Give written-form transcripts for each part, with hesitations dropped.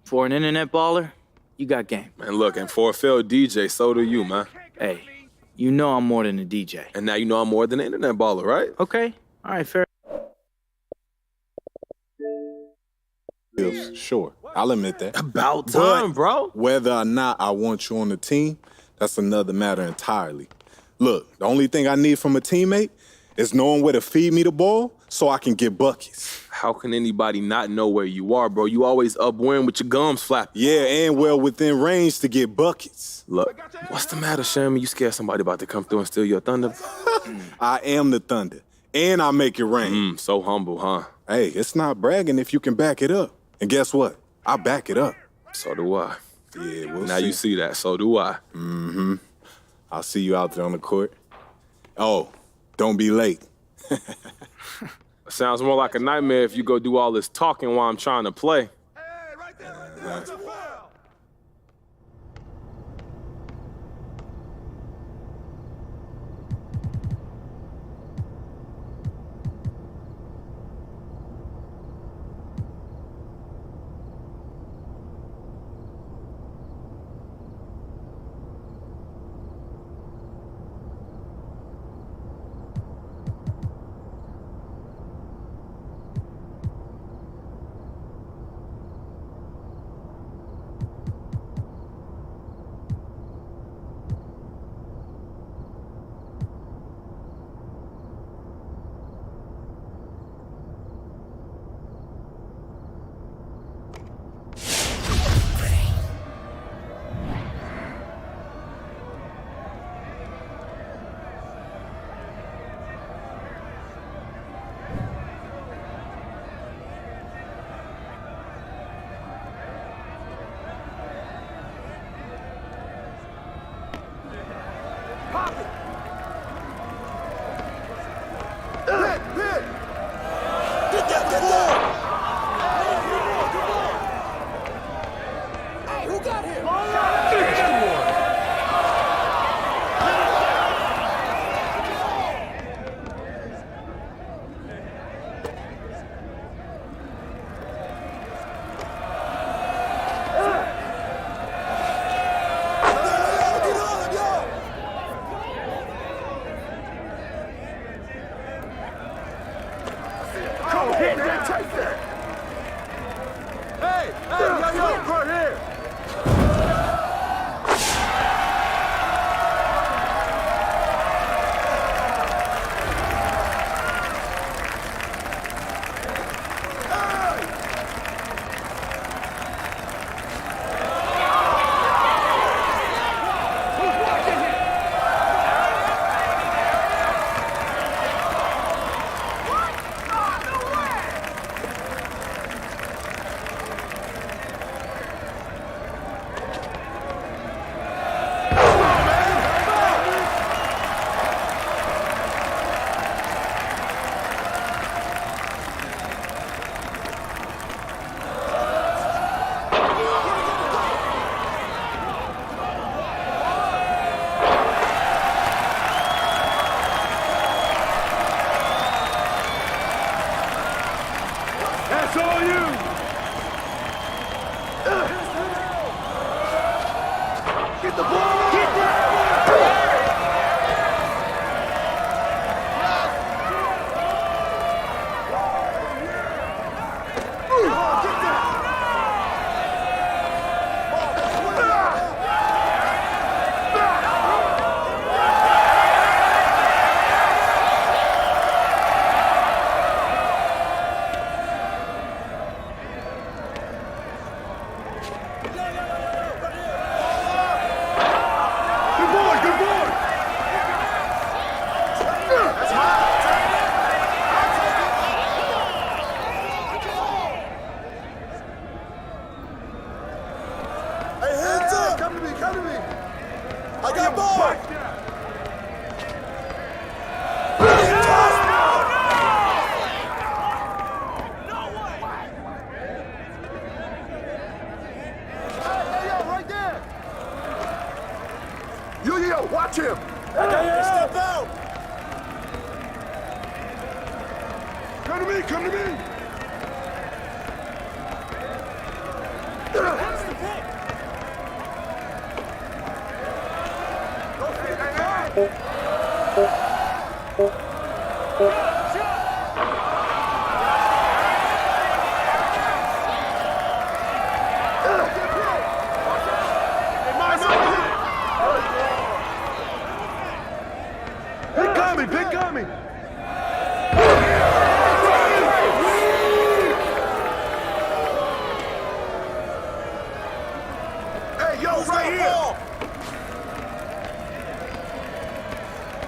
For an internet baller, you got game. Man, look, and for a failed DJ, so do you, man. Hey, you know I'm more than a DJ. And now you know I'm more than an internet baller, right? Okay, all right, fair. Sure, I'll admit that. About time, But bro. whether or not I want you on the team, that's another matter entirely. Look, the only thing I need from a teammate is knowing where to feed me the ball so I can get buckets. How can anybody not know where you are, bro? You always upwind with your gums flapping. Yeah, and well within range to get buckets. Look, what's the matter, Shammy? You scared somebody about to come through and steal your thunder? I am the thunder, and I make it rain. So humble, huh? Hey, it's not bragging if you can back it up. And guess what? I back it up. So do I. Yeah, we'll Now see. you see that, so do I. I'll see you out there on the court. Oh, don't be late. Sounds more like a nightmare if you go do all this talking while I'm trying to play. Hey, right there, that's a foul. That's all you! Get the ball! Get Come to me! I got ball! Hey, right there! Yo, watch him! Step out! Come to me! Pick on me! Hey, yo, right here!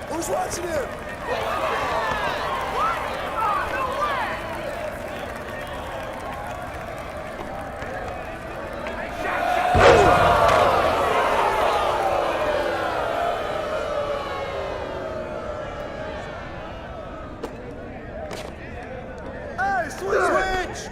Who's watching him? Hey, switch!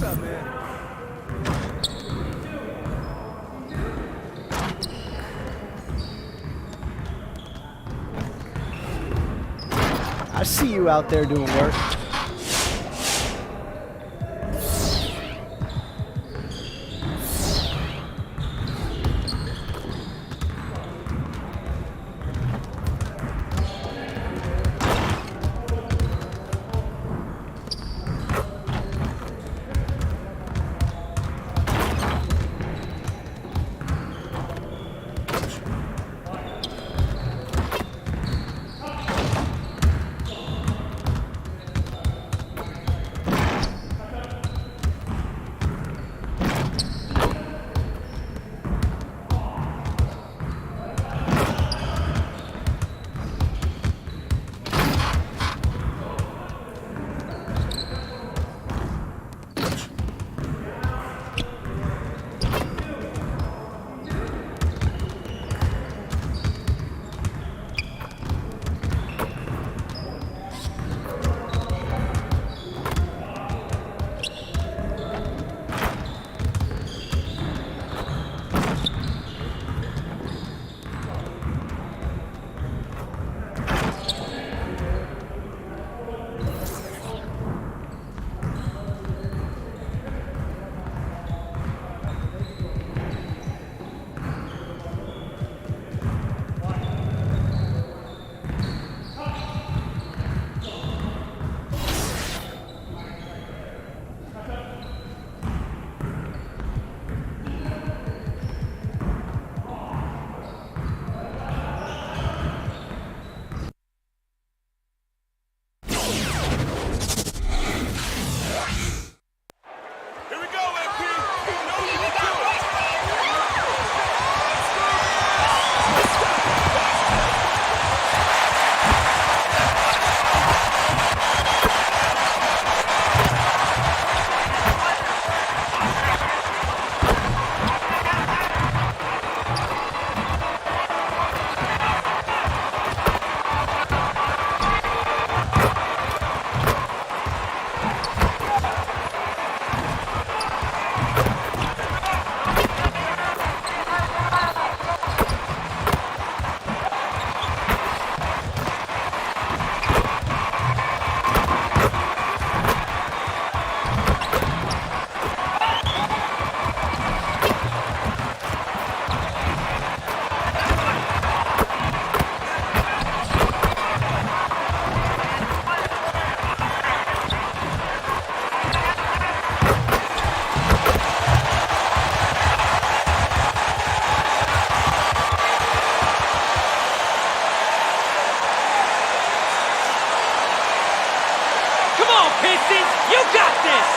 up, man? I see you out there doing work. You got this!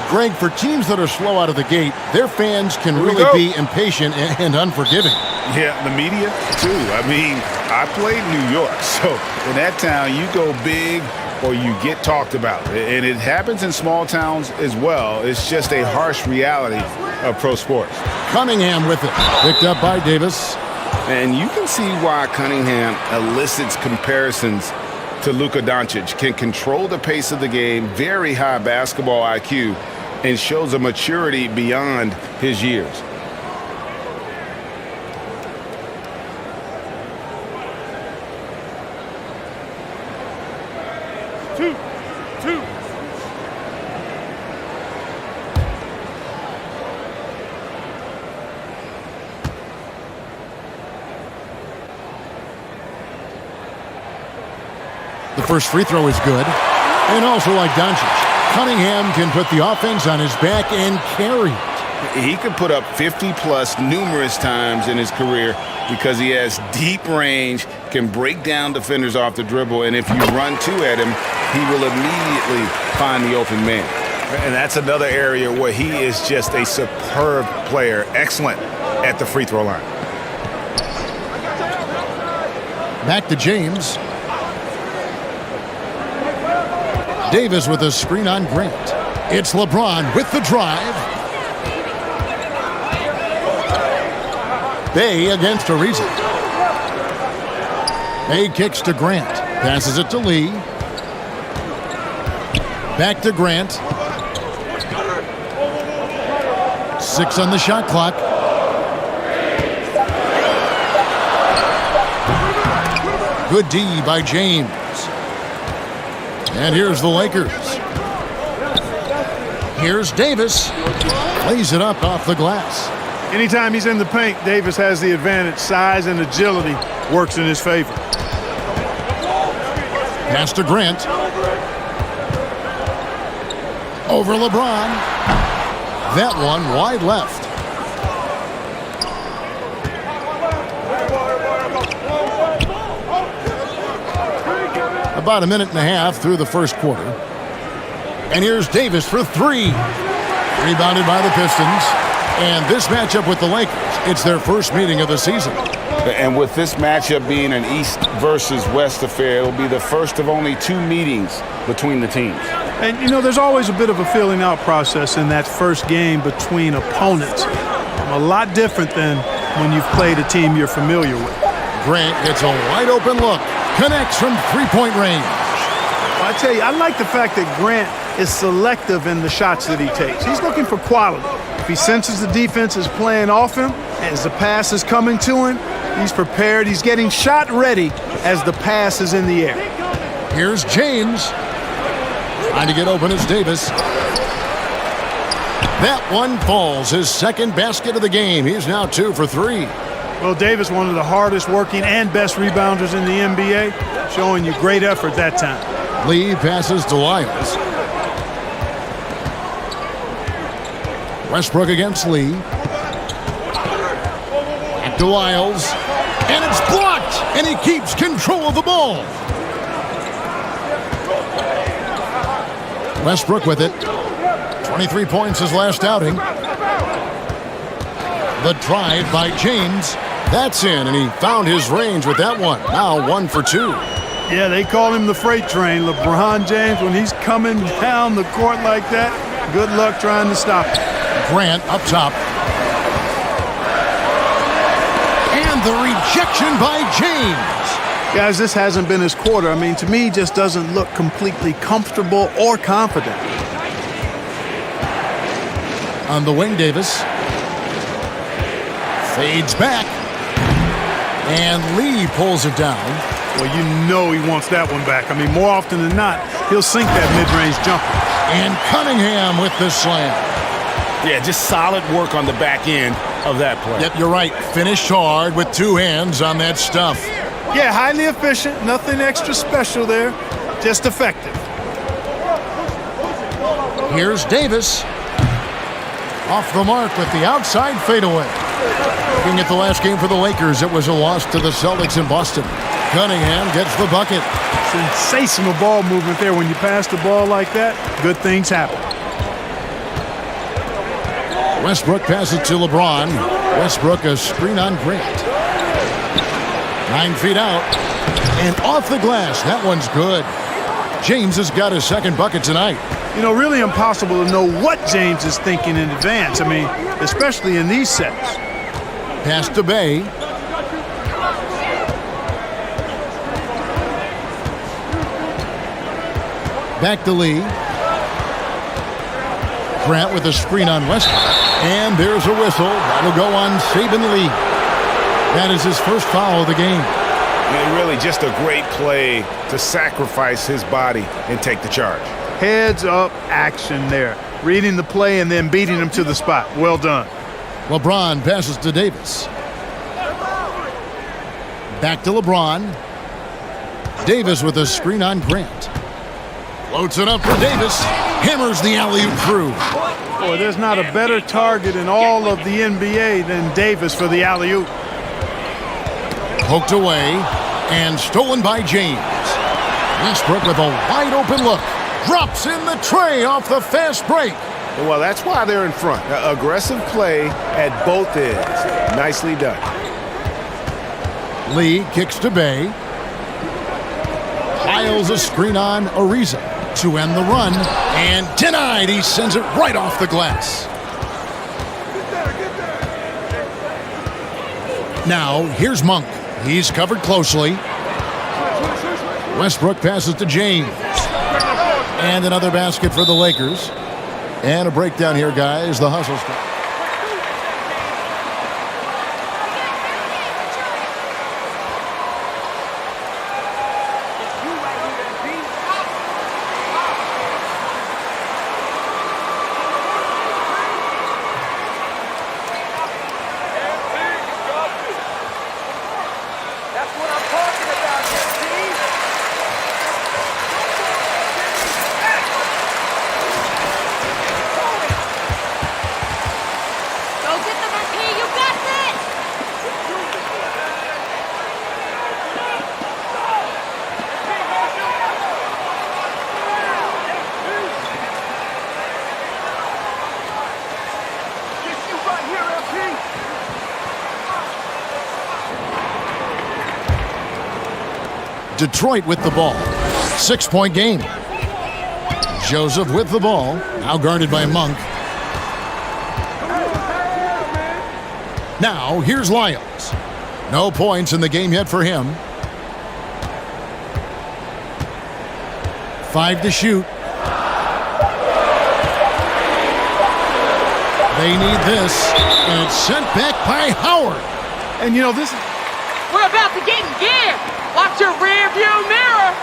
Greg, for teams that are slow out of the gate, their fans can really be impatient and unforgiving. Yeah, the media, too. I mean, I played New York, so in that town, you go big or you get talked about. And it happens in small towns as well. It's just a harsh reality of pro sports. Cunningham with it. Picked up by Davis. And you can see why Cunningham elicits comparisons to Luka Doncic. Can control the pace of the game, very high basketball IQ, and shows a maturity beyond his years. Two. The first free throw is good. And also like Doncic, Cunningham can put the offense on his back and carry it. He could put up 50-plus numerous times in his career because he has deep range, can break down defenders off the dribble, and if you run two at him, he will immediately find the open man. And that's another area where he is just a superb player, excellent at the free throw line. Back to James. Davis with a screen on Grant. It's LeBron with the drive. Bay against Ariza. Bay kicks to Grant. Passes it to Lee. Back to Grant. 6 on the shot clock. Good D by James. And here's the Lakers. Here's Davis. Plays it up off the glass. Anytime he's in the paint, Davis has the advantage. Size and agility works in his favor. Pass to Grant. Over LeBron. That one wide left. About a minute and a half through the first quarter. And here's Davis for 3. Rebounded by the Pistons. And this matchup with the Lakers, it's their first meeting of the season. And with this matchup being an East versus West affair, it'll be the first of only 2 meetings between the teams. And, you know, there's always a bit of a filling out process in that first game between opponents. A lot different than when you've played a team you're familiar with. Grant gets a wide open look. Connects from 3-point range. I tell you, I like the fact that Grant is selective in the shots that he takes. He's looking for quality. If he senses the defense is playing off him, as the pass is coming to him, he's prepared. He's getting shot ready as the pass is in the air. Here's James. Trying to get open is Davis. That one falls. His second basket of the game. He's now 2 for 3. Well, Davis, one of the hardest working and best rebounders in the NBA, showing you great effort that time. Lee passes to Lyles. Westbrook against Lee. Back to Lyles. And it's blocked. And he keeps control of the ball. Westbrook with it. 23 points his last outing. The drive by James. That's in, and he found his range with that one. Now 1 for 2. Yeah, they call him the freight train. LeBron James, when he's coming down the court like that, good luck trying to stop him. Grant up top. And the rejection by James. Guys, this hasn't been his quarter. I mean, to me, he just doesn't look completely comfortable or confident. On the wing, Davis. Fades back. And Lee pulls it down. Well, you know he wants that one back. I mean, more often than not, he'll sink that mid-range jumper. And Cunningham with the slam. Yeah, just solid work on the back end of that play. Yep, you're right. Finished hard with 2 hands on that stuff. Yeah, highly efficient. Nothing extra special there. Just effective. Here's Davis. Off the mark with the outside fadeaway. Looking at the last game for the Lakers, it was a loss to the Celtics in Boston. Cunningham gets the bucket. Sensational ball movement there. When you pass the ball like that, good things happen. Westbrook passes to LeBron. Westbrook a screen on Grant. 9 feet out. And off the glass. That one's good. James has got his second bucket tonight. You know, really impossible to know what James is thinking in advance. I mean, especially in these sets. Pass to Bay. Back to Lee. Grant with a screen on Westbrook. And there's a whistle. That'll go on Saban Lee. That is his first foul of the game. And really just a great play to sacrifice his body and take the charge. Heads up action there. Reading the play and then beating him to the spot. Well done. LeBron passes to Davis. Back to LeBron. Davis with a screen on Grant. Floats it up for Davis. Hammers the alley-oop through. Boy, there's not a better target in all of the NBA than Davis for the alley-oop. Poked away and stolen by James. Westbrook with a wide open look. Drops in the tray off the fast break. Well, that's why they're in front. Aggressive play at both ends. Nicely done. Lee kicks to Bay. Piles a screen on Ariza to end the run. And denied. He sends it right off the glass. Now, here's Monk. He's covered closely. Westbrook passes to James. And another basket for the Lakers. And a breakdown here, guys. The hustle stop. Detroit with the ball. 6-point game. Joseph with the ball. Now guarded by Monk. Now here's Lyles. No points in the game yet for him. 5 to shoot. They need this. And it's sent back by Howard. And you know, this is... We're about to get in gear. Watch your rear view mirror.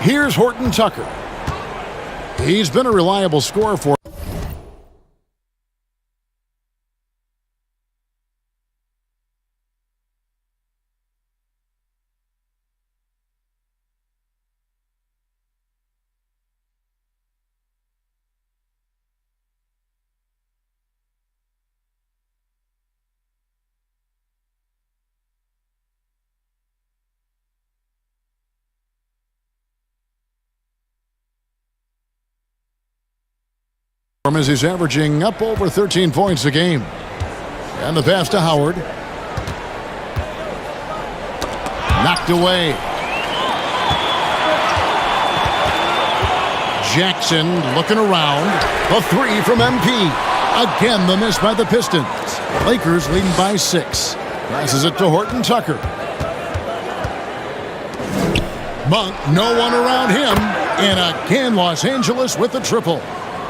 Here's Horton Tucker. He's been a reliable scorer for as he's averaging up over 13 points a game. And the pass to Howard. Knocked away. Jackson looking around. A 3 from MP. Again, the miss by the Pistons. Lakers leading by 6. Passes it to Horton Tucker. Monk, no one around him. And again, Los Angeles with the triple.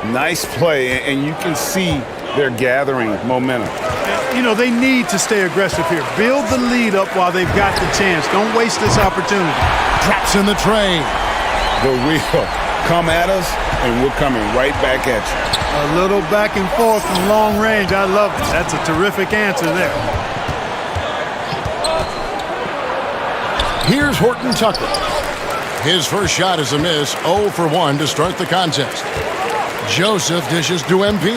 Nice play, and you can see they're gathering momentum. You know, they need to stay aggressive here. Build the lead up while they've got the chance. Don't waste this opportunity. Drops in the tray. The real come at us, and we're coming right back at you. A little back and forth from long range. I love it. That's a terrific answer there. Here's Horton Tucker. His first shot is a miss, 0 for 1 to start the contest. Joseph dishes to MP.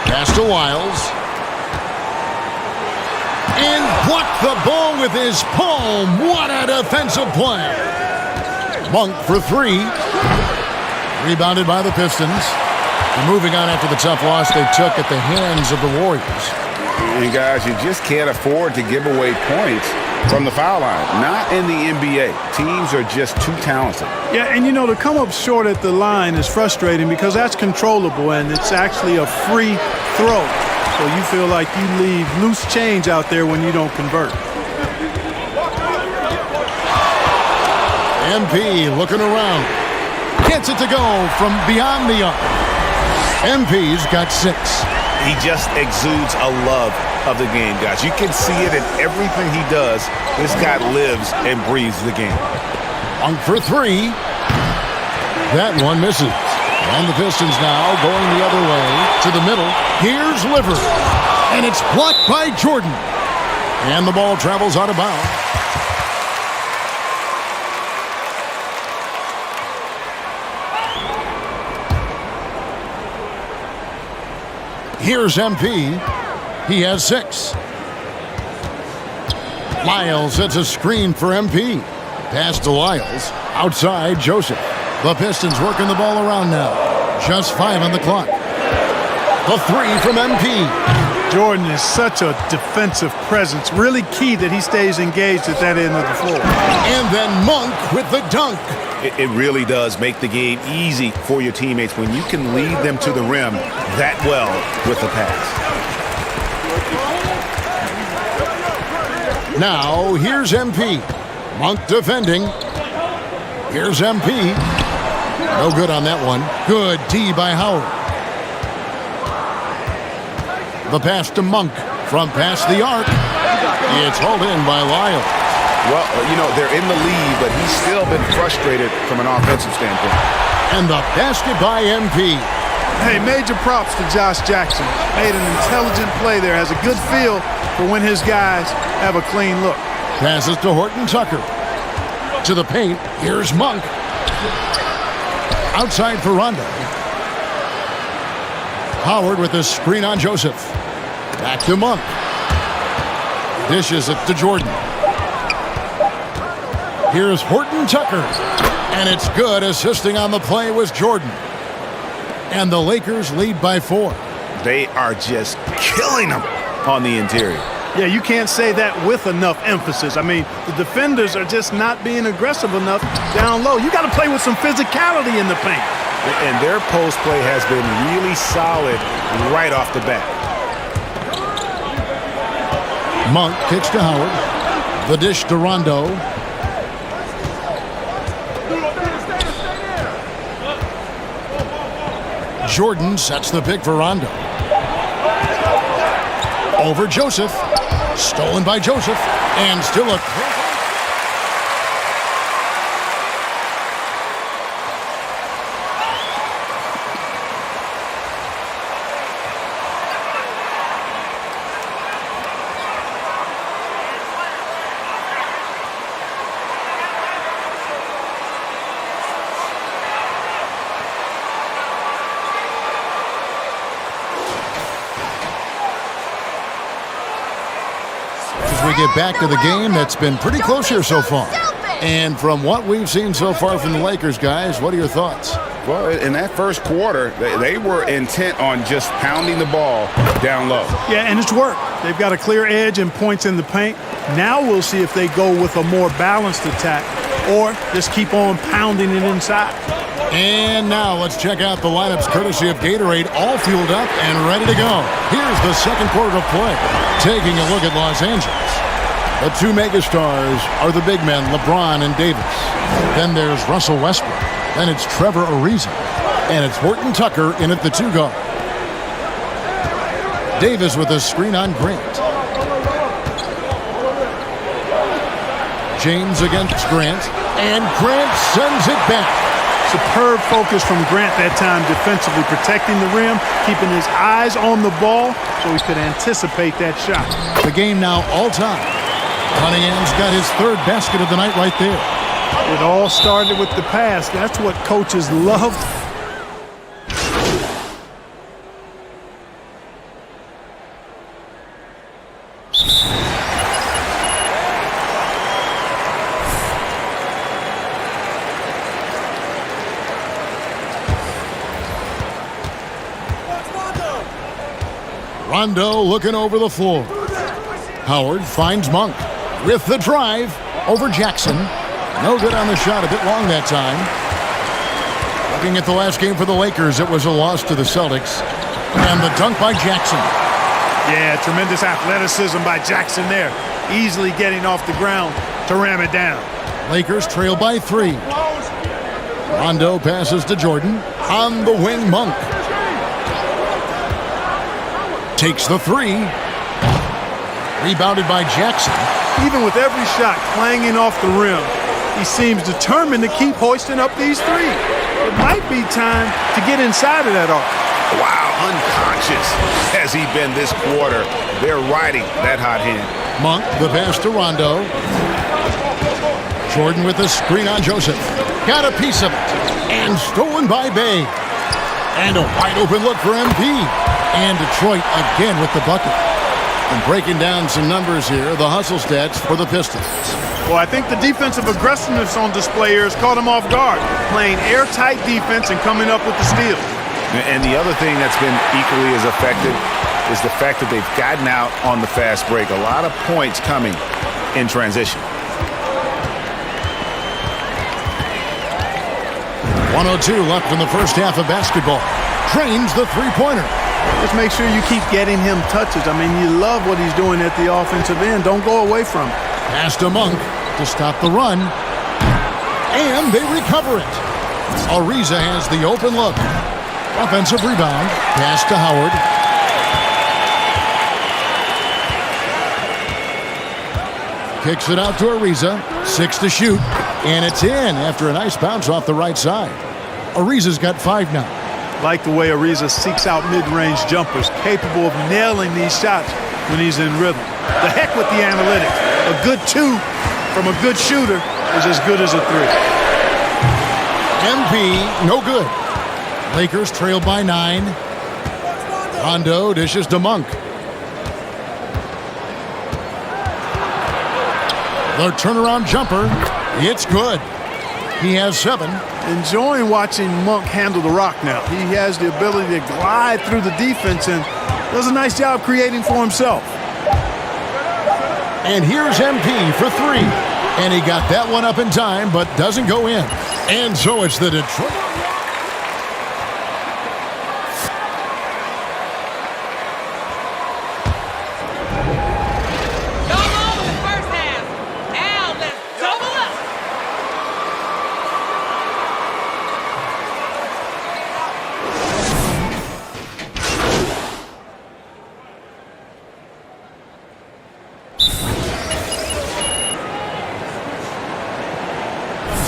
Pass to Lyles. And blocked the ball with his palm. What a defensive play. Monk for 3. Rebounded by the Pistons. And moving on after the tough loss they took at the hands of the Warriors. And guys, you just can't afford to give away points from the foul line. Not in the NBA. Teams are just too talented. Yeah, and you know, to come up short at the line is frustrating because that's controllable and it's actually a free throw. So you feel like you leave loose change out there when you don't convert. MP looking around. Gets it to go from beyond the arc. MP's got 6. He just exudes a love of the game, guys. You can see it in everything he does. This guy lives and breathes the game. Monk for 3. That one misses. And the Pistons now going the other way to the middle. Here's Liver. And it's blocked by Jordan. And the ball travels out of bounds. Here's MP. He has 6. Lyles sets a screen for MP. Pass to Lyles. Outside, Joseph. The Pistons working the ball around now. Just 5 on the clock. The 3 from MP. Jordan is such a defensive presence. Really key that he stays engaged at that end of the floor. And then Monk with the dunk. It really does make the game easy for your teammates when you can lead them to the rim that well with the pass. Now, here's MP. Monk defending. Here's MP. No good on that one. Good D by Howard. The pass to Monk from past the arc. It's hauled in by Lyles. Well, they're in the lead, but he's still been frustrated from an offensive standpoint. And the basket by MP. Hey, major props to Josh Jackson. Made an intelligent play there. Has a good feel for when his guys have a clean look. Passes to Horton Tucker. To the paint. Here's Monk. Outside for Rondo. Howard with a screen on Joseph. Back to Monk. Dishes it to Jordan. Here's Horton Tucker. And it's good. Assisting on the play was Jordan. And the Lakers lead by 4. They are just killing them on the interior. Yeah, you can't say that with enough emphasis. I mean, the defenders are just not being aggressive enough down low. You got to play with some physicality in the paint. And their post play has been really solid right off the bat. Monk kicks to Howard. The dish to Rondo. Jordan sets the pick for Rondo. Over Joseph. Stolen by Joseph. And still a... We get back to the game that's been pretty close here so far. And from what we've seen so far from the Lakers, guys, what are your thoughts? Well, in that first quarter, they were intent on just pounding the ball down low. Yeah, and it's worked. They've got a clear edge and points in the paint. Now we'll see if they go with a more balanced attack or just keep on pounding it inside. And now let's check out the lineups courtesy of Gatorade, all fueled up and ready to go. Here's the second quarter of play. Taking a look at Los Angeles. The 2 megastars are the big men, LeBron and Davis. Then there's Russell Westbrook. Then it's Trevor Ariza. And it's Horton Tucker in at the 2 guard. Davis with a screen on Grant. James against Grant. And Grant sends it back. Superb focus from Grant that time defensively, protecting the rim, keeping his eyes on the ball so he could anticipate that shot. The game now all-time. Cunningham's got his 3rd basket of the night right there. It all started with the pass. That's what coaches love. Rondo looking over the floor. Howard finds Monk with the drive over Jackson. No good on the shot, a bit long that time. Looking at the last game for the Lakers, it was a loss to the Celtics. And the dunk by Jackson. Yeah, tremendous athleticism by Jackson there. Easily getting off the ground to ram it down. Lakers trail by 3. Rondo passes to Jordan. On the wing, Monk. Takes the 3. Rebounded by Jackson. Even with every shot clanging off the rim, he seems determined to keep hoisting up these 3. It might be time to get inside of that arc. Wow, unconscious has he been this quarter. They're riding that hot hand. Monk, the pass to Rondo. Jordan with a screen on Joseph. Got a piece of it. And stolen by Bay. And a wide open look for MP. And Detroit again with the bucket. And breaking down some numbers here, the hustle stats for the Pistons. Well, I think the defensive aggressiveness on display here has caught them off guard, playing airtight defense and coming up with the steal. And the other thing that's been equally as effective is the fact that they've gotten out on the fast break. A lot of points coming in transition. 1:02 left in the first half of basketball. Drains the three-pointer. Just make sure you keep getting him touches. I mean, you love what he's doing at the offensive end. Don't go away from it. Pass to Monk to stop the run. And they recover it. Ariza has the open look. Offensive rebound. Pass to Howard. Kicks it out to Ariza. 6 to shoot. And it's in after a nice bounce off the right side. Ariza's got 5 now. Like the way Ariza seeks out mid-range jumpers, capable of nailing these shots when he's in rhythm. The heck with the analytics. A good 2 from a good shooter is as good as a 3. MP, no good. Lakers trail by 9. Rondo dishes to Monk. The turnaround jumper, it's good. He has 7. Enjoying watching Monk handle the rock now. He has the ability to glide through the defense and does a nice job creating for himself. And here's MP for 3. And he got that one up in time, but doesn't go in. And so it's the Detroit.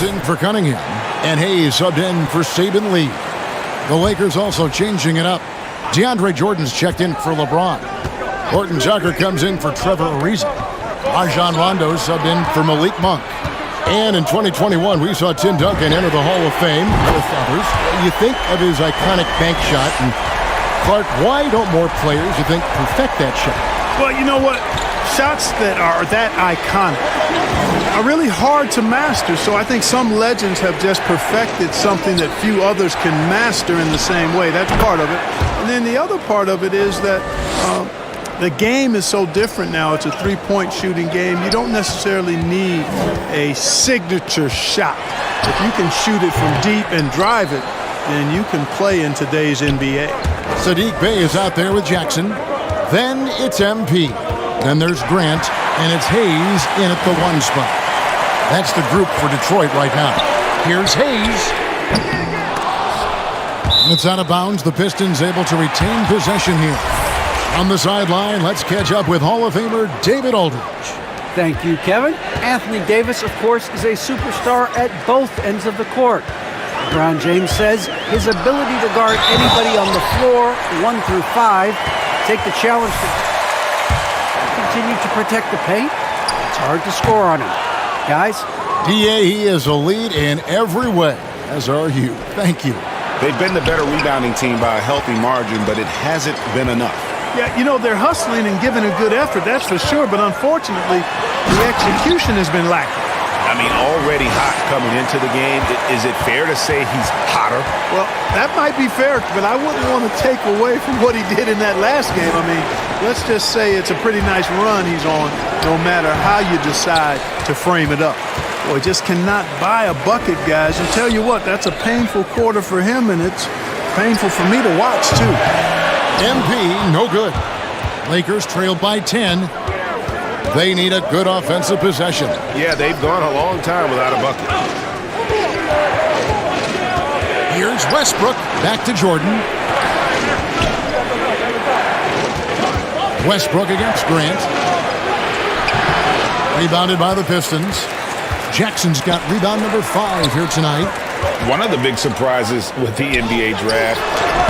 In for Cunningham, and Hayes subbed in for Saban Lee. The Lakers also changing it up. DeAndre Jordan's checked in for LeBron. Horton Tucker comes in for Trevor Ariza. Rajon Rondo subbed in for Malik Monk. And in 2021, we saw Tim Duncan enter the Hall of Fame with others. You think of his iconic bank shot, and Clark, why don't more players, you think, perfect that shot? Well, you know what? Shots that are that iconic are really hard to master, so I think some legends have just perfected something that few others can master in the same way. That's part of it. And then the other part of it is that the game is so different now. It's a three-point shooting game. You don't necessarily need a signature shot. If you can shoot it from deep and drive it, then you can play in today's NBA. Sadiq Bey is out there with Jackson. Then it's MP. Then there's Grant, and it's Hayes in at the 1 spot. That's the group for Detroit right now. Here's Hayes. It's out of bounds. The Pistons able to retain possession here. On the sideline, let's catch up with Hall of Famer David Aldridge. Thank you, Kevin. Anthony Davis, of course, is a superstar at both ends of the court. LeBron James says his ability to guard anybody on the floor, 1 through 5, take the challenge to continue to protect the paint. It's hard to score on him. Guys? DA, he is a lead in every way, as are you. Thank you. They've been the better rebounding team by a healthy margin, but it hasn't been enough. Yeah, you know, they're hustling and giving a good effort, that's for sure, but unfortunately, the execution has been lacking. I mean, already hot coming into the game. Is it fair to say he's hotter? Well, that might be fair, but I wouldn't want to take away from what he did in that last game. I mean, let's just say it's a pretty nice run he's on, no matter how you decide to frame it up. Boy, just cannot buy a bucket, guys. And tell you what, that's a painful quarter for him, and it's painful for me to watch, too. MP, no good. Lakers trailed by 10. They need a good offensive possession. Yeah, they've gone a long time without a bucket. Here's Westbrook. Back to Jordan. Westbrook against Grant. Rebounded by the Pistons. Jackson's got rebound number 5 here tonight. One of the big surprises with the NBA draft,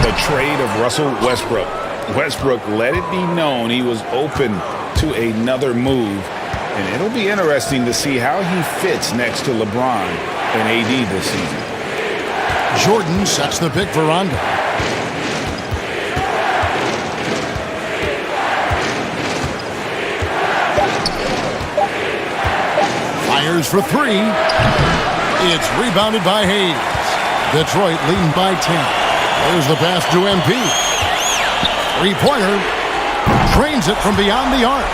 the trade of Russell Westbrook. Westbrook let it be known he was open to another move, and it'll be interesting to see how he fits next to LeBron and AD this season. Jordan sets the pick for Rondo. Fires for three. It's rebounded by Hayes. Detroit leading by 10. There's the pass to MP. Three-pointer. Drains it from beyond the arc.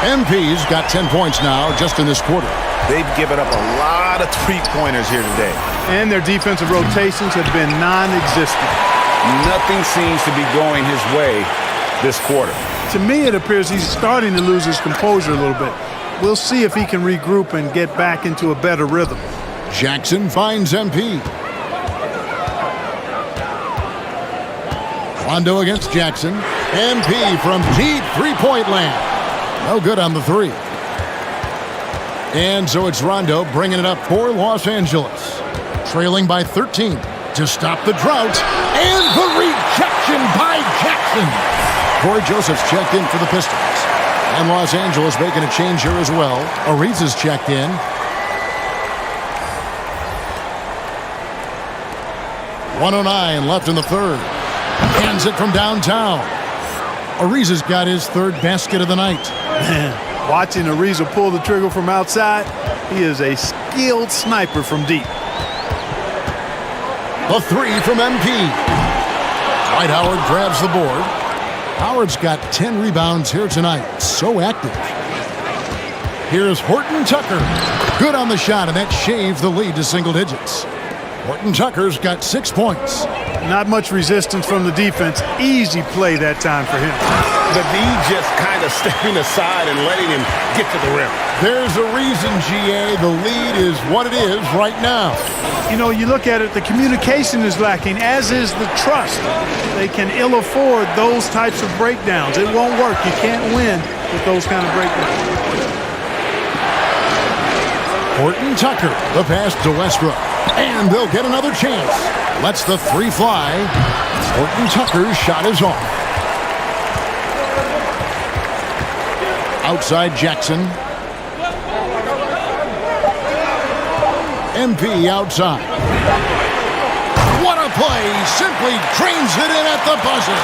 MP's got 10 points now just in this quarter. They've given up a lot of three-pointers here today. And their defensive rotations have been non-existent. Nothing seems to be going his way this quarter. To me, it appears he's starting to lose his composure a little bit. We'll see if he can regroup and get back into a better rhythm. Jackson finds MP. Rondo against Jackson. MP from deep three-point land. No good on the three. And so it's Rondo bringing it up for Los Angeles. Trailing by 13 to stop the drought. And the rejection by Jackson. Corey Joseph's checked in for the Pistons. And Los Angeles making a change here as well. Ariza's checked in. .109 left in the third. Hands it from downtown. Ariza's got his third basket of the night. Man, watching Ariza pull the trigger from outside, he is a skilled sniper from deep. The three from MP. Dwight Howard grabs the board. Howard's got 10 rebounds here tonight. So active. Here's Horton Tucker. Good on the shot, and that shaved the lead to single digits. Horton Tucker's got 6 points. Not much resistance from the defense. Easy play that time for him. The D just kind of stepping aside and letting him get to the rim. There's a reason, GA. The lead is what it is right now. You know, you look at it, the communication is lacking, as is the trust. They can ill afford those types of breakdowns. It won't work. You can't win with those kind of breakdowns. Horton Tucker, the pass to Westbrook. And they'll get another chance. Lets the three fly. Horton Tucker's shot is off. Outside Jackson. MP outside. What a play! Simply drains it in at the buzzer.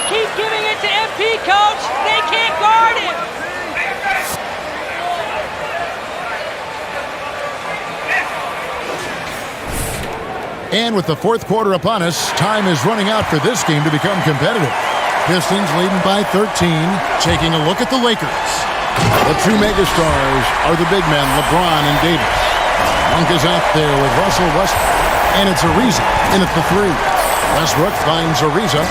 Keep giving it to MP, coach. They can't guard him. And with the fourth quarter upon us, time is running out for this game to become competitive. Pistons leading by 13, taking a look at the Lakers. The two megastars are the big men, LeBron and Davis. Monk is out there with Russell Westbrook, and it's Ariza in at the three. Westbrook finds Ariza.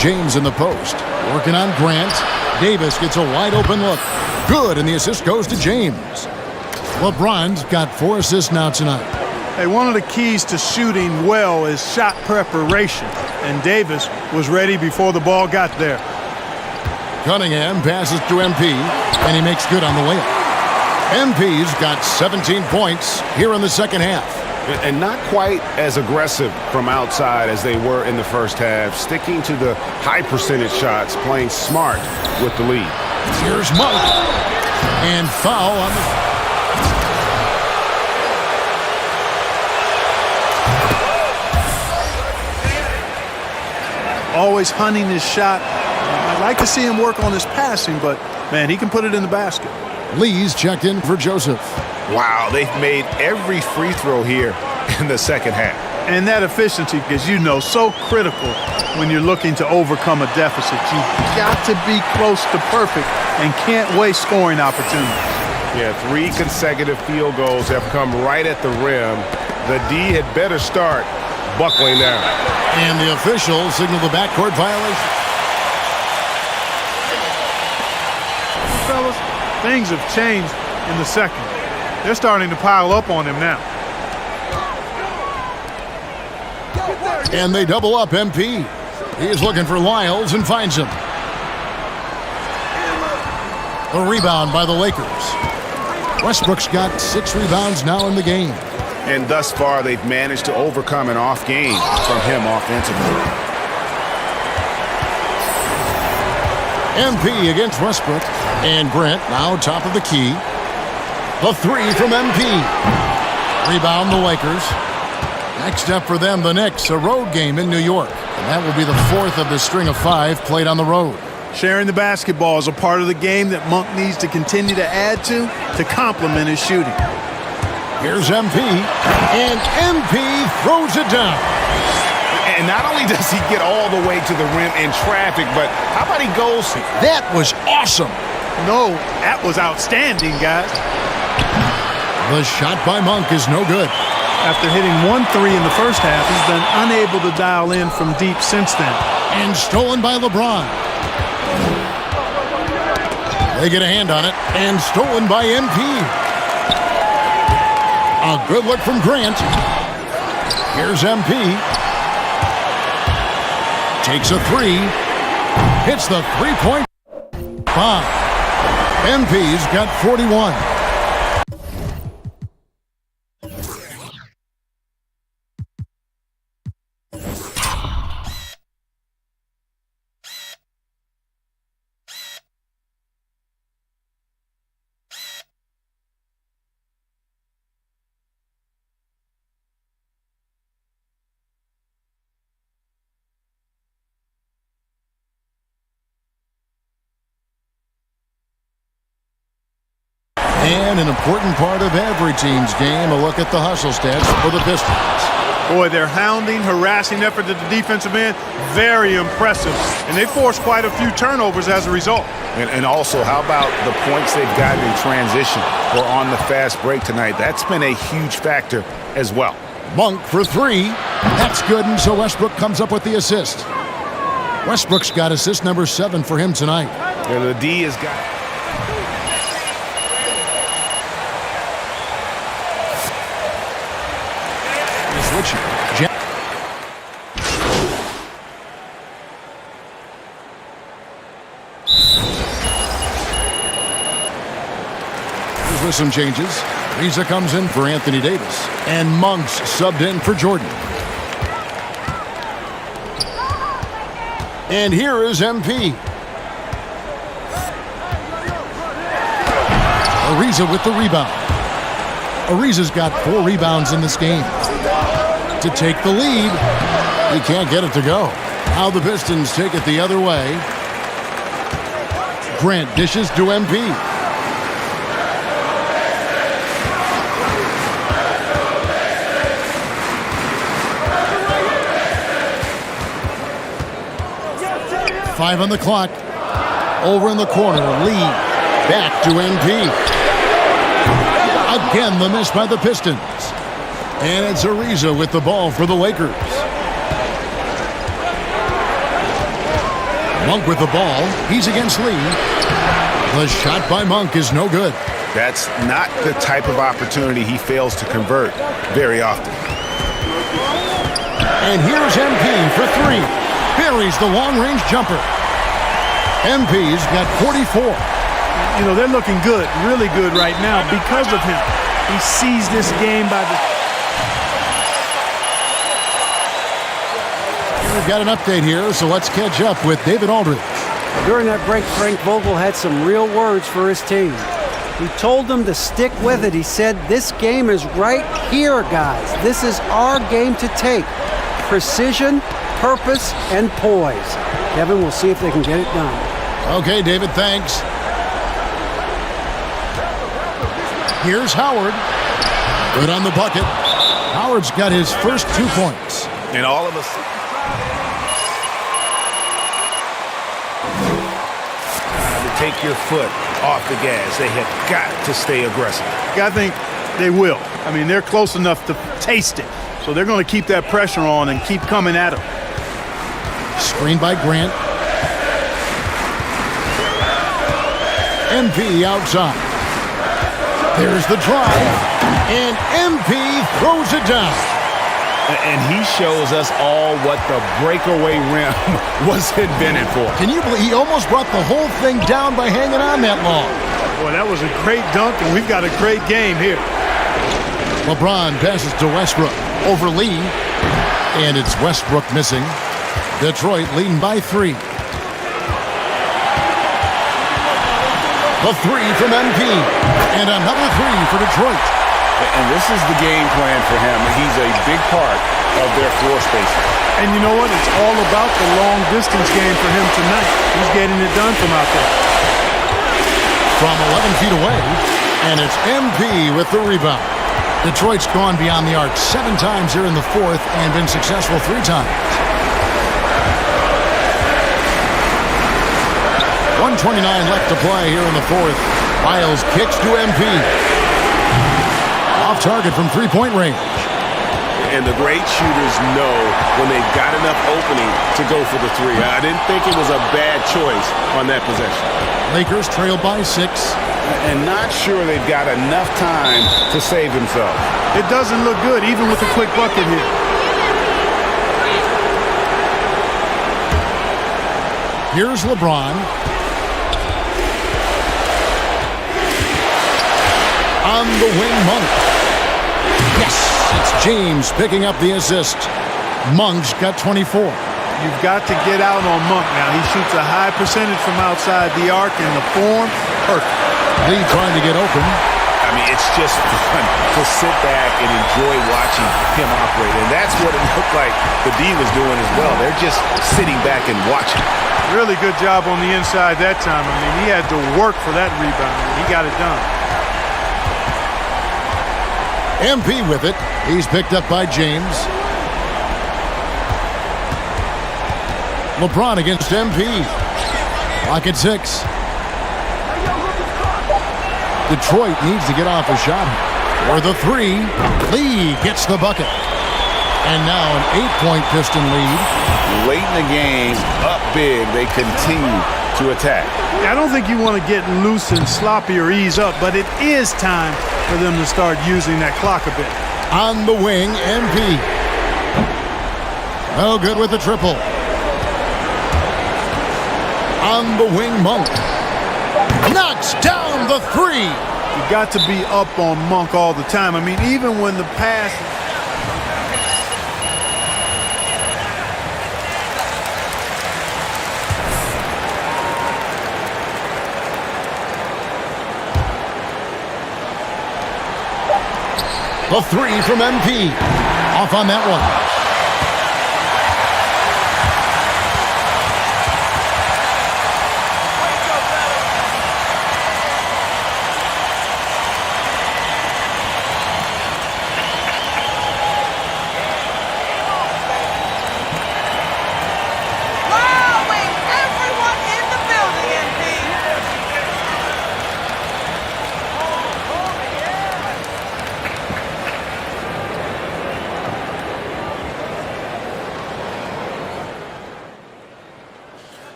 James in the post, working on Grant. Davis gets a wide open look. Good, and the assist goes to James. LeBron's got 4 assists now tonight. Hey, one of the keys to shooting well is shot preparation, and Davis was ready before the ball got there. Cunningham passes to MP, and he makes good on the layup. MP's got 17 points here in the second half. And not quite as aggressive from outside as they were in the first half, sticking to the high percentage shots, playing smart with the lead. Here's Monk. And foul on the... Always hunting his shot. I'd like to see him work on his passing, but, man, he can put it in the basket. Lee's checked in for Joseph. Wow, they've made every free throw here in the second half. And that efficiency, as you know, so critical when you're looking to overcome a deficit. You've got to be close to perfect and can't waste scoring opportunities. Yeah, 3 consecutive field goals have come right at the rim. The D had better start buckling down. And the officials signal the backcourt violation. Fellas, things have changed in the second. They're starting to pile up on him now. And they double up MP. He's looking for Lyles and finds him. A rebound by the Lakers. Westbrook's got 6 rebounds now in the game. And thus far, they've managed to overcome an off game from him offensively. MP against Westbrook. And Grant now top of the key. The three from MP. Rebound the Lakers. Next up for them, the Knicks, a road game in New York. And that will be the fourth of the string of 5 played on the road. Sharing the basketball is a part of the game that Monk needs to continue to add to complement his shooting. Here's MP, and MP throws it down. And not only does he get all the way to the rim in traffic, but how about he goes? That was awesome. No, that was outstanding, guys. The shot by Monk is no good. After hitting 1-3 in the first half, he's been unable to dial in from deep since then. And stolen by LeBron. They get a hand on it, and stolen by MP. A good look from Grant. Here's MP. Takes a 3. Hits the three-point bomb. MP's got 41. And an important part of every team's game, a look at the hustle stats for the Pistons. Boy, their hounding, harassing effort at the defensive end, very impressive. And they forced quite a few turnovers as a result. And also, how about the points they've gotten in transition or on the fast break tonight? That's been a huge factor as well. Monk for 3. That's good, and so Westbrook comes up with the assist. Westbrook's got assist number 7 for him tonight. And the D has got... With some changes, Riza comes in for Anthony Davis, and Monk's subbed in for Jordan. And here is MP. Ariza with the rebound. Ariza's got 4 rebounds in this game. To take the lead, he can't get it to go. Now the Pistons take it the other way. Grant dishes to MP. Five on the clock. Over in the corner, Lee. Back to MP. Again, the miss by the Pistons. And it's Ariza with the ball for the Lakers. Monk with the ball. He's against Lee. The shot by Monk is no good. That's not the type of opportunity he fails to convert very often. And here's MP for 3. Buries the long-range jumper. MP's got 44. You know, they're looking good, really good right now because of him. He sees this game by the... We've got an update here, so let's catch up with David Aldridge. During that break, Frank Vogel had some real words for his team. He told them to stick with it. He said, "This game is right here, guys. This is our game to take. Precision, purpose, and poise." Kevin, we'll see if they can get it done. Okay, David, thanks. Here's Howard. Good on the bucket. Howard's got his first 2 points. And all of us... to take your foot off the gas. They have got to stay aggressive. I think they will. I mean, they're close enough to taste it. So they're going to keep that pressure on and keep coming at him. Screened by Grant. MP outside. There's the drive. And MP throws it down. And he shows us all what the breakaway rim was invented for. Can you believe he almost brought the whole thing down by hanging on that long? Boy, that was a great dunk, and we've got a great game here. LeBron passes to Westbrook over Lee. And it's Westbrook missing. Detroit leading by 3. The 3 from MP. And another three for Detroit. And this is the game plan for him. He's a big part of their floor spacing. And you know what? It's all about the long-distance game for him tonight. He's getting it done from out there. From 11 feet away, and it's MP with the rebound. Detroit's gone beyond the arc 7 times here in the fourth and been successful 3 times. 1:29 left to play here in the fourth. Miles kicks to MP. Off target from three-point range. And the great shooters know when they've got enough opening to go for the three. I didn't think it was a bad choice on that possession. Lakers trail by 6. And not sure they've got enough time to save themselves. It doesn't look good, even with a quick bucket here. Here's LeBron. On the wing, Monk. Yes, it's James picking up the assist. Monk's got 24. You've got to get out on Monk now. He shoots a high percentage from outside the arc, and the form, perfect. Lee trying to get open. I mean, it's just fun to sit back and enjoy watching him operate. And that's what it looked like the D was doing as well. They're just sitting back and watching. Really good job on the inside that time. I mean, he had to work for that rebound, and he got it done. MP with it. He's picked up by James. LeBron against MP. Lock at 6. Detroit needs to get off a shot or the 3. Lee gets the bucket. And now an 8-point Piston lead. Late in the game, up big, they continue to attack. I don't think you want to get loose and sloppy or ease up, but it is time for them to start using that clock a bit. On the wing, MP. No good with the triple. On the wing, Monk. Knocks down the 3. You got to be up on Monk all the time. I mean, even when the pass... The 3 from MP. Off on that one.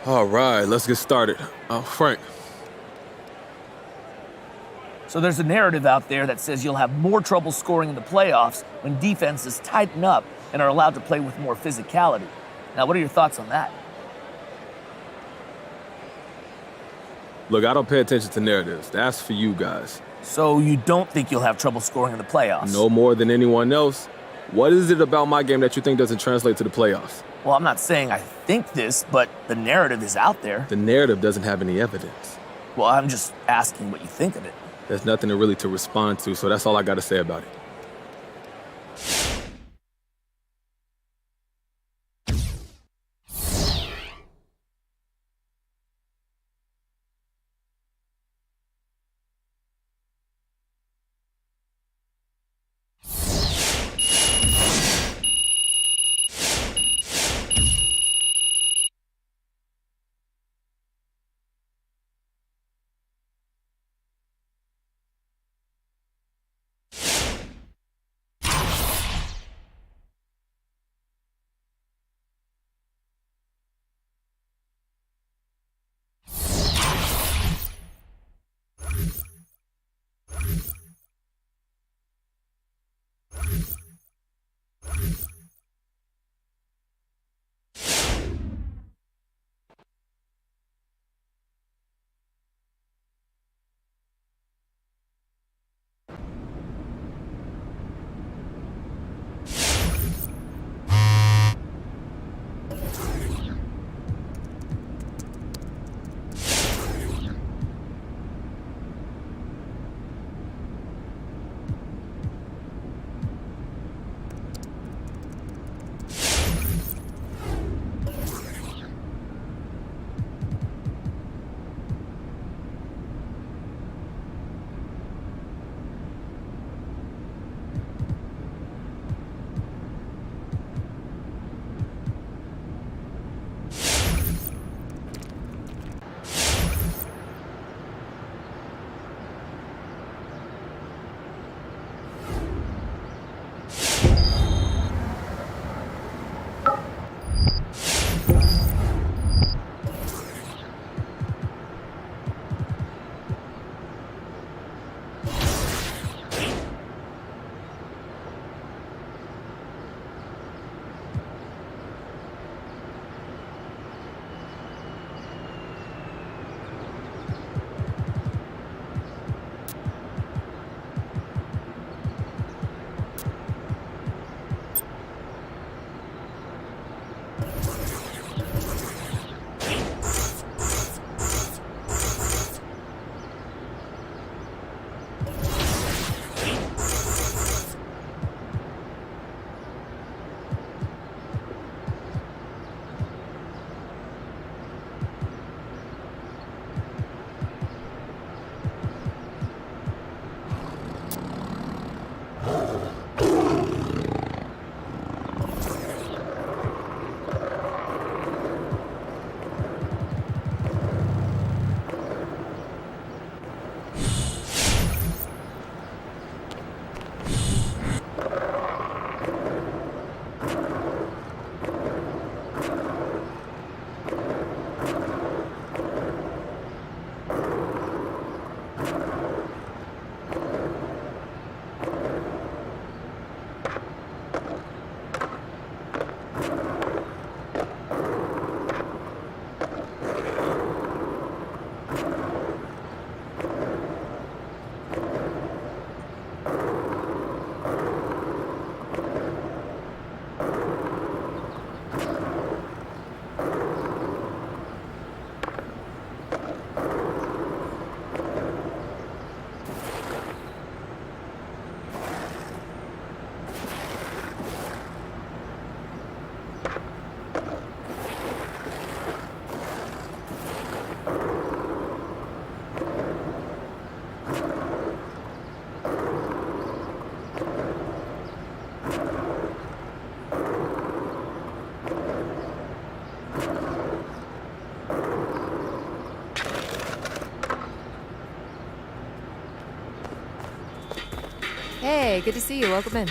All right, let's get started. Frank. So there's a narrative out there that says you'll have more trouble scoring in the playoffs when defenses tighten up and are allowed to play with more physicality. Now, what are your thoughts on that? Look, I don't pay attention to narratives. That's for you guys. So you don't think you'll have trouble scoring in the playoffs? No more than anyone else. What is it about my game that you think doesn't translate to the playoffs? Well, I'm not saying I think this, but the narrative is out there. The narrative doesn't have any evidence. Well, I'm just asking what you think of it. There's nothing to respond to, so that's all I got to say about it. Hey, good to see you. Welcome in.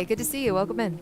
Hey, good to see you. Welcome in.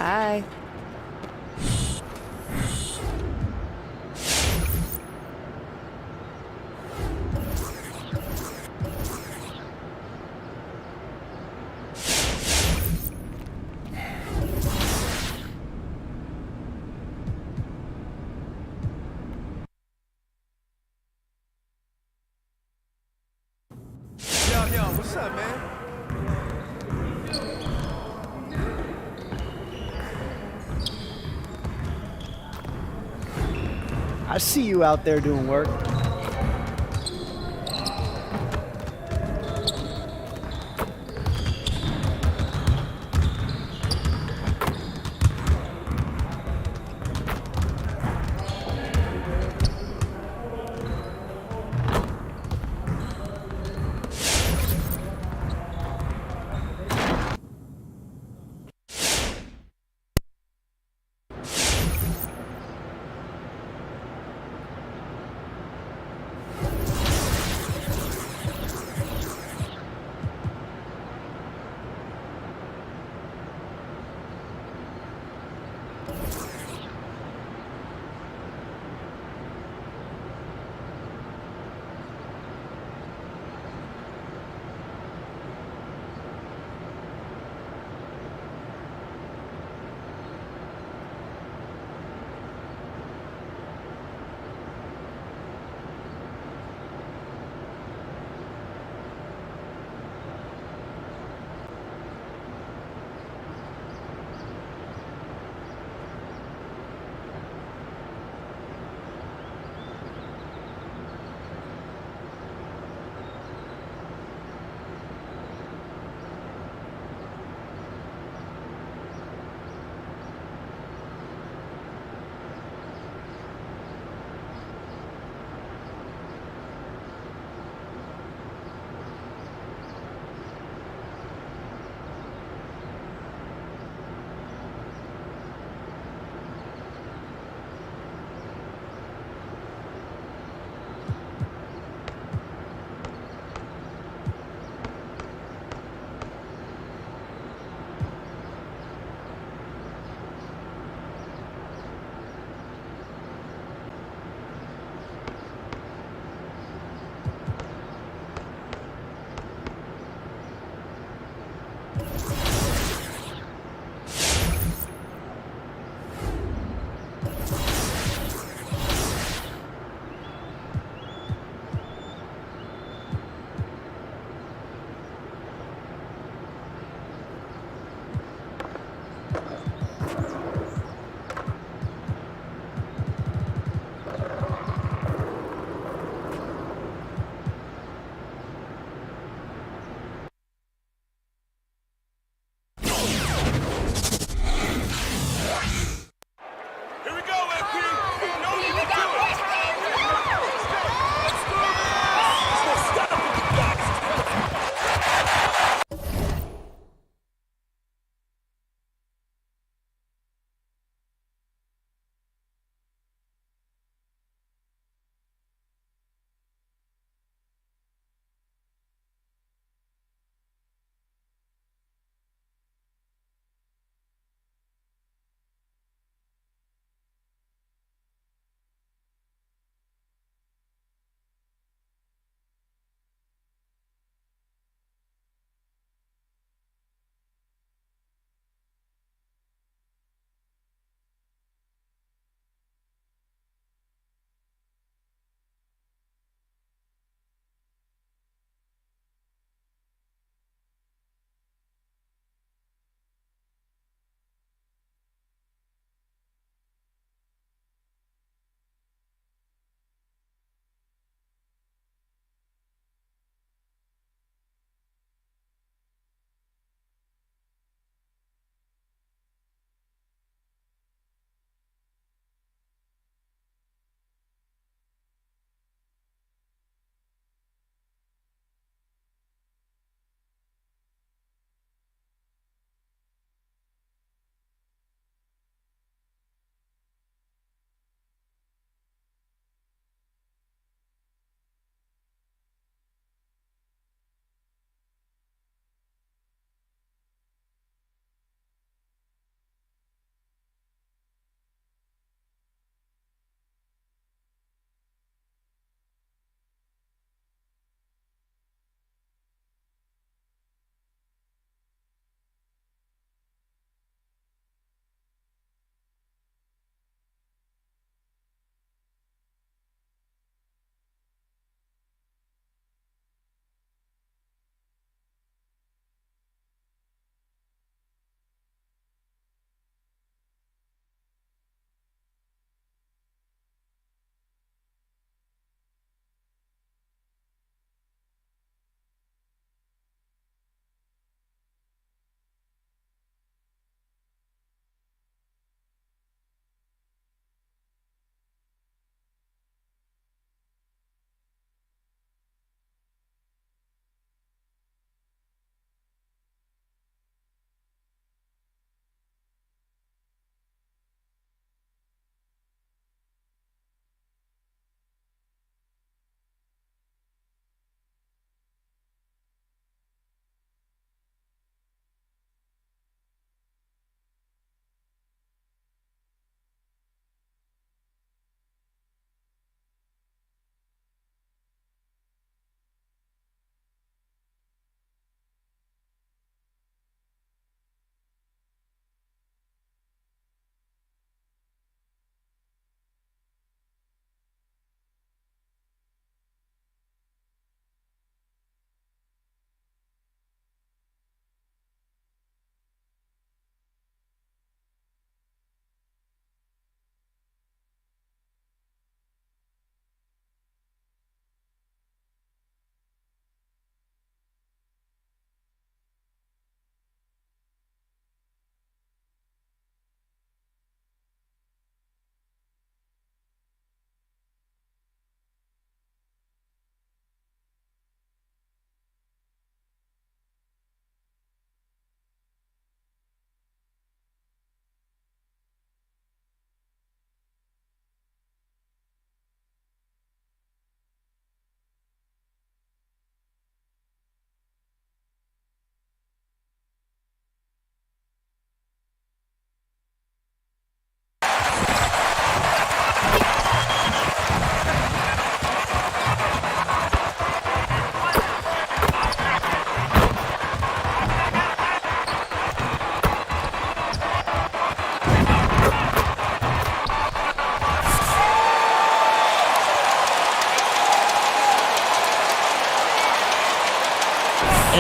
Bye. Yo, what's up, man? I see you out there doing work.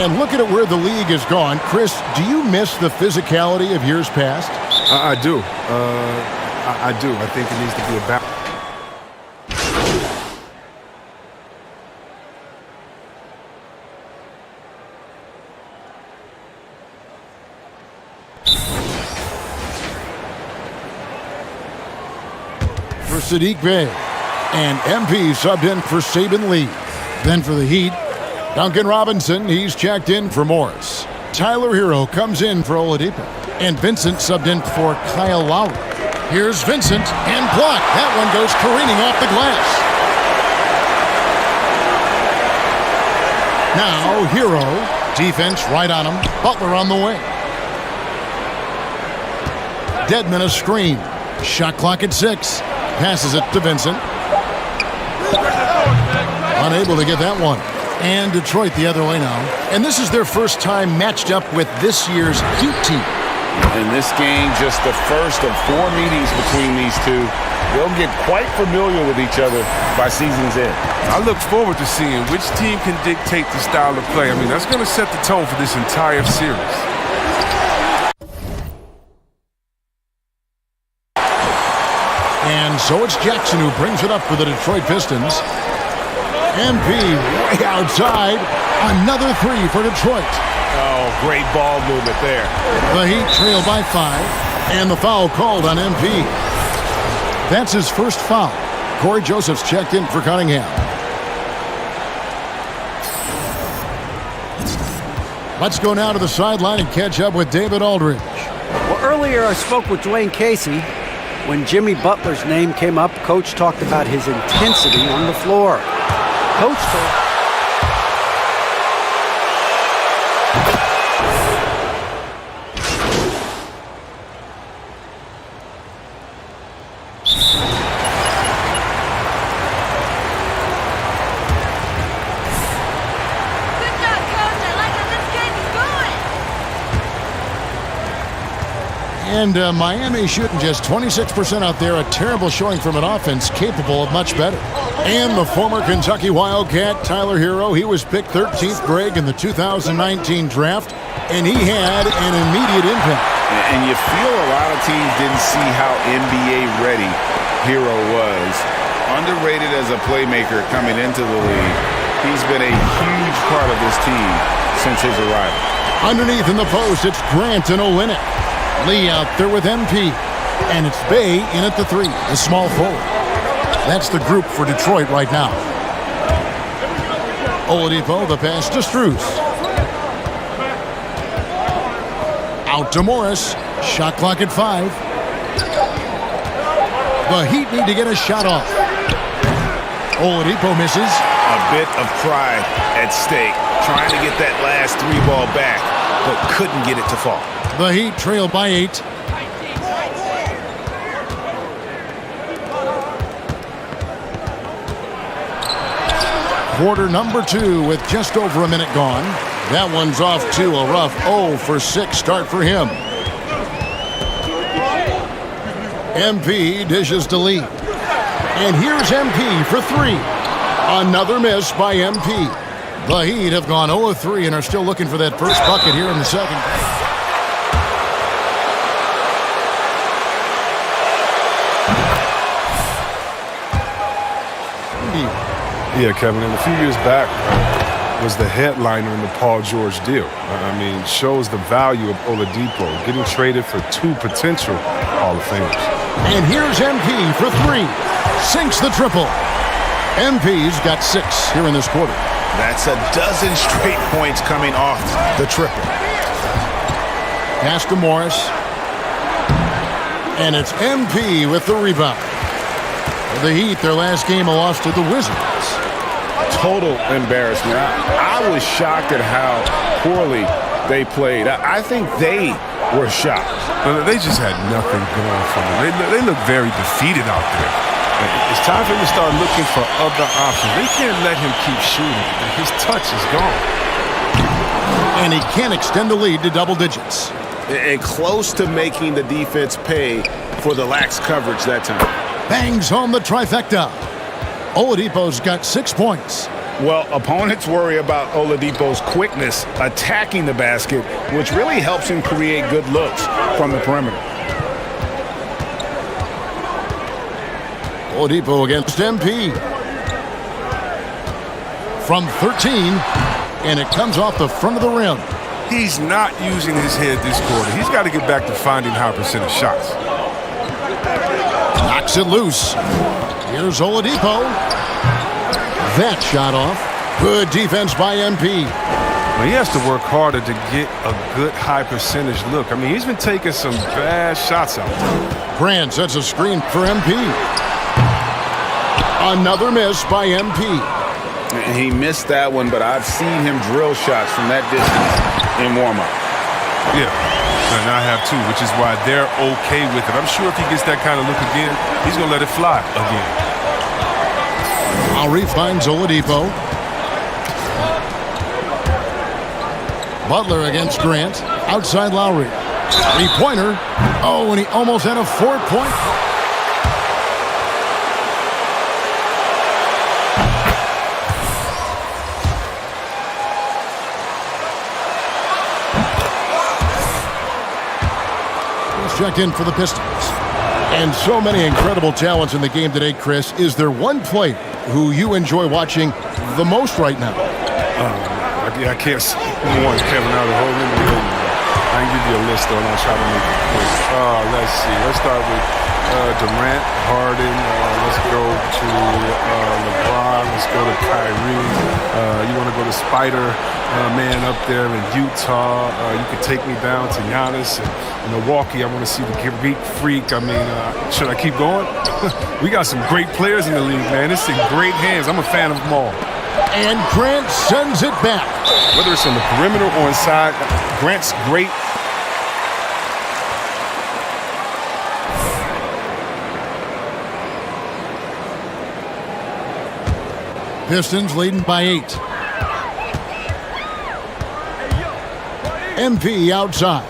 And looking at where the league has gone, Chris, do you miss the physicality of years past? I do. I do. I think it needs to be a balance. For Sadiq Bey. And MP subbed in for Saban Lee. Then for the Heat, Duncan Robinson, he's checked in for Morris. Tyler Hero comes in for Oladipo. And Vincent subbed in for Kyle Lowry. Here's Vincent, and blocked. That one goes careening off the glass. Now, Hero, defense right on him. Butler on the wing. Dedmon a screen. Shot clock at 6. Passes it to Vincent. Unable to get that one. And Detroit the other way now. And this is their first time matched up with this year's Heat team. In this game, just the first of 4 meetings between these two. They'll get quite familiar with each other by season's end. I look forward to seeing which team can dictate the style of play. I mean, that's going to set the tone for this entire series. And so it's Jackson who brings it up for the Detroit Pistons. MP way outside. Another 3 for Detroit. Oh, great ball movement there. The Heat trail by 5. And the foul called on MP. That's his first foul. Corey Joseph's checked in for Cunningham. Let's go now to the sideline and catch up with David Aldridge. Well, earlier I spoke with Dwayne Casey. When Jimmy Butler's name came up, Coach talked about his intensity on the floor. Coach told... And Miami shooting just 26% out there, a terrible showing from an offense capable of much better. And the former Kentucky Wildcat, Tyler Hero, he was picked 13th, Greg, in the 2019 draft, and he had an immediate impact. And you feel a lot of teams didn't see how NBA ready Hero was. Underrated as a playmaker coming into the league. He's been a huge part of this team since his arrival. Underneath in the post, it's Grant and Olynyk. Lee out there with MP. And it's Bey in at the 3, the small forward. That's the group for Detroit right now. Oladipo, the pass to Strus. Out to Morris. Shot clock at 5. The Heat need to get a shot off. Oladipo misses. A bit of pride at stake. Trying to get that last 3 ball back, but couldn't get it to fall. The Heat trail by 8. Quarter number 2 with just over a minute gone. That one's off to a rough 0 for 6 start for him. MP dishes to Lee. And here's MP for 3. Another miss by MP. The Heat have gone 0 of 3 and are still looking for that first bucket here in the second. Yeah, Kevin, and a few years back was the headliner in the Paul George deal. I mean, shows the value of Oladipo getting traded for 2 potential Hall of Famers. And here's MP for 3. Sinks the triple. MP's got 6 here in this quarter. That's a dozen straight points coming off the triple. Pass to Morris. And it's MP with the rebound. The Heat, their last game, a loss to the Wizards. Total embarrassment. I was shocked at how poorly they played. I think they were shocked. They just had nothing going for them. They look very defeated out there. It's time for him to start looking for other options. They can't let him keep shooting. His touch is gone. And he can't extend the lead to double digits. And close to making the defense pay for the lax coverage that time. Bangs home the trifecta. Oladipo's got 6 points. Well, opponents worry about Oladipo's quickness attacking the basket, which really helps him create good looks from the perimeter. Oladipo against MP. From 13, and it comes off the front of the rim. He's not using his head this quarter. He's got to get back to finding high percentage shots. Knocks it loose. Here's Oladipo. That shot off. Good defense by MP. Well, he has to work harder to get a good high percentage look. I mean, he's been taking some bad shots out there. Grant sets a screen for MP. Another miss by MP. And he missed that one, but I've seen him drill shots from that distance in warm-up. Yeah, and I have too, which is why they're okay with it. I'm sure if he gets that kind of look again, he's going to let it fly again. Lowry finds Oladipo. Butler against Grant. Outside Lowry. Three-pointer. Oh, and he almost had a four-point. Checked in for the Pistons. And so many incredible talents in the game today, Chris. Is there one player who you enjoy watching the most right now? I can't say one, Kevin, out of the whole NBA. I can give you a list, though, and I'll try to make it quick. Let's see. Let's start with Durant, Harden. Let's go to LeBron. Let's go to Kyrie. You want to go to Spider-Man up there in Utah. You could take me down to Giannis. In Milwaukee, I want to see the Greek Freak. I mean, should I keep going? We got some great players in the league, man. It's in great hands. I'm a fan of them all. And Grant sends it back. Whether it's on the perimeter or inside, Grant's great. Pistons leading by 8. MP outside.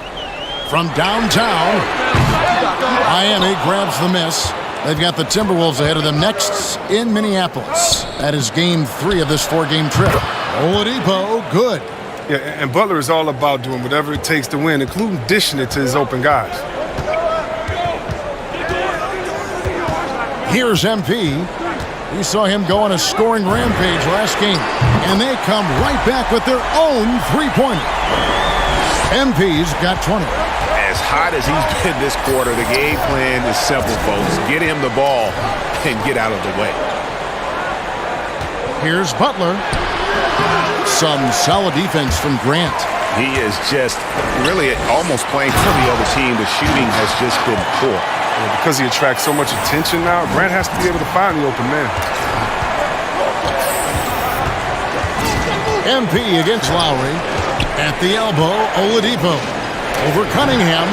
From downtown, Miami grabs the miss. They've got the Timberwolves ahead of them next in Minneapolis. That is game 3 of this 4-game trip. Oladipo, good. Yeah, and Butler is all about doing whatever it takes to win, including dishing it to his open guys. Here's MP. We saw him go on a scoring rampage last game, and they come right back with their own three-pointer. MP's got 20. As hot as he's been this quarter, the game plan is simple, folks. Get him the ball and get out of the way. Here's Butler. Some solid defense from Grant. He is just really almost playing for the other team. The shooting has just been poor. Yeah, because he attracts so much attention now, Grant has to be able to find the open man. MP against Lowry. At the elbow, Oladipo. Over Cunningham.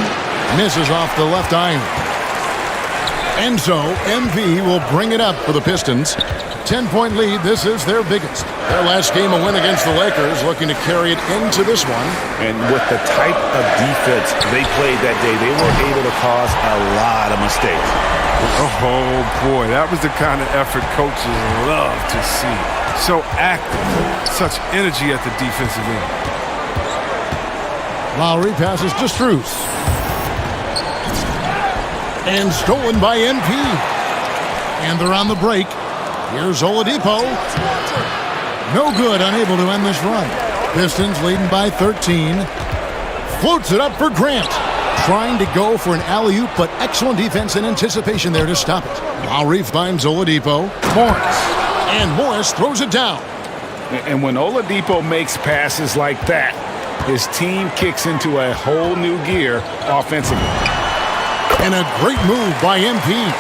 Misses off the left iron. And so, MP will bring it up for the Pistons. 10-point lead. This is their biggest. Their last game, a win against the Lakers, looking to carry it into this one. And with the type of defense they played that day, they were able to cause a lot of mistakes. Oh, boy, that was the kind of effort coaches love to see. So active, such energy at the defensive end. Lowry passes to Strus. And stolen by MP. And they're on the break. Here's Oladipo. No good, unable to end this run. Pistons leading by 13. Floats it up for Grant. Trying to go for an alley-oop, but excellent defense and anticipation there to stop it. Lowry finds Oladipo. Morris. And Morris throws it down. And when Oladipo makes passes like that, his team kicks into a whole new gear offensively. And a great move by MP.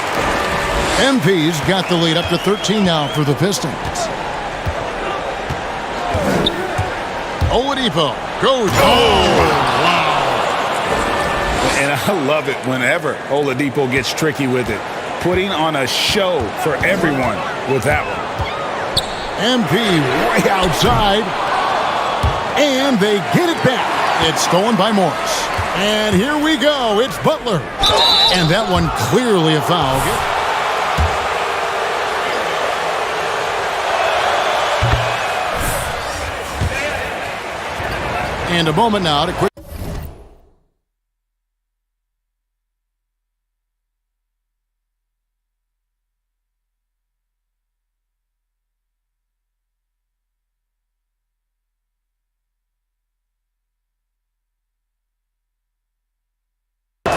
MP's got the lead up to 13 now for the Pistons. Oladipo goes. Oh, wow. And I love it whenever Oladipo gets tricky with it. Putting on a show for everyone with that one. MP way outside. And they get it back. It's stolen by Morris. And here we go. It's Butler. And that one clearly a foul. And a moment now to quick.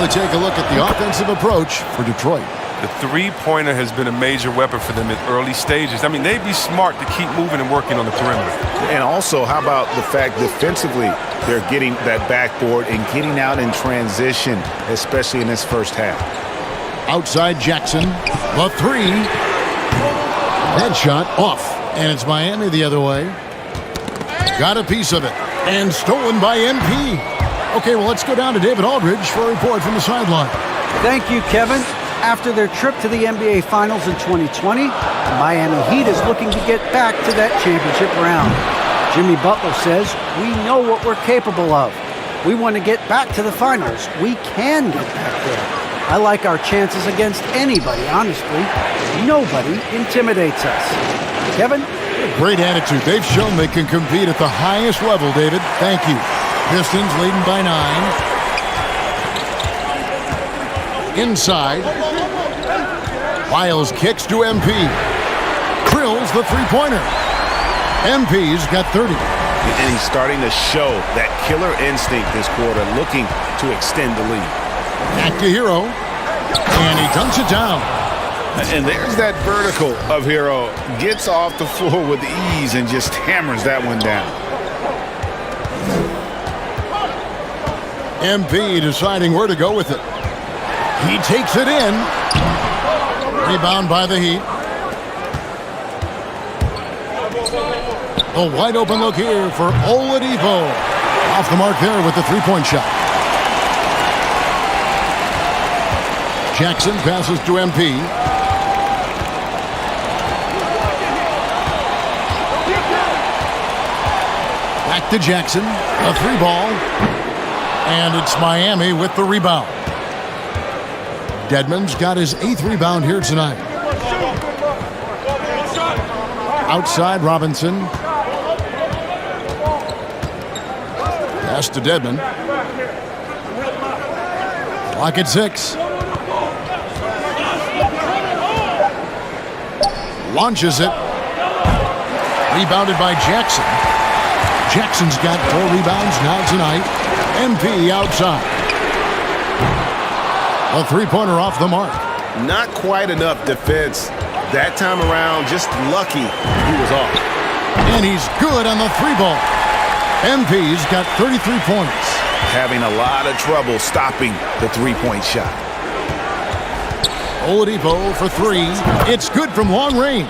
Let's take a look at the offensive approach for Detroit. The three-pointer has been a major weapon for them in early stages. I mean, they'd be smart to keep moving and working on the perimeter. And also, how about the fact defensively they're getting that backboard and getting out in transition, especially in this first half. Outside Jackson, the three. That shot off, and it's Miami the other way. Got a piece of it, and stolen by MP. Okay, well, let's go down to David Aldridge for a report from the sideline. Thank you, Kevin. After their trip to the NBA Finals in 2020, the Miami Heat is looking to get back to that championship round. Jimmy Butler says, "We know what we're capable of. We want to get back to the finals. We can get back there. I like our chances against anybody, honestly. Nobody intimidates us." Kevin? Great attitude. They've shown they can compete at the highest level, David. Thank you. Pistons leading by 9. Inside. Wiles kicks to MP. Drills the three-pointer. MP's got 30. And he's starting to show that killer instinct this quarter, looking to extend the lead. Back to Hero. And he dunks it down. And there's that vertical of Hero. Gets off the floor with ease and just hammers that one down. MP deciding where to go with it. He takes it in. Rebound by the Heat. A wide open look here for Oladipo. Off the mark there with the three-point shot. Jackson passes to MP. Back to Jackson. A three ball. And it's Miami with the rebound. Dedmon's got his 8th rebound here tonight. Outside Robinson. Pass to Dedmon. Clock at 6. Launches it. Rebounded by Jackson. Jackson's got 4 rebounds now tonight. MP outside. A three-pointer off the mark. Not quite enough defense that time around. Just lucky he was off. And he's good on the three ball. MP's got 33 points. Having a lot of trouble stopping the three-point shot. Oladipo for 3. It's good from long range.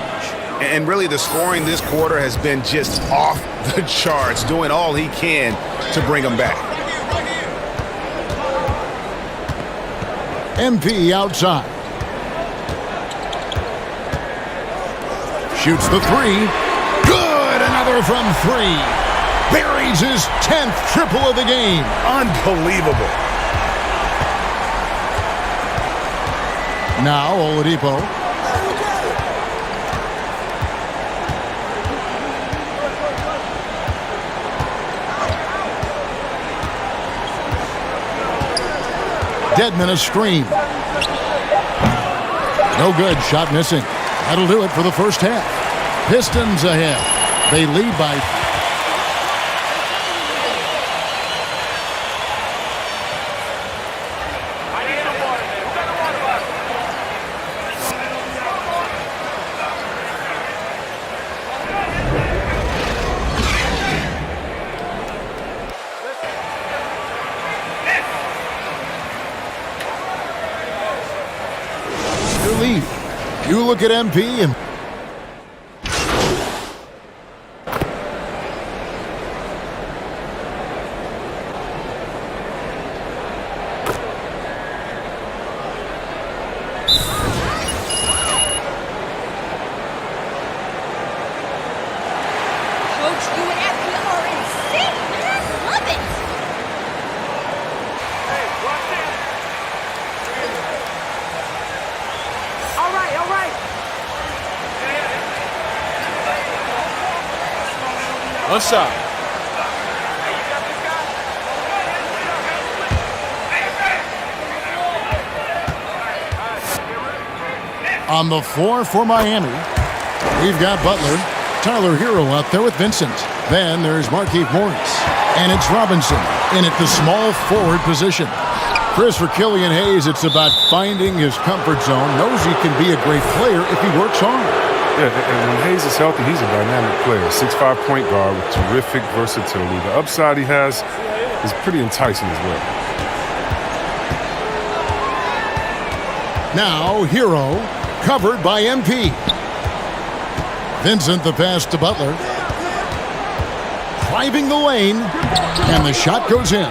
And really the scoring this quarter has been just off the charts, doing all he can to bring them back. MP outside. Shoots the 3. Good! Another from 3. Buries his 10th triple of the game. Unbelievable. Now Oladipo. Dedmon a screen. No good. Shot missing. That'll do it for the first half. Pistons ahead. They lead by... lead. You look at MP and One shot. On the floor for Miami, we've got Butler, Tyler Hero out there with Vincent. Then there's Markieff Morris. And it's Robinson in at the small forward position. Chris, for Killian Hayes, it's about finding his comfort zone. Knows he can be a great player if he works hard. Yeah, and when Hayes is healthy, he's a dynamic player. 6'5" point guard with terrific versatility. The upside he has is pretty enticing as well. Now, Hero, covered by MP. Vincent the pass to Butler. Driving the lane, and the shot goes in.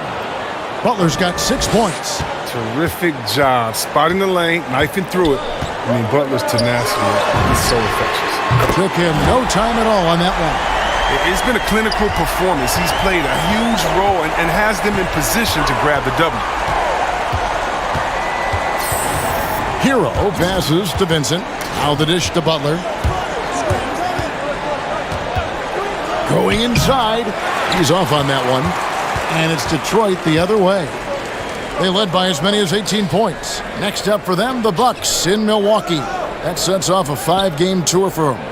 Butler's got 6 points. Terrific job spotting the lane, knifing through it. I mean, Butler's tenacity is so infectious. Took him no time at all on that one. It's been a clinical performance. He's played a huge role and has them in position to grab the W. Hero passes to Vincent. Now the dish to Butler. Going inside. He's off on that one. And it's Detroit the other way. They led by as many as 18 points. Next up for them, the Bucks in Milwaukee. That sets off a 5-game tour for them.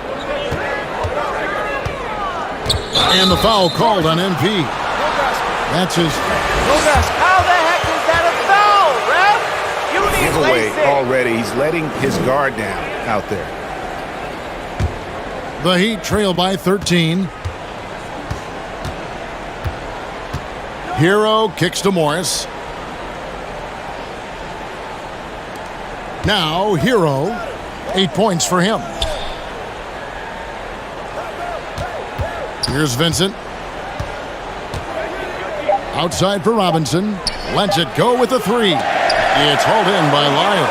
And the foul called on MP. That's his... How the heck is that a foul, ref? You need Giveaway lace it. already. He's letting his guard down out there. The Heat trail by 13. Hero kicks to Morris. Now Hero, 8 points for him. Here's Vincent. Outside for Robinson. Lets it go with a 3. It's hauled in by Lyles.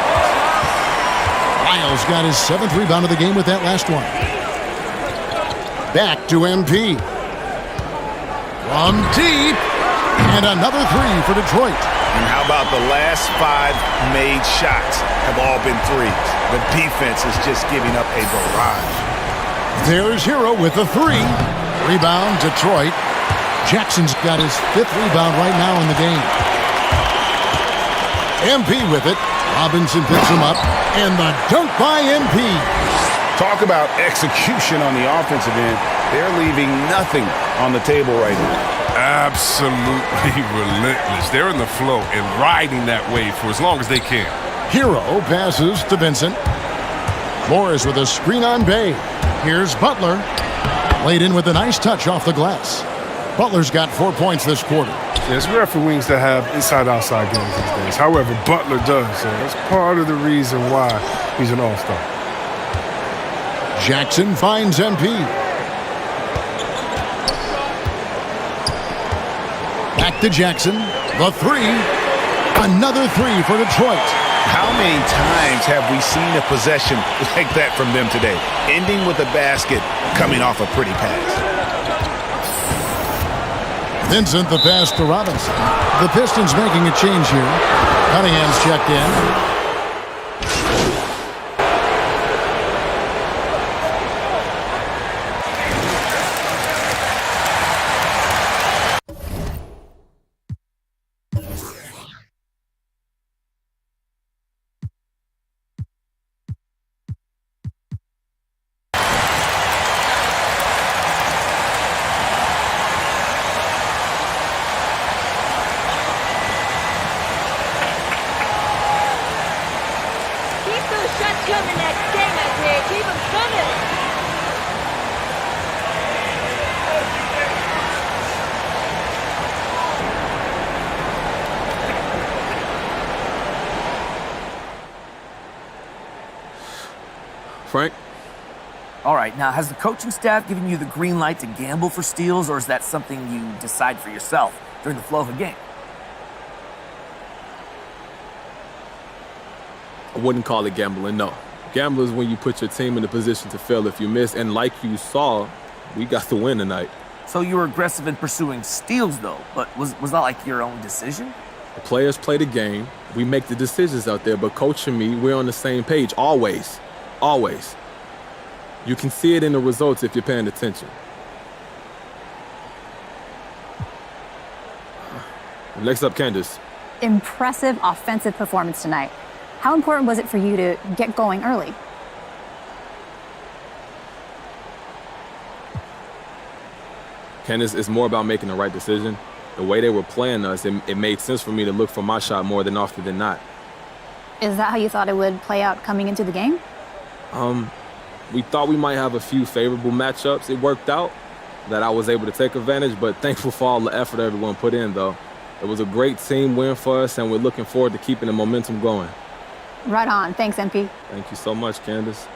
Lyles got his 7th rebound of the game with that last one. Back to MP. From deep. And another 3 for Detroit. And how about the last 5 made shots have all been threes? The defense is just giving up a barrage. There's Hero with a 3. Rebound, Detroit. Jackson's got his 5th rebound right now in the game. MP with it. Robinson picks him up. And the dunk by MP. Talk about execution on the offensive end. They're leaving nothing on the table right now. Absolutely relentless. They're in the flow and riding that wave for as long as they can. Hero passes to Vincent. Morris with a screen on Bay. Here's Butler. Laid in with a nice touch off the glass. Butler's got 4 points this quarter. Yeah, it's rare for wings to have inside-outside games these days. However, Butler does, so that's part of the reason why he's an all-star. Jackson finds MP. Back to Jackson. The 3. Another 3 for Detroit. How many times have we seen a possession like that from them today? Ending with a basket, coming off a pretty pass. Vincent the pass to Robinson. The Pistons making a change here. Cunningham's checked in. Coming next game, I say, keep them coming. Frank? All right, now, has the coaching staff given you the green light to gamble for steals, or is that something you decide for yourself during the flow of a game? I wouldn't call it gambling, no. Gambling is when you put your team in a position to fail if you miss, and like you saw, we got the win tonight. So you were aggressive in pursuing steals, though, but was that like your own decision? The players play the game, we make the decisions out there, but coaching me, we're on the same page, always, always. You can see it in the results if you're paying attention. Next up, Candace. Impressive offensive performance tonight. How important was it for you to get going early? Candace, it's more about making the right decision. The way they were playing us, it made sense for me to look for my shot more than often than not. Is that how you thought it would play out coming into the game? We thought we might have a few favorable matchups. It worked out that I was able to take advantage, but thankful for all the effort everyone put in, though. It was a great team win for us, and we're looking forward to keeping the momentum going. Right on. Thanks, MP. Thank you so much, Candace.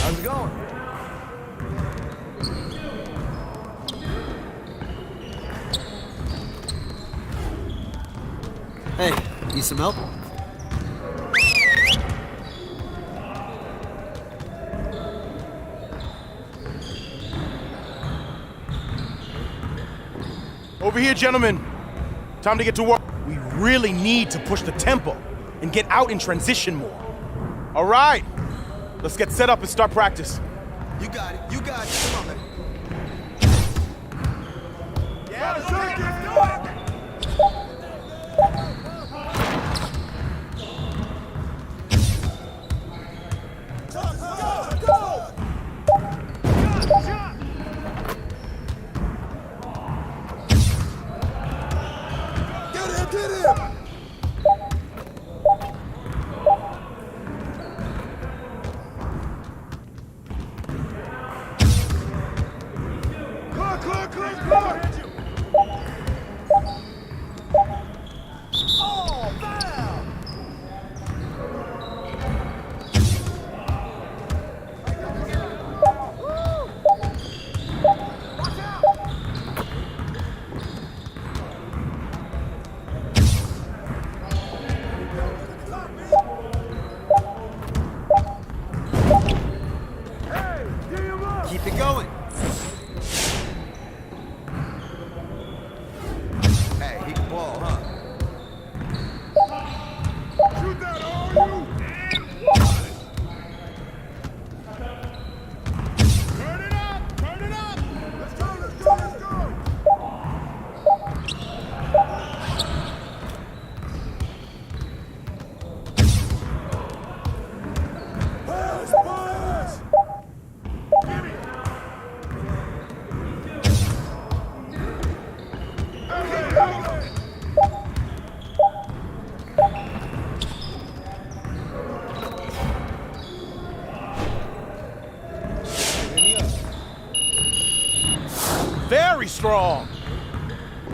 How's it going? Hey, need some help? Over here, gentlemen. Time to get to work. We really need to push the tempo and get out in transition more. All right. Let's get set up and start practice. You got it. You got it. Come on, man. Yeah, sir. Let's do it.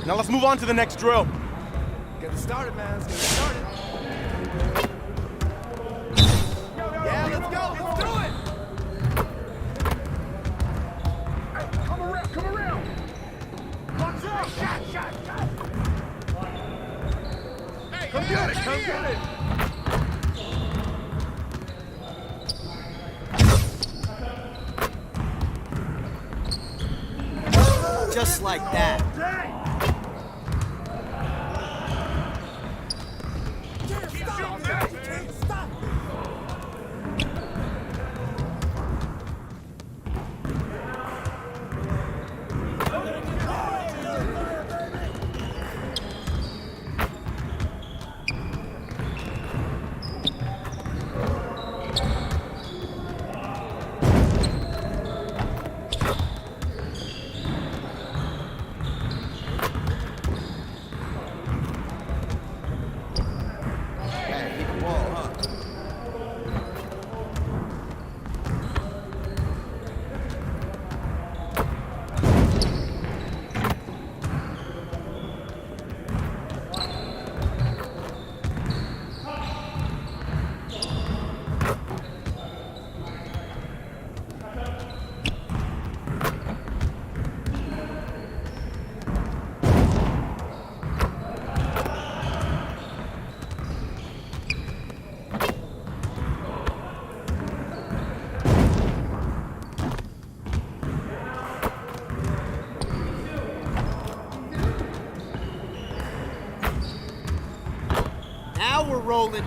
Now let's move on to the next drill. Get it started, man. Let's get it started. Yeah, let's go. Let's do it. Hey, come around. Come around. Watch out. Shot. Hey, come get it. Come get it. Just like that. Now we're rolling.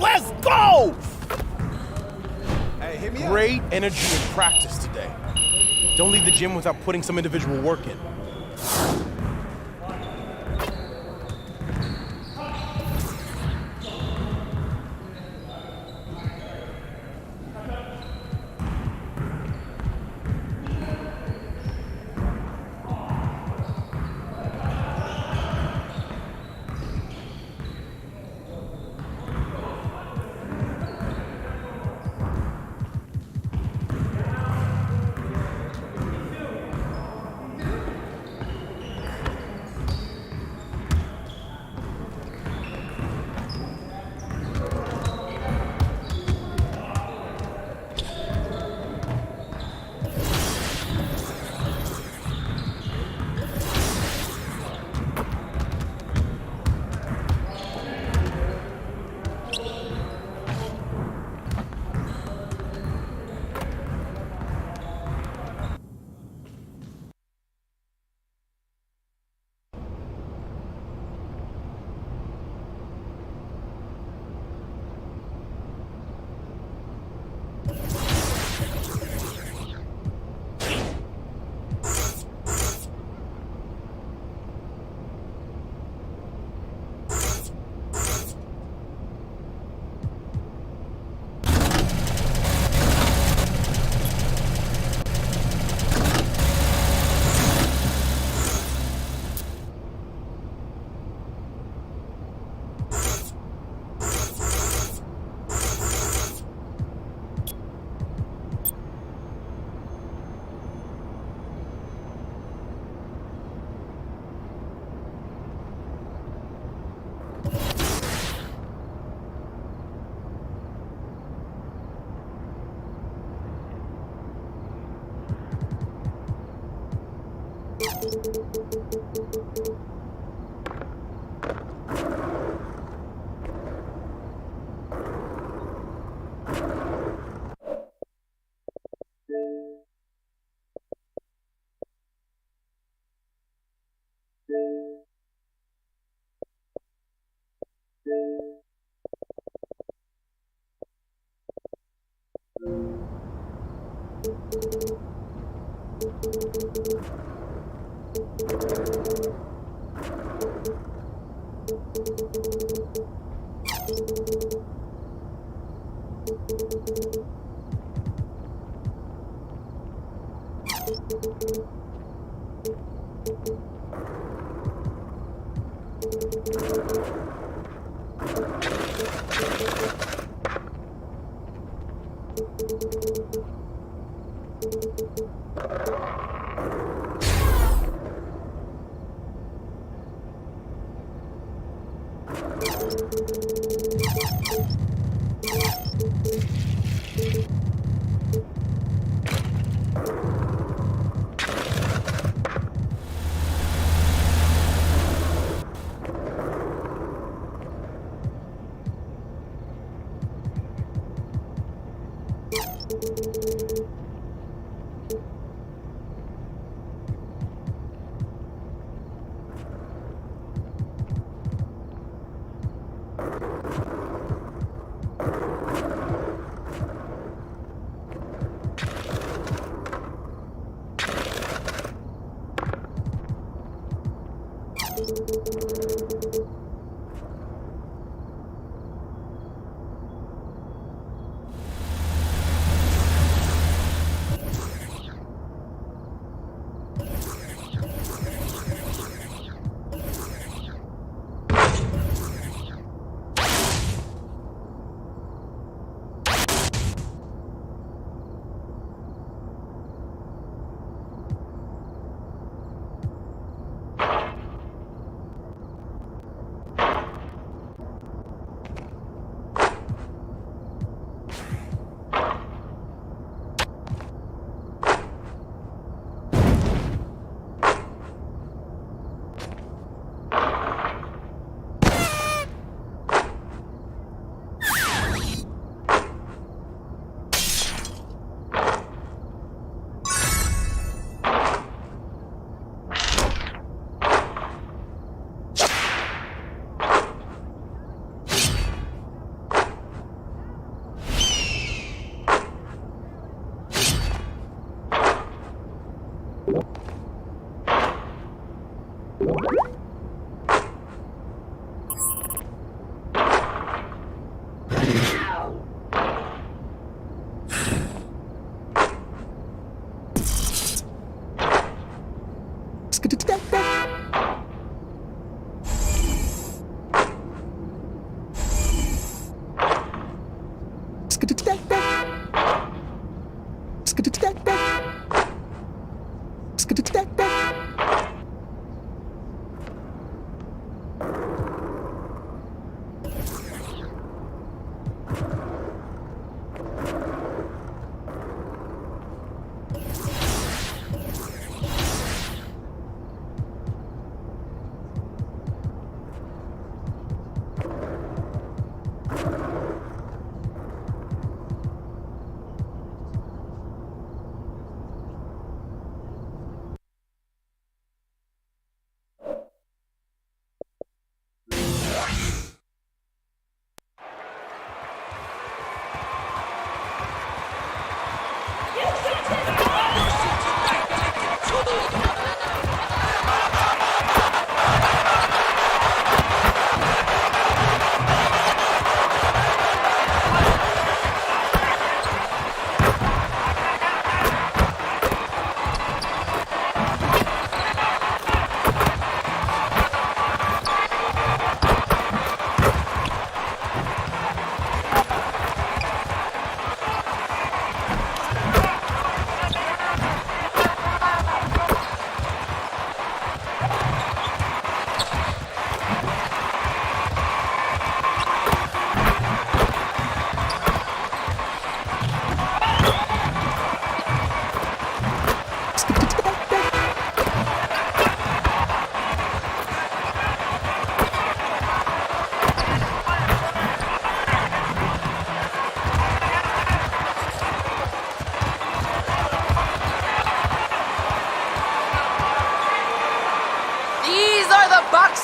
Let's go! Hey, hit me Great energy in practice today. Don't leave the gym without putting some individual work in.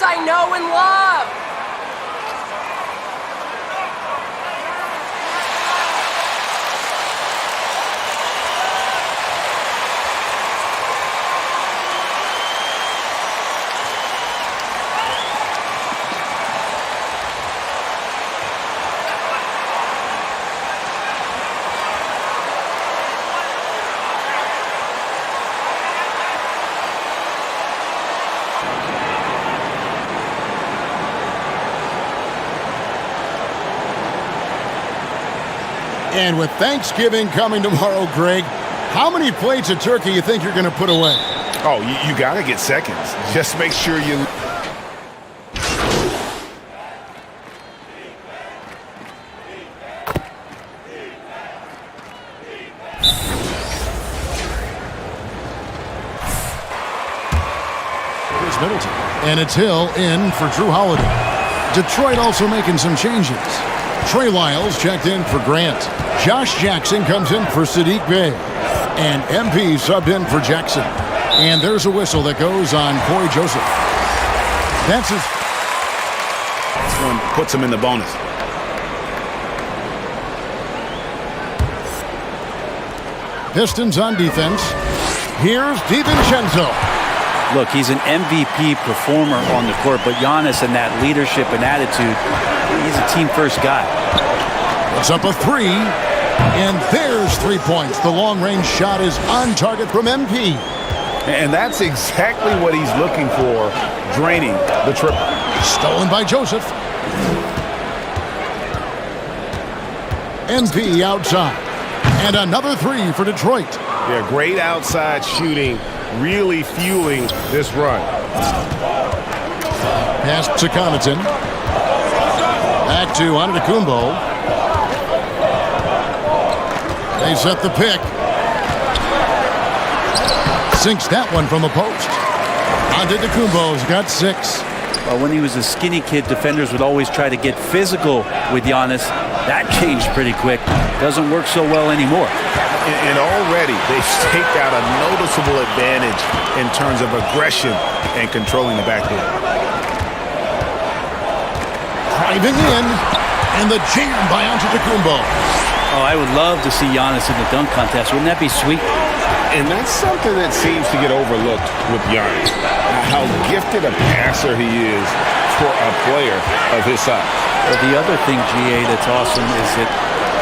I know and love. And with Thanksgiving coming tomorrow, Greg, how many plates of turkey you think you're going to put away? Oh, you got to get seconds. Just make sure you... Here's Middleton. And it's Hill in for Drew Holiday. Detroit also making some changes. Trey Lyles checked in for Grant. Josh Jackson comes in for Sadiq Bey. And MP subbed in for Jackson. And there's a whistle that goes on Corey Joseph. That's his... This one puts him in the bonus. Pistons on defense. Here's DiVincenzo. Look, he's an MVP performer on the court, but Giannis and that leadership and attitude, he's a team-first guy. It's up a three, and there's 3 points. The long-range shot is on target from MP. And that's exactly what he's looking for, draining the triple. Stolen by Joseph. MP outside. And another three for Detroit. Yeah, great outside shooting, really fueling this run. Pass to Connaughton. Back to Antetokounmpo. They set the pick. Sinks that one from the post. Antetokounmpo's got 6. When he was a skinny kid, defenders would always try to get physical with Giannis. That changed pretty quick. Doesn't work so well anymore. And already they've staked out a noticeable advantage in terms of aggression and controlling the backcourt. Driving in, and the jam by Antetokounmpo. Oh, I would love to see Giannis in the dunk contest. Wouldn't that be sweet? And that's something that seems to get overlooked with Giannis. How gifted a passer he is for a player of his size. Well, the other thing, GA, that's awesome is that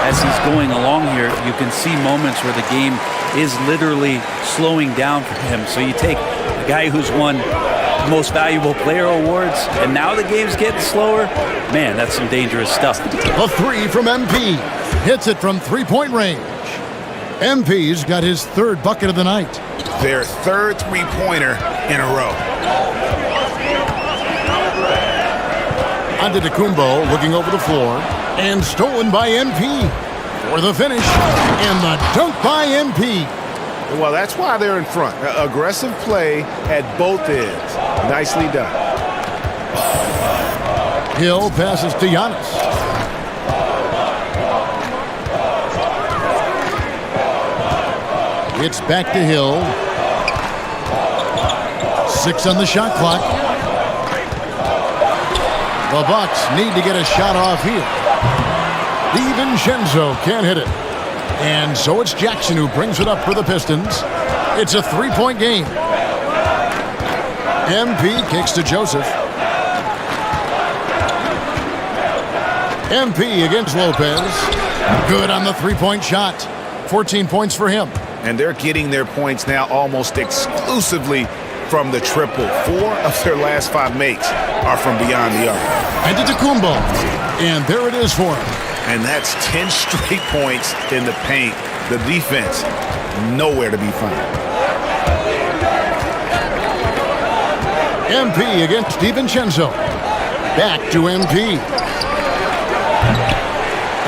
as he's going along here, you can see moments where the game is literally slowing down for him. So you take a guy who's won Most Valuable Player awards, and now the game's getting slower. Man, that's some dangerous stuff. A three from MP. Hits it from three-point range. MP's got his 3rd bucket of the night. Their 3rd three-pointer in a row. Antetokounmpo looking over the floor. And stolen by MP. For the finish. And the dunk by MP. Well, that's why they're in front. Aggressive play at both ends. Nicely done. Hill passes to Giannis. It's back to Hill. 6 on the shot clock. The Bucks need to get a shot off here. DiVincenzo can't hit it. And so it's Jackson who brings it up for the Pistons. It's a 3-point game. MP kicks to Joseph. MP against Lopez. Good on the 3-point shot. 14 points for him. And they're getting their points now almost exclusively from the triple. 4 of their last 5 makes are from beyond the arc. Antetokounmpo. And there it is for him. And that's 10 straight points in the paint. The defense, nowhere to be found. MP against DiVincenzo. Back to MP.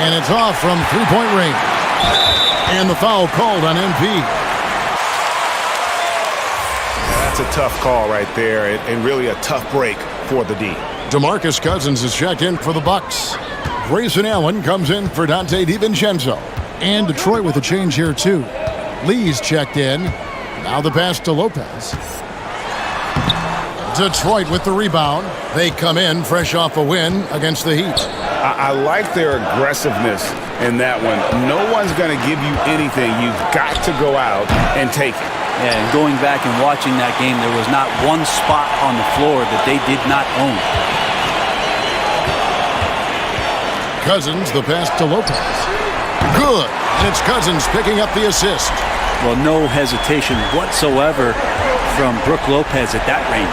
And it's off from 3-point range. And the foul called on MP. That's a tough call right there, and really a tough break for the D. DeMarcus Cousins is checked in for the Bucks. Grayson Allen comes in for Dante DiVincenzo. And Detroit with a change here, too. Lee's checked in. Now the pass to Lopez. Detroit with the rebound. They come in fresh off a win against the Heat. I like their aggressiveness in that one. No one's going to give you anything. You've got to go out and take it. Yeah, and going back and watching that game, there was not one spot on the floor that they did not own. Cousins, the pass to Lopez. Good. And it's Cousins picking up the assist. Well, no hesitation whatsoever from Brook Lopez at that range.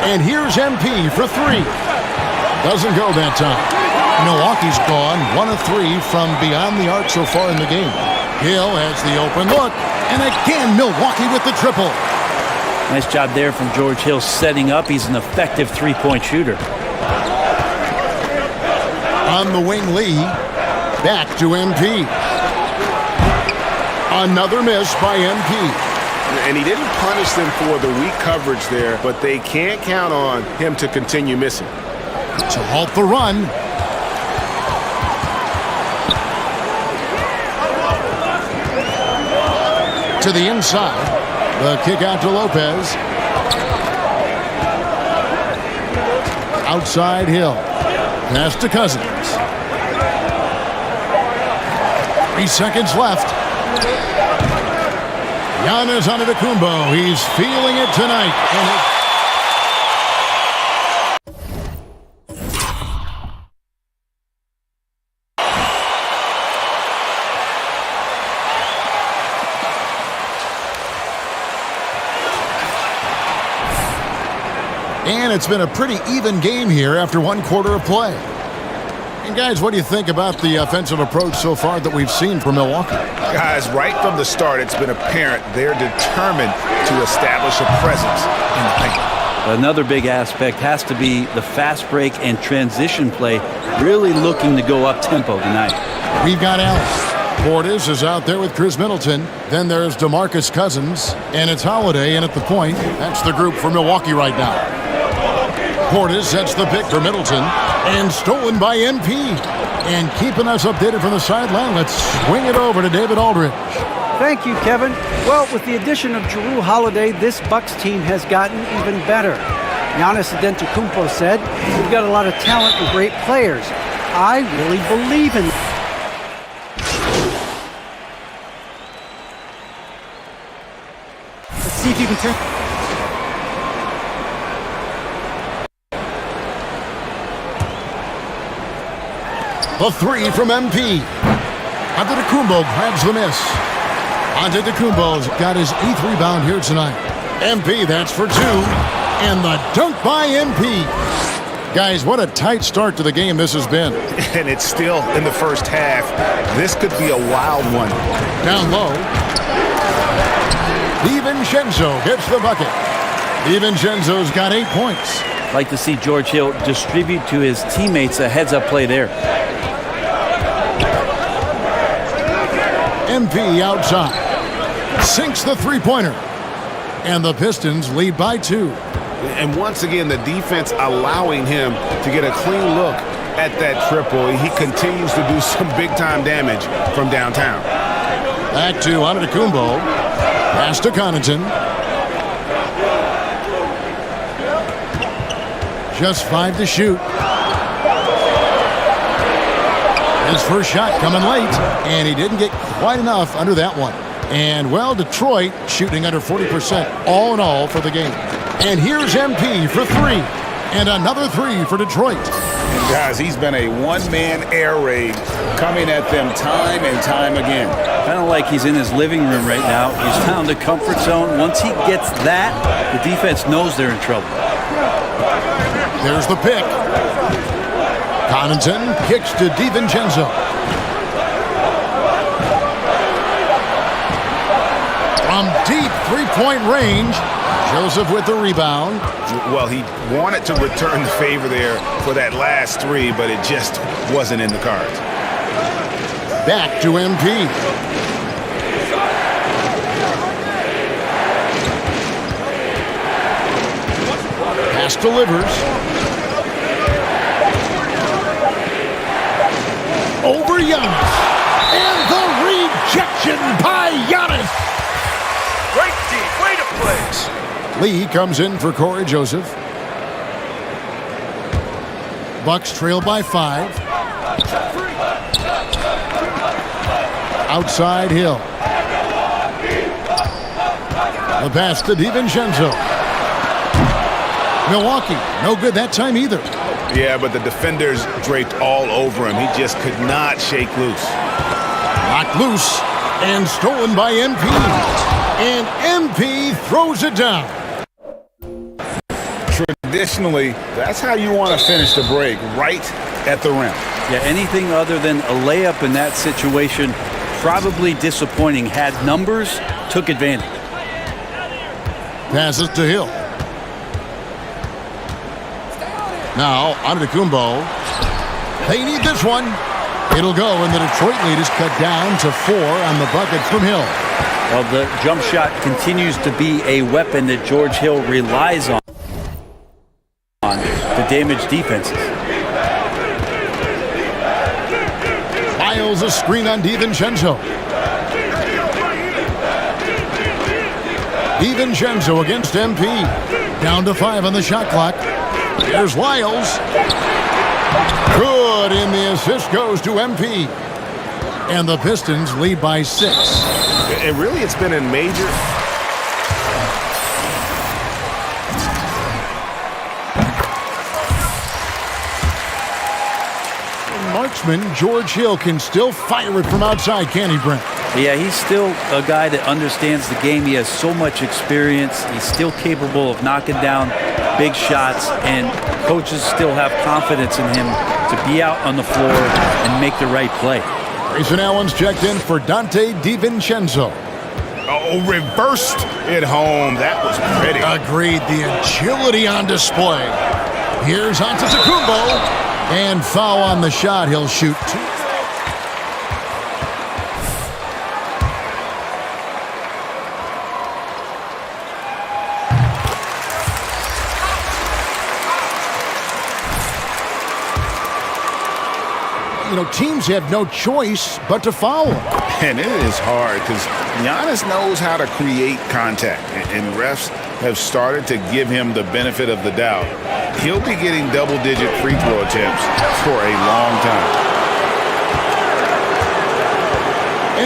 And here's MP for 3. Doesn't go that time. Milwaukee's gone 1 of 3 from beyond the arc so far in the game. Hill has the open look, And again, Milwaukee with the triple. Nice job there from George Hill setting up. He's an effective three-point shooter. On the wing, Lee. Back to MP. Another miss by MP. And he didn't punish them for the weak coverage there, but they can't count on him to continue missing. To halt the run. To the inside. The kick out to Lopez. Outside Hill. Pass to Cousins. 3 seconds left. Giannis Antetokounmpo. He's feeling it tonight. And it's been a pretty even game here after 1 quarter of play. And guys, what do you think about the offensive approach so far that we've seen from Milwaukee? Guys, right from the start, it's been apparent they're determined to establish a presence in the paint. Another big aspect has to be the fast break and transition play, really looking to go up-tempo tonight. We've got Allen. Portis is out there with Chris Middleton. Then there's DeMarcus Cousins, and it's Holiday in at the point. That's the group for Milwaukee right now. Portis sets the pick for Middleton, and stolen by MP. And keeping us updated from the sideline, let's swing it over to David Aldridge. Thank you, Kevin. Well, with the addition of Jrue Holiday, this Bucks team has gotten even better. Giannis Antetokounmpo said, "We've got a lot of talent and great players. I really believe in." Let's see if you can turn. The three from MP. Antetokounmpo grabs the miss. Antetokounmpo's got his 8th rebound here tonight. MP, that's for 2. And the dunk by MP. Guys, what a tight start to the game this has been. And it's still in the first half. This could be a wild one. Down low. DiVincenzo gets the bucket. DiVincenzo's got 8 points. Like to see George Hill distribute to his teammates a heads-up play there. MP outside. Sinks the three-pointer. And the Pistons lead by 2. And once again, the defense allowing him to get a clean look at that triple. He continues to do some big-time damage from downtown. Back to Antetokounmpo. Pass to Connaughton. Just 5 to shoot. His first shot coming late, and he didn't get quite enough under that one. And, well, Detroit shooting under 40% all in all for the game. And here's MP for 3. And another 3 for Detroit. Guys, he's been a one-man air raid coming at them time and time again. Kind of like he's in his living room right now. He's found the comfort zone. Once he gets that, the defense knows they're in trouble. There's the pick. Connaughton kicks to DiVincenzo. From deep three-point range, Joseph with the rebound. Well, he wanted to return the favor there for that last 3, but it just wasn't in the cards. Back to MP. Pass delivers. Over Giannis. And the rejection by Giannis. Great team. Way to play. Lee comes in for Corey Joseph. Bucks trail by 5. Outside Hill. The pass to DiVincenzo. Milwaukee, no good that time either. Yeah, but the defenders draped all over him. He just could not shake loose. Knocked loose and stolen by MP. And MP throws it down. Traditionally, that's how you want to finish the break, right at the rim. Yeah, anything other than a layup in that situation probably disappointing. Had numbers, took advantage. Passes to Hill. Now, Antetokounmpo. They need this one. It'll go, and the Detroit lead is cut down to 4 on the bucket from Hill. Well, the jump shot continues to be a weapon that George Hill relies on to damage defenses. Miles a screen on DiVincenzo. DiVincenzo against MP. Down to 5 on the shot clock. Here's Lyles. Good, and the assist goes to MP. And the Pistons lead by 6. And really, it's been a major... Marksman George Hill can still fire it from outside, can he, Brent? Yeah, he's still a guy that understands the game. He has so much experience. He's still capable of knocking down big shots, and coaches still have confidence in him to be out on the floor and make the right play. Grayson Allen's checked in for Dante DiVincenzo. Oh, reversed it home. That was pretty. Agreed. The agility on display. Here's Antetokounmpo. And foul on the shot. He'll shoot 2. You know, teams have no choice but to foul him. And it is hard because Giannis knows how to create contact, and refs have started to give him the benefit of the doubt. He'll be getting double-digit free throw attempts for a long time.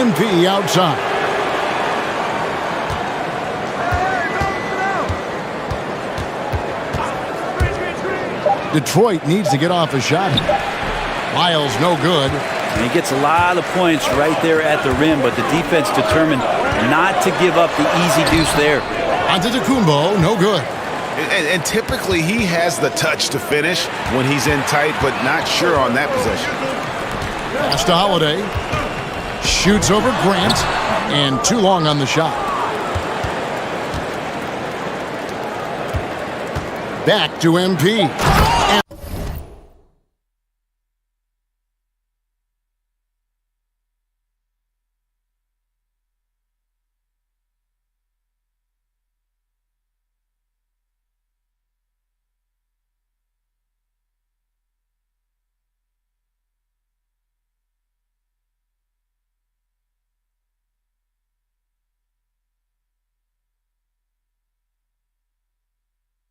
MP outside. Detroit needs to get off a shot. Lyles no good. And he gets a lot of points right there at the rim, but the defense determined not to give up the easy deuce there. Antetokounmpo, no good. And typically he has the touch to finish when he's in tight, but not sure on that possession. Pass to Holiday. Shoots over Grant, and too long on the shot. Back to MP.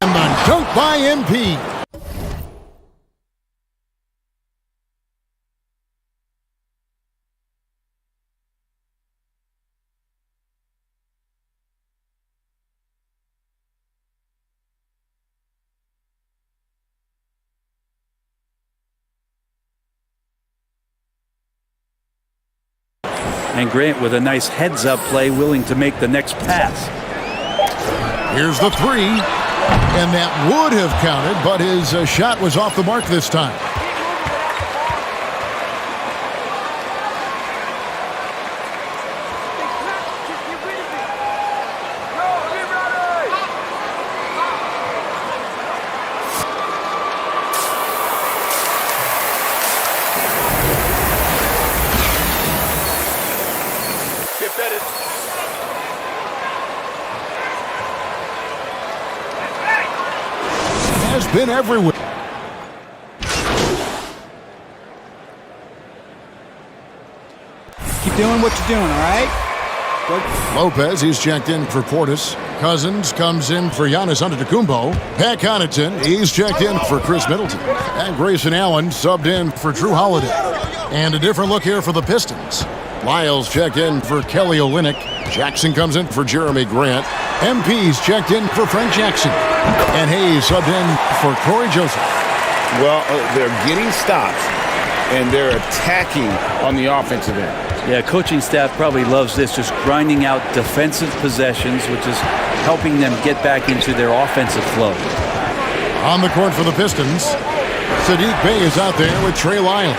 And the dunk by MP. And Grant with a nice heads-up play, willing to make the next pass. Here's the 3, and that would have counted, but his shot was off the mark this time. Has been everywhere. Keep doing what you're doing, all right? Lopez, he's checked in for Portis. Cousins comes in for Giannis Antetokounmpo. Pat Connaughton, he's checked in for Chris Middleton. And Grayson Allen subbed in for Drew Holiday. And a different look here for the Pistons. Lyles checked in for Kelly Olynyk. Jackson comes in for Jeremy Grant. MP's checked in for Frank Jackson. And Hayes subbed in for Corey Joseph. Well, they're getting stops, and they're attacking on the offensive end. Yeah, coaching staff probably loves this, just grinding out defensive possessions, which is helping them get back into their offensive flow. On the court for the Pistons, Sadiq Bey is out there with Trey Lyles.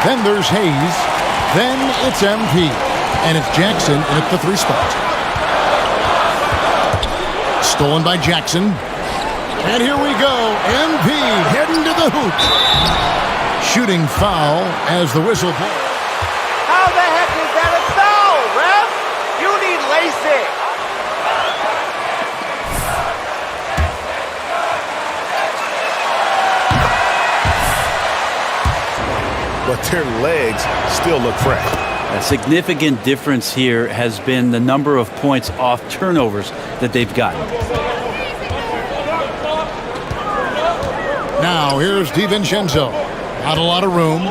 Then there's Hayes. Then it's MP, and it's Jackson in at the 3 spot. Stolen by Jackson. And here we go. MP heading to the hoop. Shooting foul as the whistle blows. How the heck is that a foul, ref? You need LASIK. But their legs still look fresh. A significant difference here has been the number of points off turnovers that they've gotten. Now here's DiVincenzo. Not a lot of room.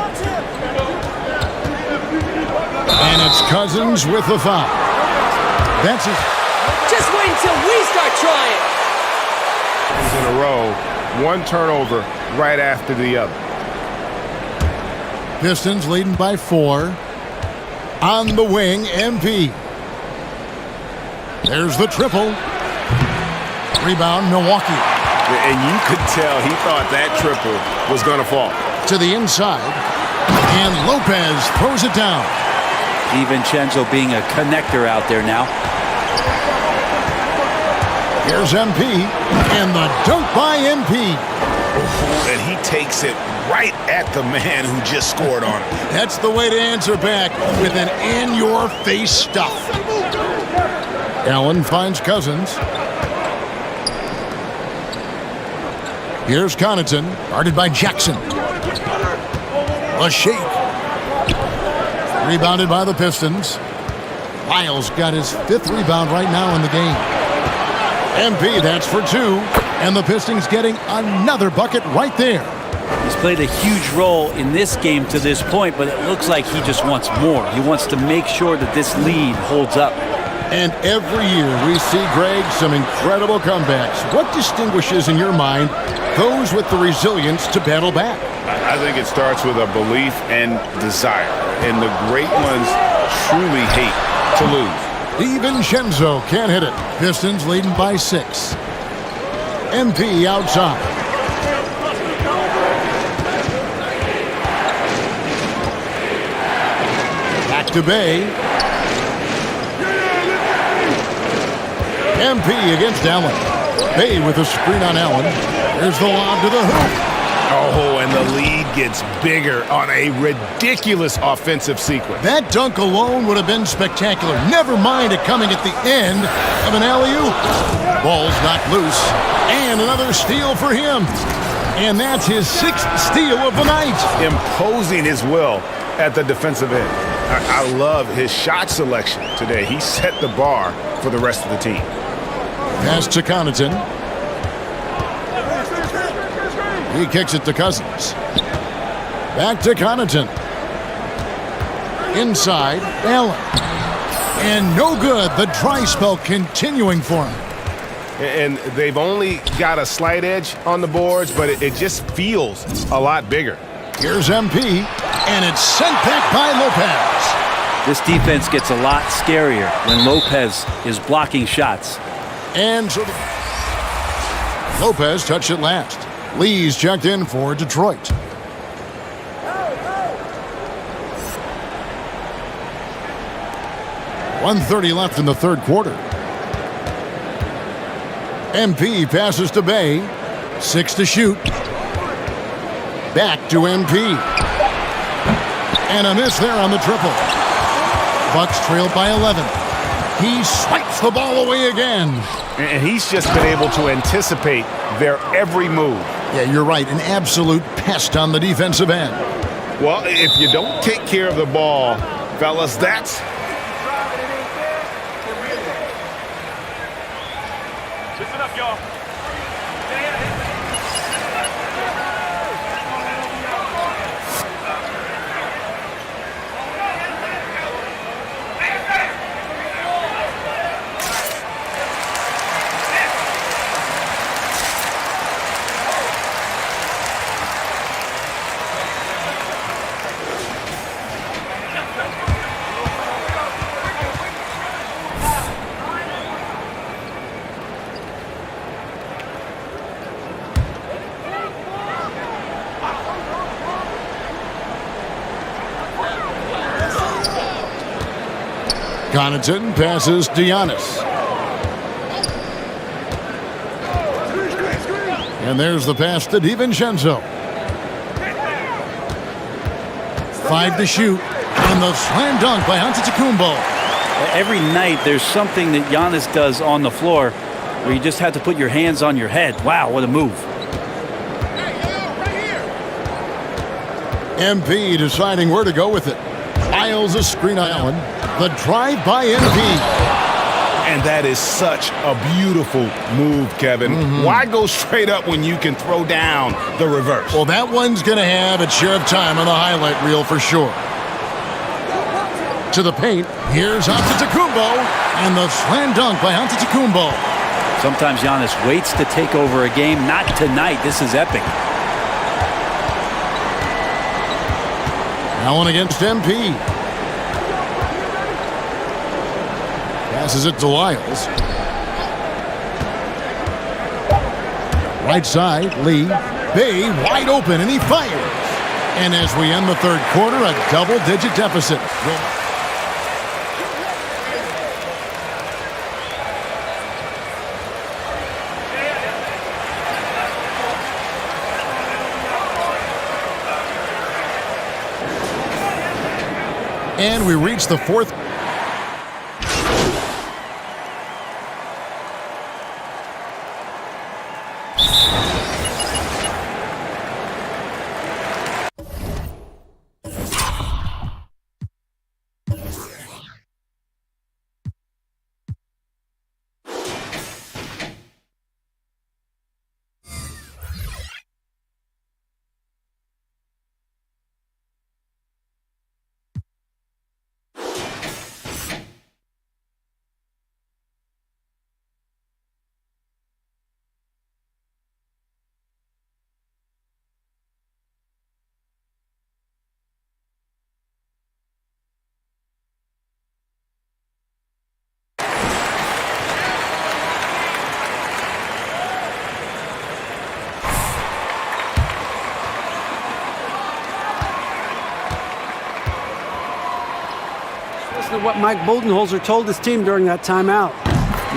And it's Cousins with the foul. That's his. Just wait until we start trying. In a row, one turnover right after the other. Pistons leading by 4. On the wing, MP. There's the triple. Rebound, Milwaukee. And you could tell he thought that triple was going to fall. To the inside. And Lopez throws it down. DiVincenzo being a connector out there now. Here's MP. And the dunk by MP. And he takes it right at the man who just scored on him. That's the way to answer back, with an in-your-face stuff. Allen finds Cousins. Here's Connaughton, guarded by Jackson. A shake. Rebounded by the Pistons. Lyles got his 5th rebound right now in the game. MP, that's for 2. And the Pistons getting another bucket right there. He's played a huge role in this game to this point, but it looks like he just wants more. He wants to make sure that this lead holds up. And every year we see, Greg, some incredible comebacks. What distinguishes, in your mind, those with the resilience to battle back? I think it starts with a belief and desire. And the great ones truly hate to lose. DiVincenzo can't hit it. Pistons leading by 6. MP outside. Back to Bay. MP against Allen. Bay with a screen on Allen. There's the lob to the hoop. Oh, and the lead gets bigger on a ridiculous offensive sequence. That dunk alone would have been spectacular. Never mind it coming at the end of an alley-oop. Ball's knocked loose. And another steal for him. And that's his 6th steal of the night. Imposing his will at the defensive end. I love his shot selection today. He set the bar for the rest of the team. Pass to Connaughton. He kicks it to Cousins. Back to Connaughton. Inside, Allen. And no good. The dry spell continuing for him. And they've only got a slight edge on the boards, but it just feels a lot bigger. Here's MP, and it's sent back by Lopez. This defense gets a lot scarier when Lopez is blocking shots. And so Lopez touched it last. Lee's checked in for Detroit. .130 left in the 3rd quarter. MP passes to Bay. 6 to shoot. Back to MP. And a miss there on the triple. Bucks trailed by 11. He swipes the ball away again. And he's just been able to anticipate their every move. Yeah, you're right. An absolute pest on the defensive end. Well, if you don't take care of the ball, fellas, that's... Listen up, y'all. Connaughton passes to Giannis. And there's the pass to DiVincenzo. 5 to shoot. And the slam dunk by Antetokounmpo. Every night there's something that Giannis does on the floor where you just have to put your hands on your head. Wow, what a move. MP deciding where to go with it. Files a screen on Allen. The drive by MP. And that is such a beautiful move, Kevin. Why go straight up when you can throw down the reverse? Well, that one's going to have its share of time on the highlight reel for sure. To the paint. Here's Antetokounmpo. And the slam dunk by Antetokounmpo. Sometimes Giannis waits to take over a game. Not tonight. This is epic. Allen against MP. Passes it to Lyles. Right side, Lee. Bay wide open, and he fires. And as we end the third quarter, a double-digit deficit. And we reach the fourth. Listen to what Mike Budenholzer told his team during that timeout.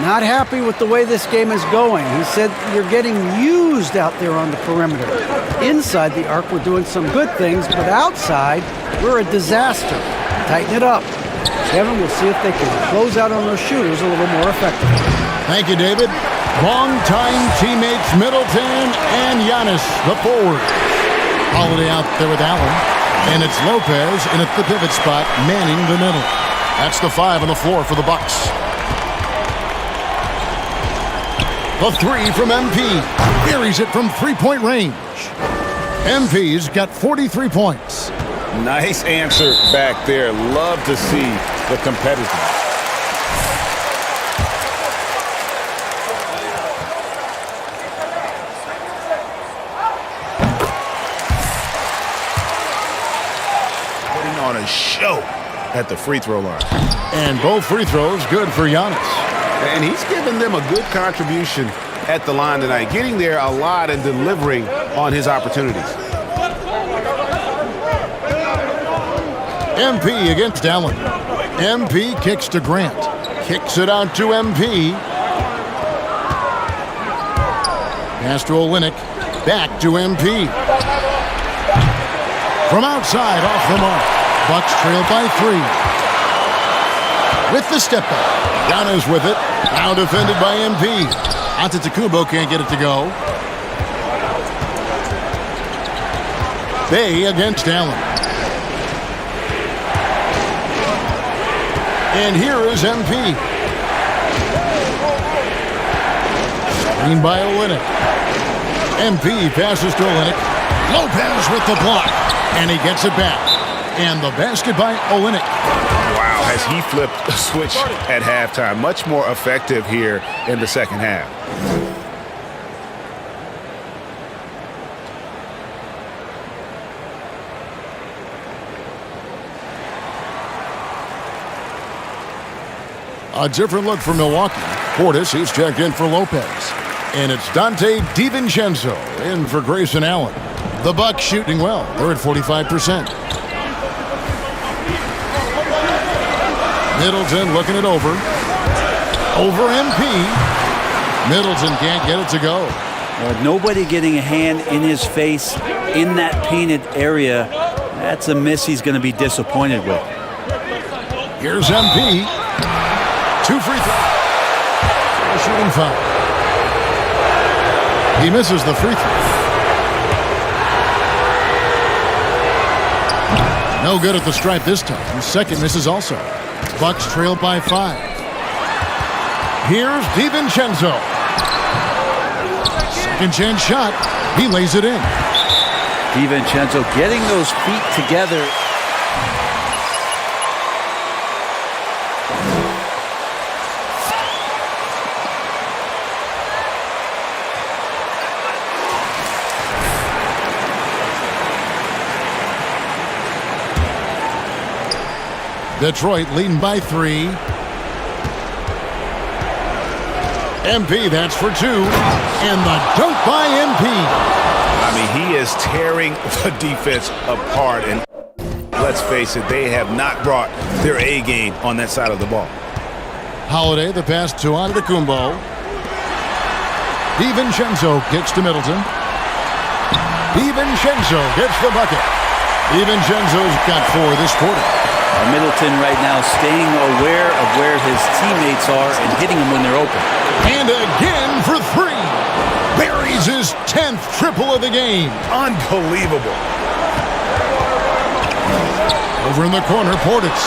Not happy with the way this game is going. He said, you're getting used out there on the perimeter. Inside the arc, we're doing some good things, but outside, we're a disaster. Tighten it up. Kevin, we'll see if they can close out on those shooters a little more effectively. Thank you, David. Long-time teammates Middleton and Giannis, the forward. Holiday out there with Allen. And it's Lopez in at the pivot spot, manning the middle. That's the 5 on the floor for the Bucks. The 3 from MP. Buries it from three-point range. MP's got 43 points. Nice answer back there. Love to see the competitiveness. Putting on a show at the free throw line. And both free throws good for Giannis. And he's given them a good contribution at the line tonight, getting there a lot and delivering on his opportunities. MP against Allen. MP kicks to Grant. Kicks it out to MP. Pass to Olynyk. Back to MP. From outside, off the mark. Bucks trailed by 3. With the step back. Giannis with it. Now defended by MP. Antetokounmpo can't get it to go. Bay against Allen. And here is MP. Screen by Olynyk. MP passes to Olynyk. Lopez with the block. And he gets it back. And the basket by Olynyk. Wow, has he flipped a switch at halftime. Much more effective here in the second half. A different look for Milwaukee. Portis, he's checked in for Lopez. And it's Dante DiVincenzo in for Grayson Allen. The Bucks shooting well. They're at 45%. Middleton looking it over. Over MP. Middleton can't get it to go. Nobody getting a hand in his face in that painted area. That's a miss he's going to be disappointed with. Here's MP. 2 free throws. A shooting foul. He misses the free throw. No good at the stripe this time. Second misses also. Bucks trail by 5. Here's DiVincenzo. Second chance shot. He lays it in. DiVincenzo getting those feet together. Detroit leading by 3. MP, that's for 2. And the dunk by MP. I mean, he is tearing the defense apart. And let's face it, they have not brought their A game on that side of the ball. Holiday, the pass to Antetokounmpo. DiVincenzo kicks to Middleton. DiVincenzo gets the bucket. DiVincenzo's got 4 this quarter. Middleton right now staying aware of where his teammates are and hitting them when they're open. And again for 3. Buries his 10th triple of the game. Unbelievable. Over in the corner, Portis.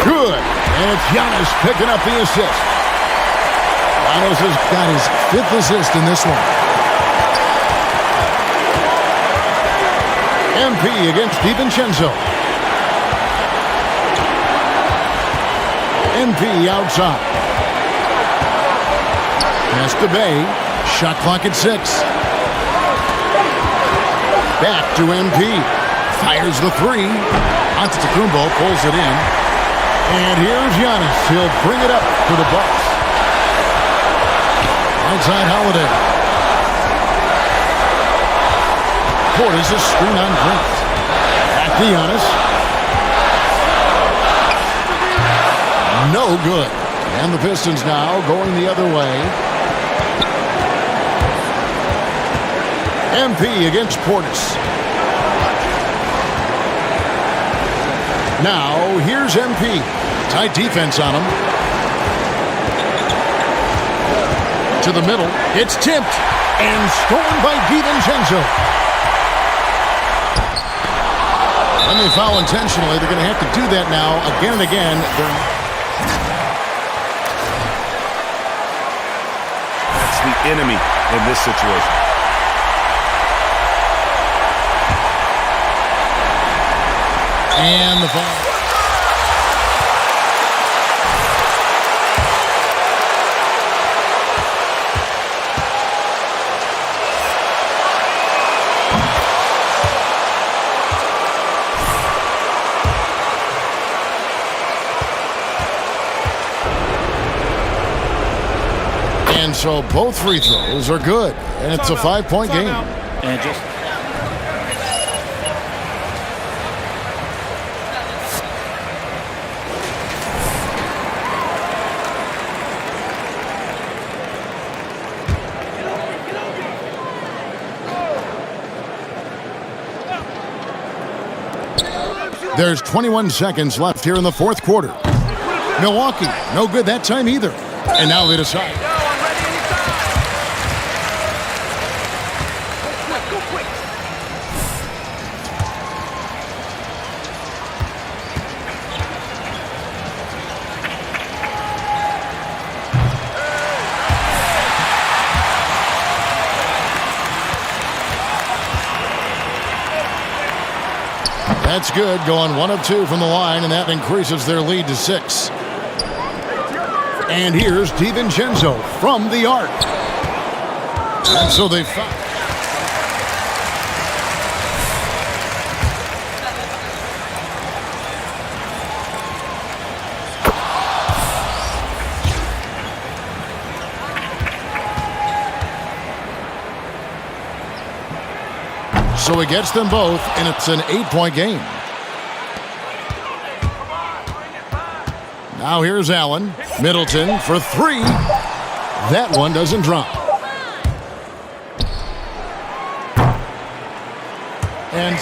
Good. And it's Giannis picking up the assist. Giannis has got his 5th assist in this one. MP against DiVincenzo. MP outside. Pass to Bay. Shot clock at 6. Back to MP. Fires the 3. Antetokounmpo pulls it in. And here's Giannis. He'll bring it up to the Bucks. Outside Holiday. Portis is screen on Grant. Back to Giannis. No good. And the Pistons now going the other way. MP against Portis. Now, here's MP. Tight defense on him. To the middle. It's tipped and stolen by DiVincenzo. When they foul intentionally, they're going to have to do that now again and again. That's the enemy in this situation. And the foul. And so both free throws are good. And it's a 5-point game. And just There's 21 seconds left here in the 4th quarter. Milwaukee, no good that time either. And now they decide. That's good, going 1 of 2 from the line, and that increases their lead to 6. And here's DiVincenzo from the arc. And so they foul. So he gets them both, and it's an 8-point game. Now here's Allen. Middleton for three. That one doesn't drop. And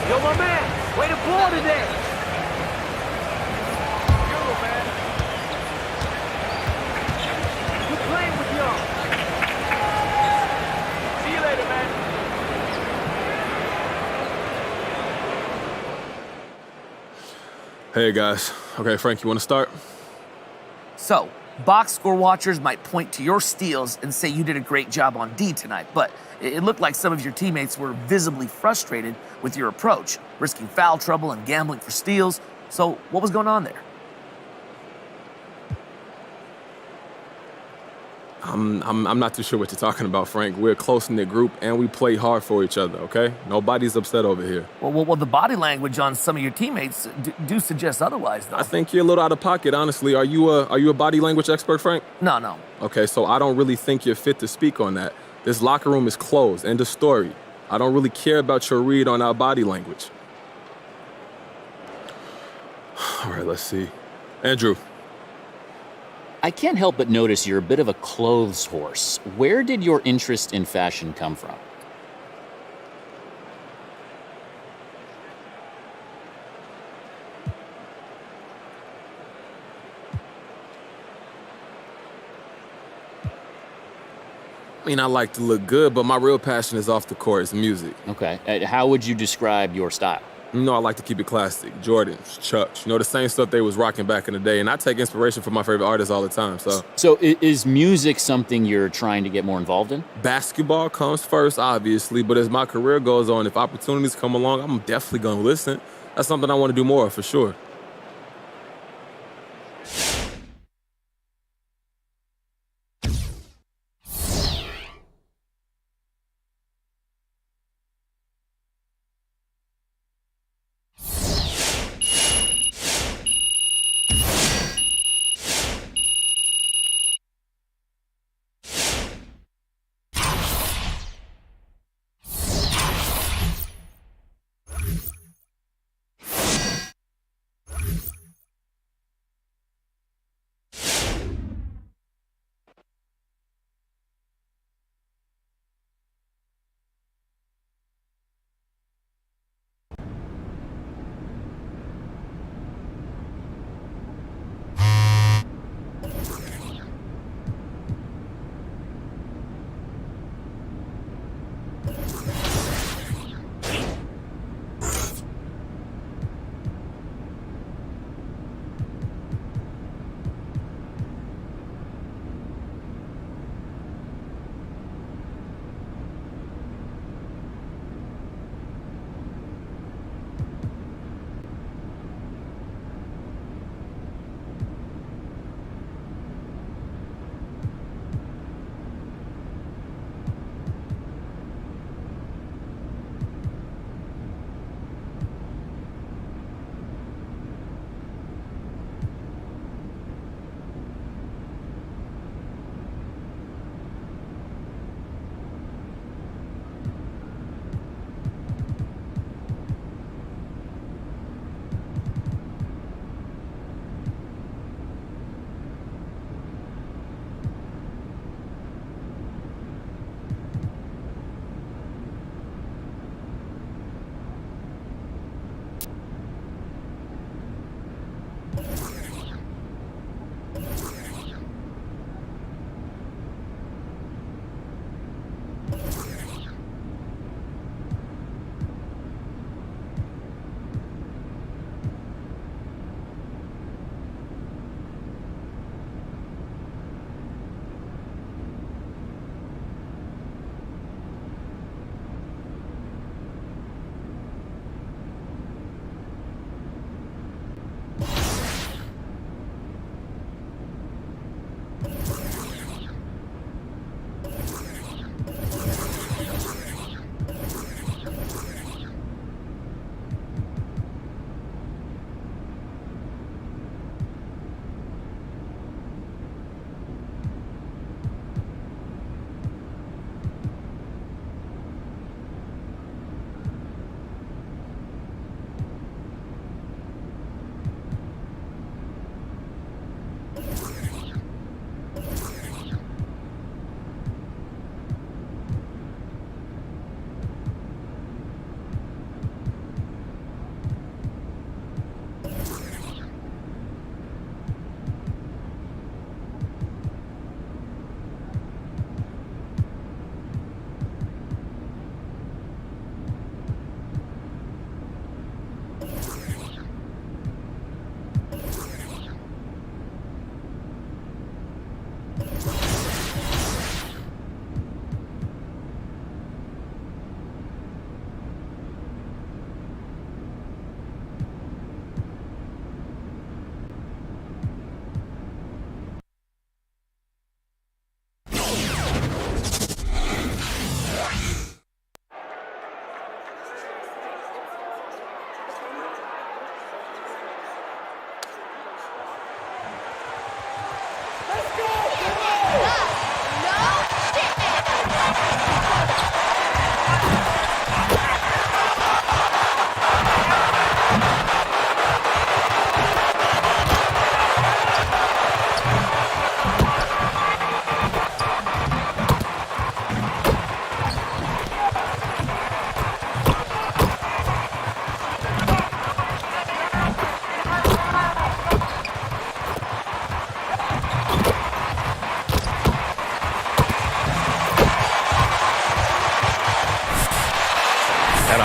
Yo, my man, way to ball today. Good playing with y'all. See you later, man. Hey, guys. Okay, Frank, you want to start? So, box score watchers might point to your steals and say you did a great job on D tonight, but it looked like some of your teammates were visibly frustrated with your approach, risking foul trouble and gambling for steals. So, what was going on there? I'm not too sure what you're talking about, Frank. We're a close-knit group, and we play hard for each other, okay? Nobody's upset over here. Well, the body language on some of your teammates do suggest otherwise, though. I think you're a little out of pocket, honestly. Are you a body language expert, Frank? No. Okay, so I don't really think you're fit to speak on that. This locker room is closed. End of story. I don't really care about your read on our body language. All right, let's see. Andrew. I can't help but notice you're a bit of a clothes horse. Where did your interest in fashion come from? I mean, I like to look good, but my real passion is off the court. It's music. Okay. How would you describe your style? You know, I like to keep it classic. Jordans, Chucks, the same stuff they was rocking back in the day. And I take inspiration from my favorite artists all the time, so. So is music something you're trying to get more involved in? Basketball comes first, obviously, but as my career goes on, if opportunities come along, I'm definitely going to listen. That's something I want to do more of, for sure.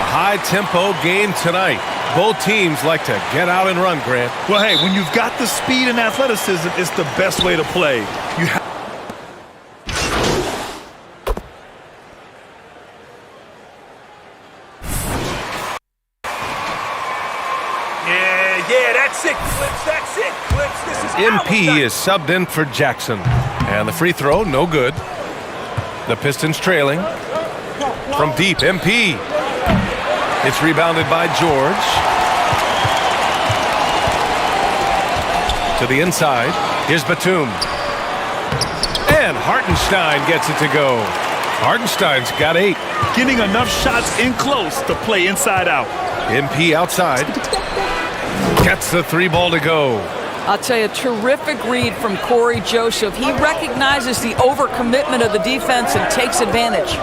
High-tempo game tonight. Both teams like to get out and run, Grant. Well, hey, when you've got the speed and athleticism, it's the best way to play. Yeah, that's it, Clips, that's it, Clips. This is MP is subbed in for Jackson. And the free throw, no good. The Pistons trailing. From deep, MP. It's rebounded by George. To the inside. Here's Batum. And Hartenstein gets it to go. Hartenstein's got 8. Getting enough shots in close to play inside out. MP outside. Gets the 3 ball to go. I'll tell you, terrific read from Corey Joseph. He recognizes the overcommitment of the defense and takes advantage.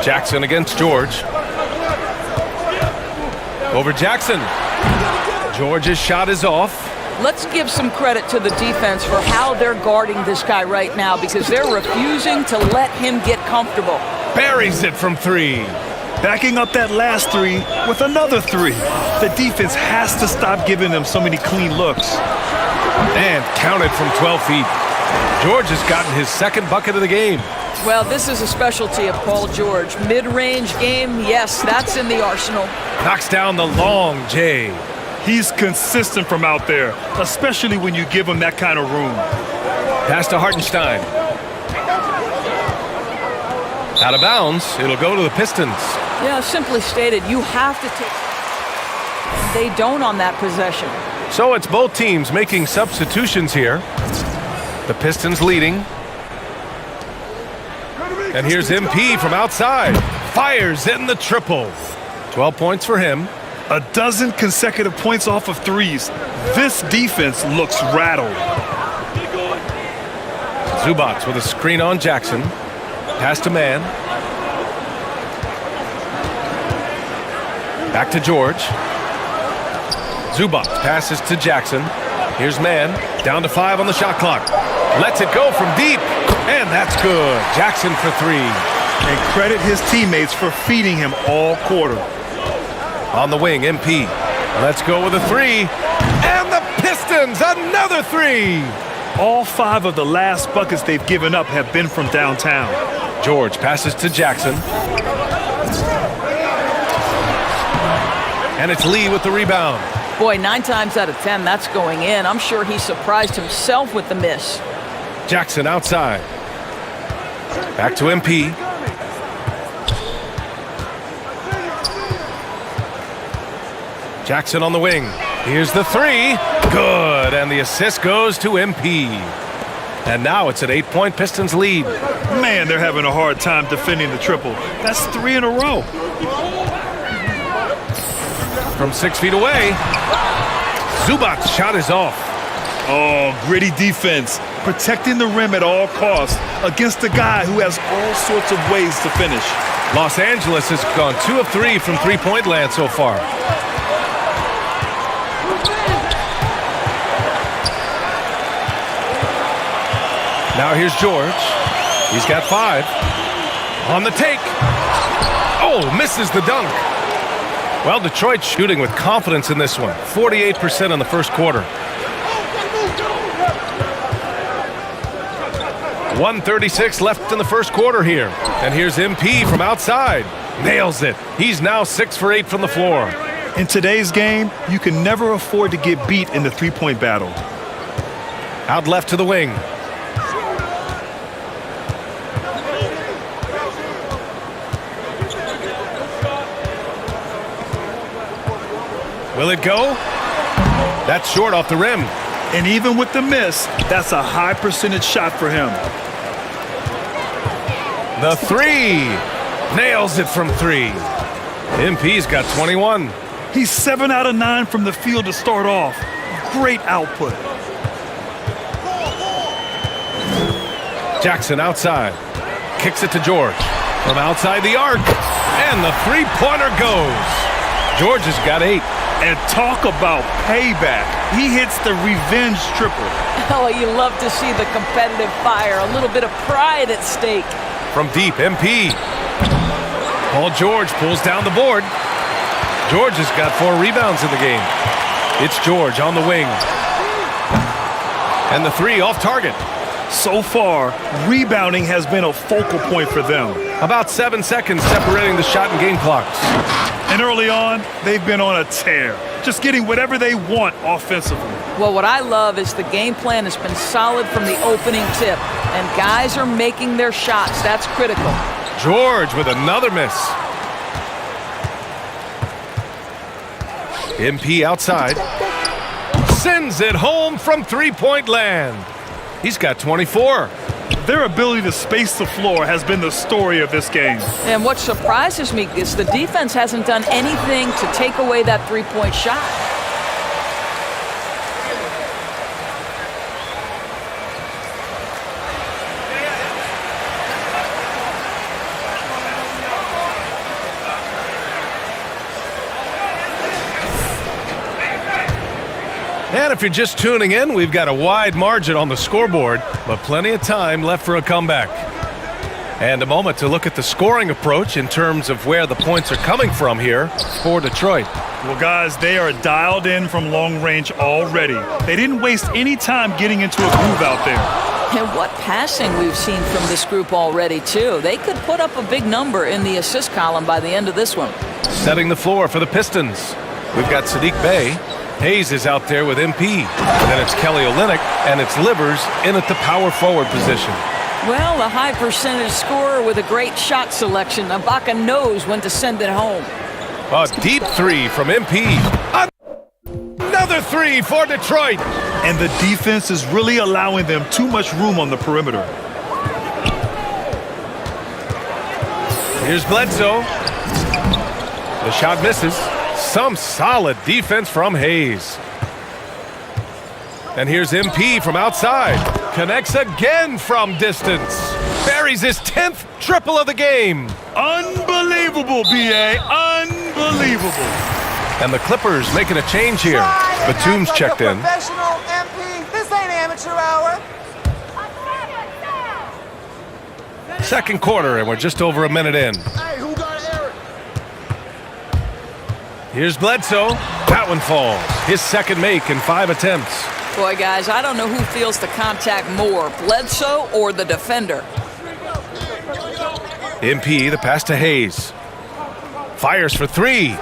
Jackson against George. Over Jackson. George's shot is off. Let's give some credit to the defense for how they're guarding this guy right now, because they're refusing to let him get comfortable. Buries it from 3. Backing up that last 3 with another 3. The defense has to stop giving them so many clean looks. And counted from 12 feet. George has gotten his 2nd bucket of the game. Well, this is a specialty of Paul George. Mid-range game, yes, that's in the arsenal. Knocks down the long J. He's consistent from out there, especially when you give him that kind of room. Pass to Hartenstein. Out of bounds, it'll go to the Pistons. Yeah, simply stated, you have to take... They don't on that possession. So it's both teams making substitutions here. The Pistons leading. And here's MP from outside. Fires in the triple. 12 points for him. 12 consecutive points off of 3s. This defense looks rattled. Zubac with a screen on Jackson. Pass to Man. Back to George. Zubac passes to Jackson. Here's Man. Down to 5 on the shot clock. Lets it go from deep. And that's good. Jackson for 3. And credit his teammates for feeding him all quarter. On the wing, MP. Let's go with a 3. And the Pistons, another 3. All 5 of the last buckets they've given up have been from downtown. George passes to Jackson. And it's Lee with the rebound. Boy, 9 times out of 10, that's going in. I'm sure he surprised himself with the miss. Jackson outside. Back to MP. Jackson on the wing. Here's the 3. Good. And the assist goes to MP. And now it's an 8-point Pistons lead. Man, they're having a hard time defending the triple. That's 3 in a row. From 6 feet away. Zubac's shot is off. Oh, gritty defense. Protecting the rim at all costs against a guy who has all sorts of ways to finish. Los Angeles has gone 2 of 3 from three-point land so far. Now here's George. He's got 5. On the take. Oh, misses the dunk. Well, Detroit shooting with confidence in this one. 48% in the first quarter. 1:36 left in the first quarter here. And here's MP from outside. Nails it. He's now 6 for 8 from the floor. In today's game, you can never afford to get beat in the three-point battle. Out left to the wing. Will it go? That's short off the rim. And even with the miss, that's a high percentage shot for him. The 3. Nails it from 3. MP's got 21. He's 7 out of 9 from the field to start off. Great output. Jackson outside. Kicks it to George. From outside the arc. And the three-pointer goes. George has got 8. And talk about payback. He hits the revenge triple. Oh, you love to see the competitive fire. A little bit of pride at stake. From deep, MP. Paul George pulls down the board. George has got 4 rebounds in the game. It's George on the wing. And the 3 off target. So far, rebounding has been a focal point for them. About 7 seconds separating the shot and game clocks. And early on, they've been on a tear, just getting whatever they want offensively. Well, what I love is the game plan has been solid from the opening tip, and guys are making their shots. That's critical. George with another miss. MP outside. Sends it home from three-point land. He's got 24. Their ability to space the floor has been the story of this game. And what surprises me is the defense hasn't done anything to take away that three-point shot. And if you're just tuning in, we've got a wide margin on the scoreboard, but plenty of time left for a comeback. And a moment to look at the scoring approach in terms of where the points are coming from here for Detroit. Well, guys, they are dialed in from long range already. They didn't waste any time getting into a groove out there. And what passing we've seen from this group already, too. They could put up a big number in the assist column by the end of this one. Setting the floor for the Pistons. We've got Sadiq Bey. Hayes is out there with MP. And then it's Kelly Olynyk, and it's Livers in at the power forward position. Well, a high percentage scorer with a great shot selection. Ibaka knows when to send it home. A deep 3 from MP. Another 3 for Detroit. And the defense is really allowing them too much room on the perimeter. Here's Bledsoe. The shot misses. Some solid defense from Hayes. And here's MP from outside. Connects again from distance. Buries his 10th triple of the game. Unbelievable, B.A. Unbelievable. And the Clippers making a change here. Batum's checked in. Professional MP. This ain't amateur hour. Second quarter, and we're just over a minute in. Hey, who got Eric? Here's Bledsoe. That one falls. His second make in 5 attempts. Boy, guys, I don't know who feels the contact more, Bledsoe or the defender. MP, the pass to Hayes. Fires for 3.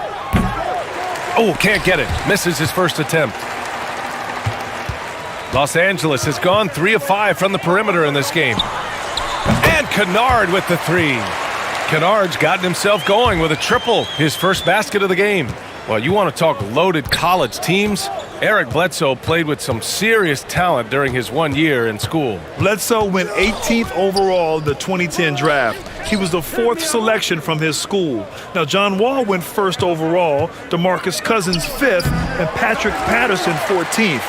Oh, can't get it. Misses his first attempt. Los Angeles has gone 3 of 5 from the perimeter in this game. And Kennard with the 3. Kennard's gotten himself going with a triple, his first basket of the game. Well, you want to talk loaded college teams? Eric Bledsoe played with some serious talent during his 1 year in school. Bledsoe went 18th overall in the 2010 draft. He was the 4th selection from his school. Now, John Wall went 1st overall, DeMarcus Cousins 5th, and Patrick Patterson 14th.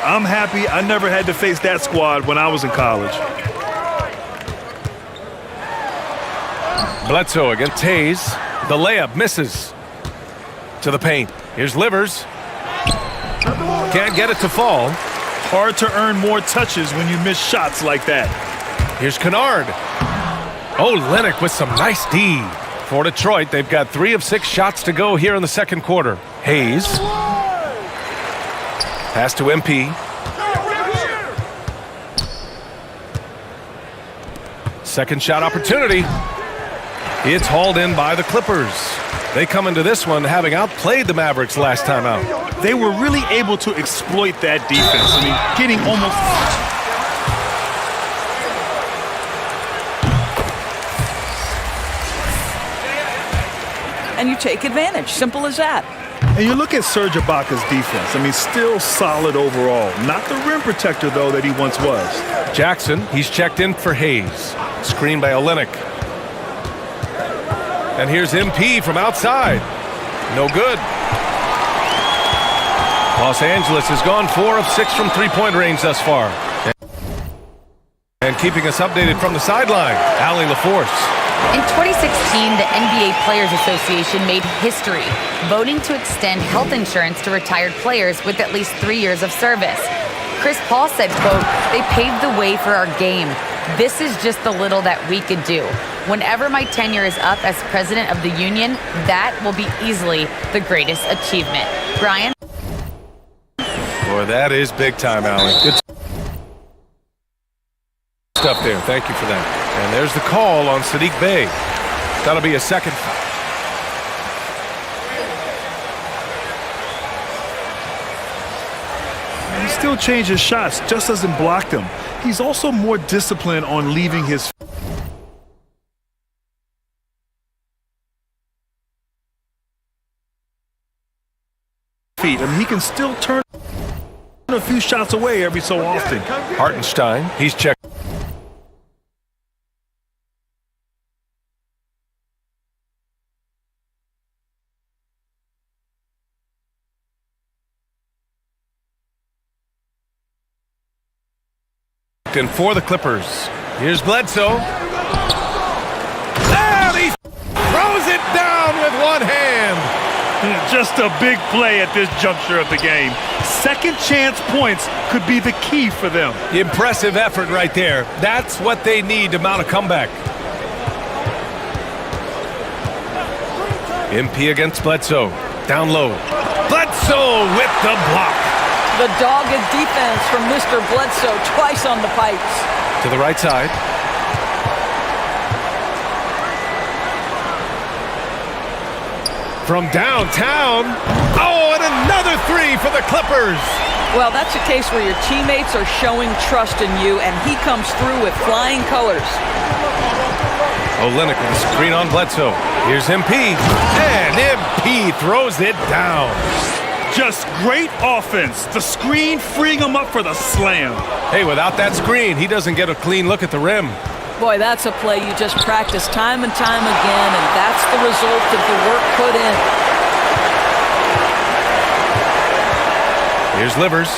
I'm happy I never had to face that squad when I was in college. Bledsoe against Tays. The layup misses. To the paint. Here's Livers. Can't get it to fall. Hard to earn more touches when you miss shots like that. Here's Kennard. Oh, Lennox with some nice D. For Detroit, they've got 3 of 6 shots to go here in the second quarter. Hayes. Pass to MP. Second shot opportunity. It's hauled in by the Clippers. They come into this one having outplayed the Mavericks last time out. They were really able to exploit that defense. I mean, getting almost... And you take advantage. Simple as that. And you look at Serge Ibaka's defense. I mean, still solid overall. Not the rim protector, though, that he once was. Jackson, he's checked in for Hayes. Screened by Olynyk. And here's MP from outside. No good. Los Angeles has gone 4 of 6 from three-point range thus far. And keeping us updated from the sideline, Allie LaForce. In 2016, the NBA Players Association made history, voting to extend health insurance to retired players with at least 3 years of service. Chris Paul said, quote, "They paved the way for our game. This is just the little that we could do. Whenever my tenure is up as president of the union, that will be easily the greatest achievement." Brian? Boy, that is big time, Allie. Good stuff there. Thank you for that. And there's the call on Sadiq Bey. That'll be a second. He still changes shots, just doesn't block them. He's also more disciplined on leaving his feet. I mean, he can still turn a few shots away every so often. Hartenstein, he's checked. In for the Clippers. Here's Bledsoe. And he throws it down with one hand. Just a big play at this juncture of the game. Second chance points could be the key for them. Impressive effort right there. That's what they need to mount a comeback. MP against Bledsoe. Down low. Bledsoe with the block. The dogged defense from Mr. Bledsoe twice on the pipes. To the right side. From downtown. Oh, and another 3 for the Clippers. Well, that's a case where your teammates are showing trust in you, and he comes through with flying colors. Olynyk with a screen on Bledsoe. Here's MP. And MP throws it down. Just great offense. The screen freeing him up for the slam. Hey, without that screen, he doesn't get a clean look at the rim. Boy, that's a play you just practice time and time again, and that's the result of the work put in. Here's Livers.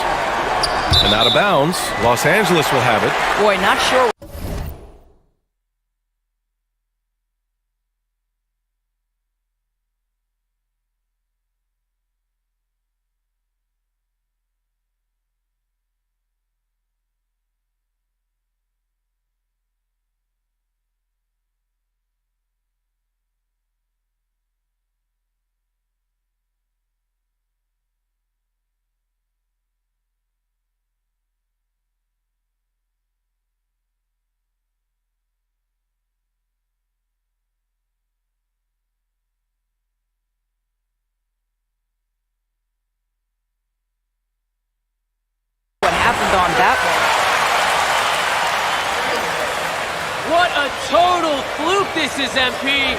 And out of bounds. Los Angeles will have it. Boy, not sure. What happened on that one? What a total fluke this is, MP.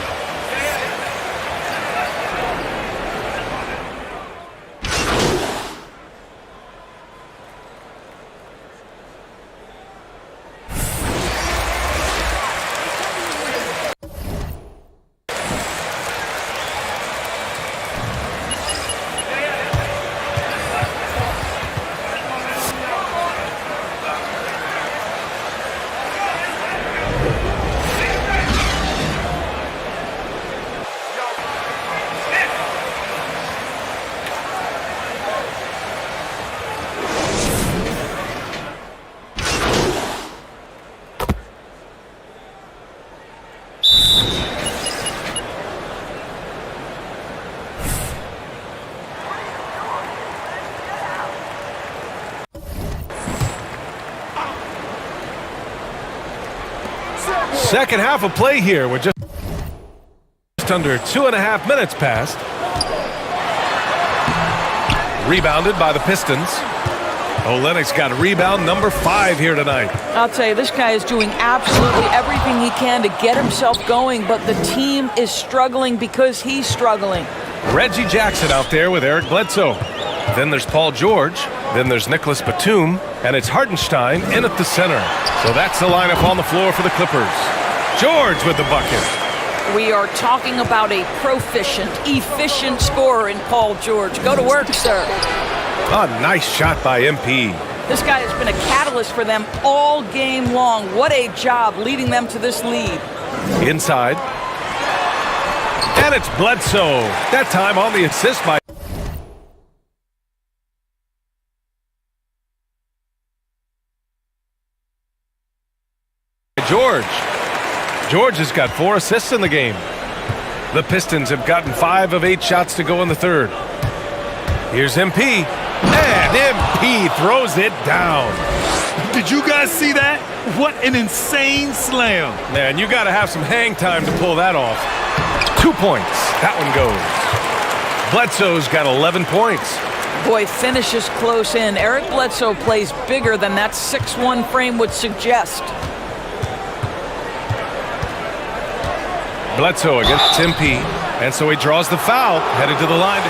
Second half of play here with just under 2.5 minutes passed. Rebounded by the Pistons. Olynyk's got rebound number 5 here tonight. I'll tell you, this guy is doing absolutely everything he can to get himself going, but the team is struggling because he's struggling. Reggie Jackson out there with Eric Bledsoe. Then there's Paul George. Then there's Nicholas Batum. And it's Hartenstein in at the center. So that's the lineup on the floor for the Clippers. George with the bucket. We are talking about a proficient, efficient scorer in Paul George. Go to work, sir. A nice shot by MP. This guy has been a catalyst for them all game long. What a job leading them to this lead. Inside. And it's Bledsoe. That time on the assist by George. George has got 4 assists in the game. The Pistons have gotten 5 of 8 shots to go in the third. Here's MP. And MP throws it down. Did you guys see that? What an insane slam. Man, you got to have some hang time to pull that off. 2 points. That one goes. Bledsoe's got 11 points. Boy, finishes close in. Eric Bledsoe plays bigger than that 6'1" frame would suggest. Bledsoe against MP, and so he draws the foul, headed to the line.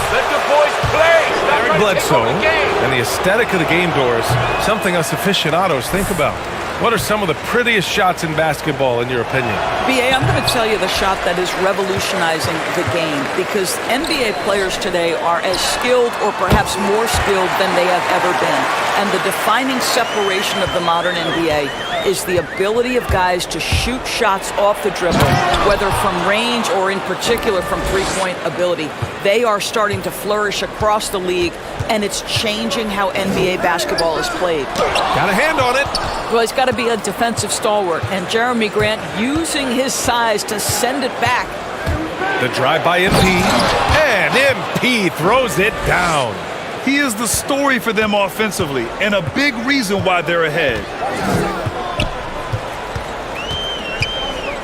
Let the boys play. Eric Bledsoe and the aesthetic of the game, Doris, something us aficionados think about. What are some of the prettiest shots in basketball, in your opinion? B.A., I'm going to tell you the shot that is revolutionizing the game, because NBA players today are as skilled or perhaps more skilled than they have ever been. And the defining separation of the modern NBA is the ability of guys to shoot shots off the dribble, whether from range or in particular from three-point ability. They are starting to flourish across the league, and it's changing how NBA basketball is played. Got a hand on it. Well, he's got to be a defensive stalwart, and Jeremy Grant using his size to send it back. The drive by MP, and MP throws it down. He is the story for them offensively, and a big reason why they're ahead.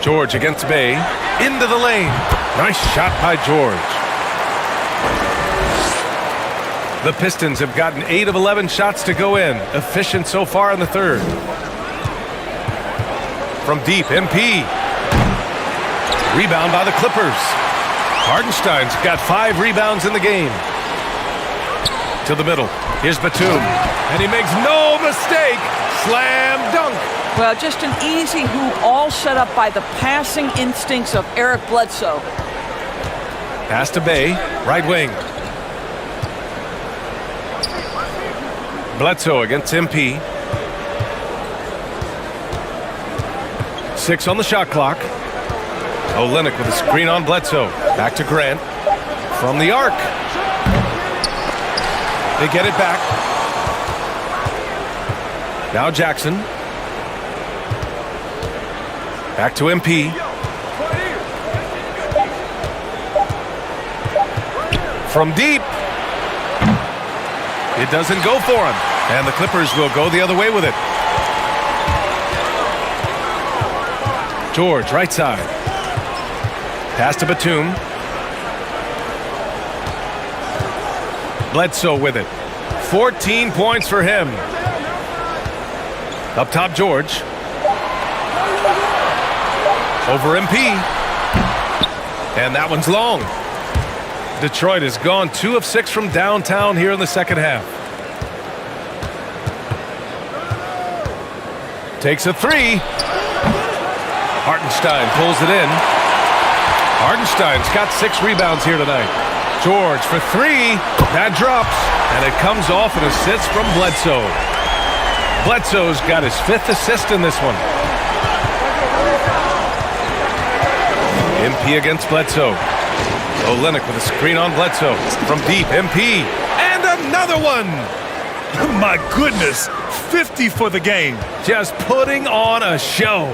George against Bay, into the lane. Nice shot by George. The Pistons have gotten 8 of 11 shots to go in. Efficient so far in the third. From deep, MP. Rebound by the Clippers. Hartenstein's got 5 rebounds in the game. To the middle. Here's Batum. And he makes no mistake. Slam dunk. Well, just an easy hoop, all set up by the passing instincts of Eric Bledsoe. Pass to Bay, right wing. Bledsoe against MP. 6 on the shot clock. Olynyk with a screen on Bledsoe. Back to Grant. From the arc. They get it back. Now Jackson. Back to MP. From deep. It doesn't go for him. And the Clippers will go the other way with it. George, right side. Pass to Batum. Bledsoe with it. 14 points for him. Up top, George. Over MP. And that one's long. Detroit has gone 2 of 6 from downtown here in the second half. Takes a 3. Hartenstein pulls it in. Hartenstein's got 6 rebounds here tonight. George for 3. That drops. And it comes off an assist from Bledsoe. Bledsoe's got his 5th assist in this one. MP against Bledsoe. Olynyk with a screen on Bledsoe. From deep, MP. And another one! My goodness, 50 for the game. Just putting on a show.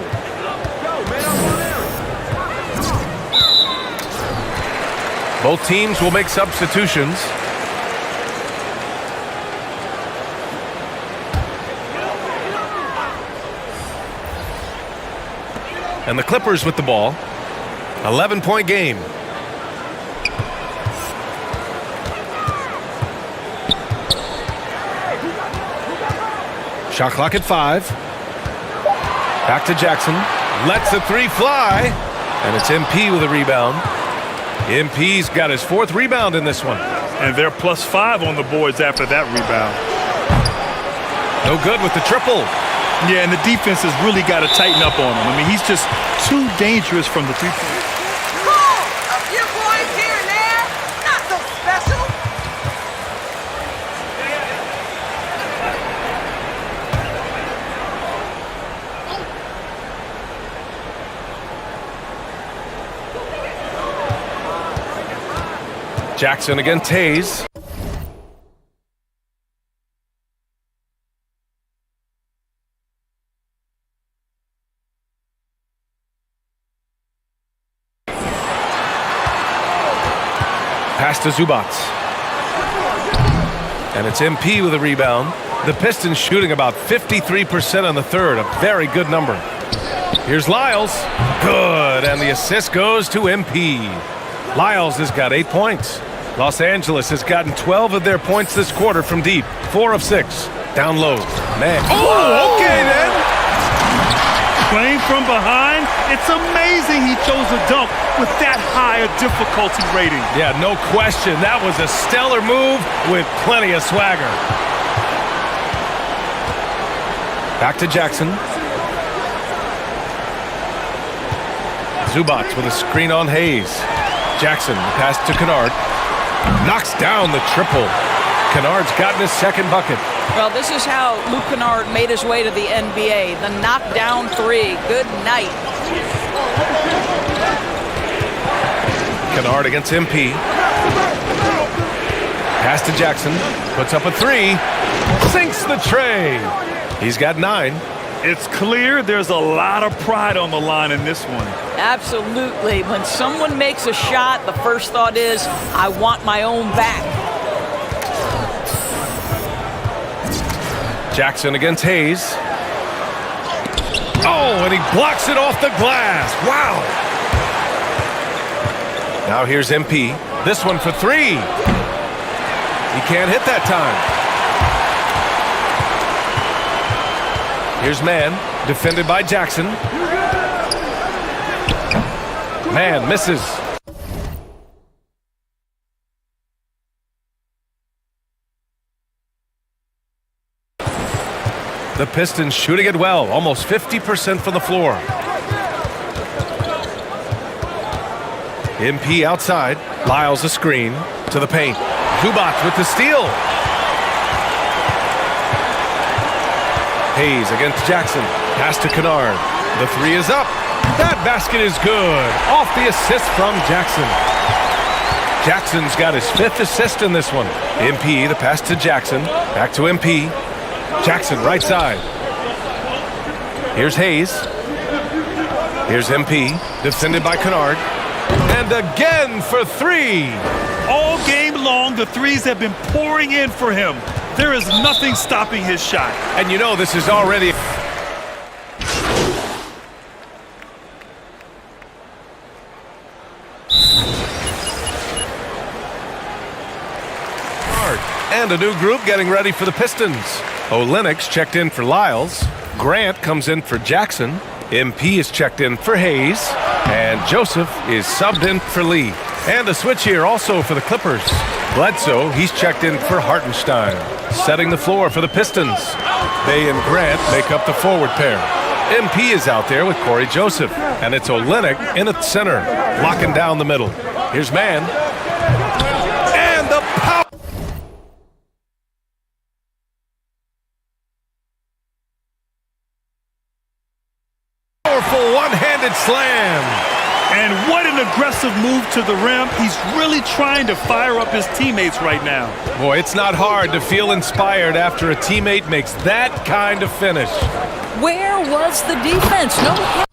Both teams will make substitutions. And the Clippers with the ball. 11-point game. Shot clock at 5. Back to Jackson. Lets the three fly. And it's MP with a rebound. MP's got his 4th rebound in this one. And they're +5 on the boards after that rebound. No good with the triple. Yeah, and the defense has really got to tighten up on him. I mean, he's just too dangerous from the three-point. A few points here and there, not so special. Jackson against Hayes. Pass to Zubats. And it's MP with a rebound. The Pistons shooting about 53% on the third, a very good number. Here's Lyles. Good, and the assist goes to MP. Lyles has got 8 points. Los Angeles has gotten 12 of their points this quarter from deep. 4 of 6. Down low. Man. Oh, okay then. Playing from behind, it's amazing he chose a dunk with that high a difficulty rating. Yeah, no question. That was a stellar move with plenty of swagger. Back to Jackson. Zubats with a screen on Hayes. Jackson, the pass to Kennard. Knocks down the triple. Kennard's gotten his 2nd bucket. Well, this is how Luke Kennard made his way to the NBA. The knockdown 3. Good night. Kennard against MP. Pass to Jackson. Puts up a 3. Sinks the tray. He's got 9. It's clear there's a lot of pride on the line in this one. Absolutely. When someone makes a shot, the first thought is, I want my own back. Jackson against Hayes. Oh, and he blocks it off the glass. Wow. Now here's MP. This one for 3. He can't hit that time. Here's Mann, defended by Jackson. Mann misses. The Pistons shooting it well, almost 50% from the floor. MP outside. Lyles a screen to the paint. Zubats with the steal. Hayes against Jackson. Pass to Kennard. The 3 is up. That basket is good. Off the assist from Jackson. Jackson's got his 5th assist in this one. MP, the pass to Jackson. Back to MP. Jackson, right side. Here's Hayes. Here's MP, defended by Kennard. And again for 3. All game long, the threes have been pouring in for him. There is nothing stopping his shot. And you know this is already... And a new group getting ready for the Pistons. Olenek's checked in for Lyles. Grant comes in for Jackson. MP is checked in for Hayes. And Joseph is subbed in for Lee. And a switch here also for the Clippers. Bledsoe, he's checked in for Hartenstein. Setting the floor for the Pistons. They and Grant make up the forward pair. MP is out there with Corey Joseph. And it's Olenek in at center, locking down the middle. Here's Mann. And the power. Powerful one-handed slam. And what an aggressive move to the rim. He's really trying to fire up his teammates right now. Boy, it's not hard to feel inspired after a teammate makes that kind of finish. Where was the defense? No help.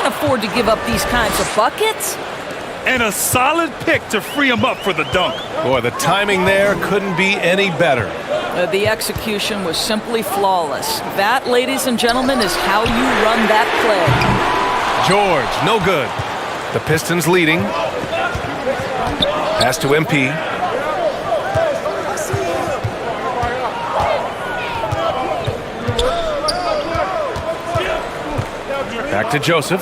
can't afford to give up these kinds of buckets. And a solid pick to free him up for the dunk. Boy, the timing there couldn't be any better. The execution was simply flawless. That, ladies and gentlemen, is how you run that play. George, no good. The Pistons leading. Pass to MP. Back to Joseph.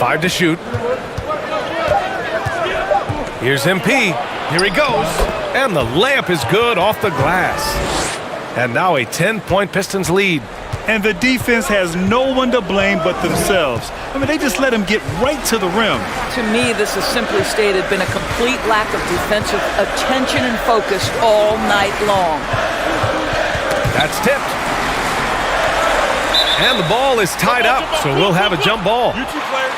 5 to shoot. Here's MP. Here he goes. And the layup is good off the glass. And now a 10-point Pistons lead. And the defense has no one to blame but themselves. I mean, they just let him get right to the rim. To me, this has simply stated been a complete lack of defensive attention and focus all night long. That's tipped. And the ball is tied up, so we'll have a jump ball. You two players.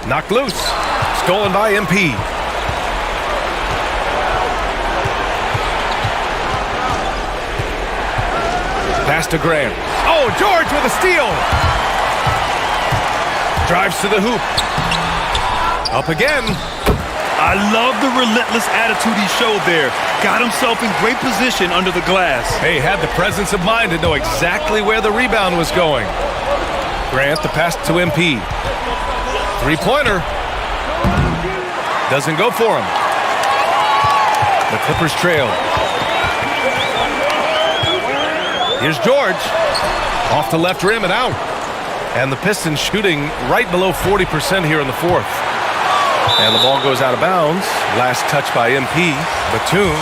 Knocked loose. Stolen by MP. Pass to Grant. Oh, George with a steal. Drives to the hoop. Up again. I love the relentless attitude he showed there. Got himself in great position under the glass. Hey, had the presence of mind to know exactly where the rebound was going. Grant, the pass to MP. Three-pointer. Doesn't go for him. The Clippers trail. Here's George. Off the left rim and out. And the Pistons shooting right below 40% here in the fourth. And the ball goes out of bounds. Last touch by MP. Batum.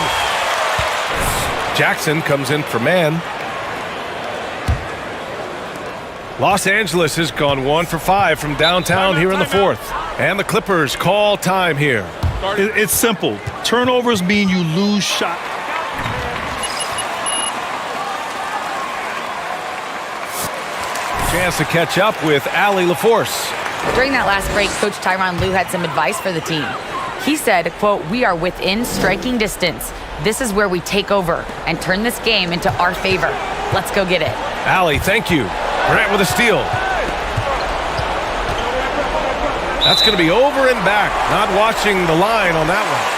Jackson comes in for man. Los Angeles has gone 1 for 5 from downtown here in the fourth. And the Clippers call time here. It's simple. Turnovers mean you lose shot. Chance to catch up with Allie LaForce. During that last break, Coach Tyronn Lue had some advice for the team. He said, quote, "We are within striking distance. This is where we take over and turn this game into our favor. Let's go get it." Allie, thank you. Grant with a steal. That's going to be over and back. Not watching the line on that one.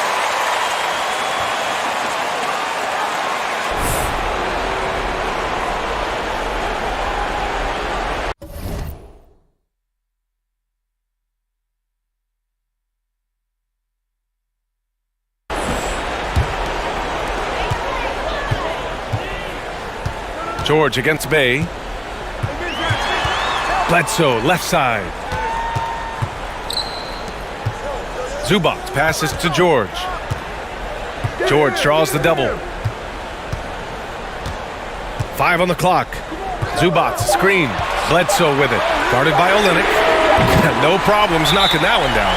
George against Bay. Bledsoe, left side. Zubac passes to George. George draws the double. 5 on the clock. Zubac, screen. Bledsoe with it. Guarded by Olynyk. No problems knocking that one down.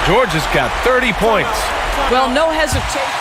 George has got 30 points. Well, no hesitation.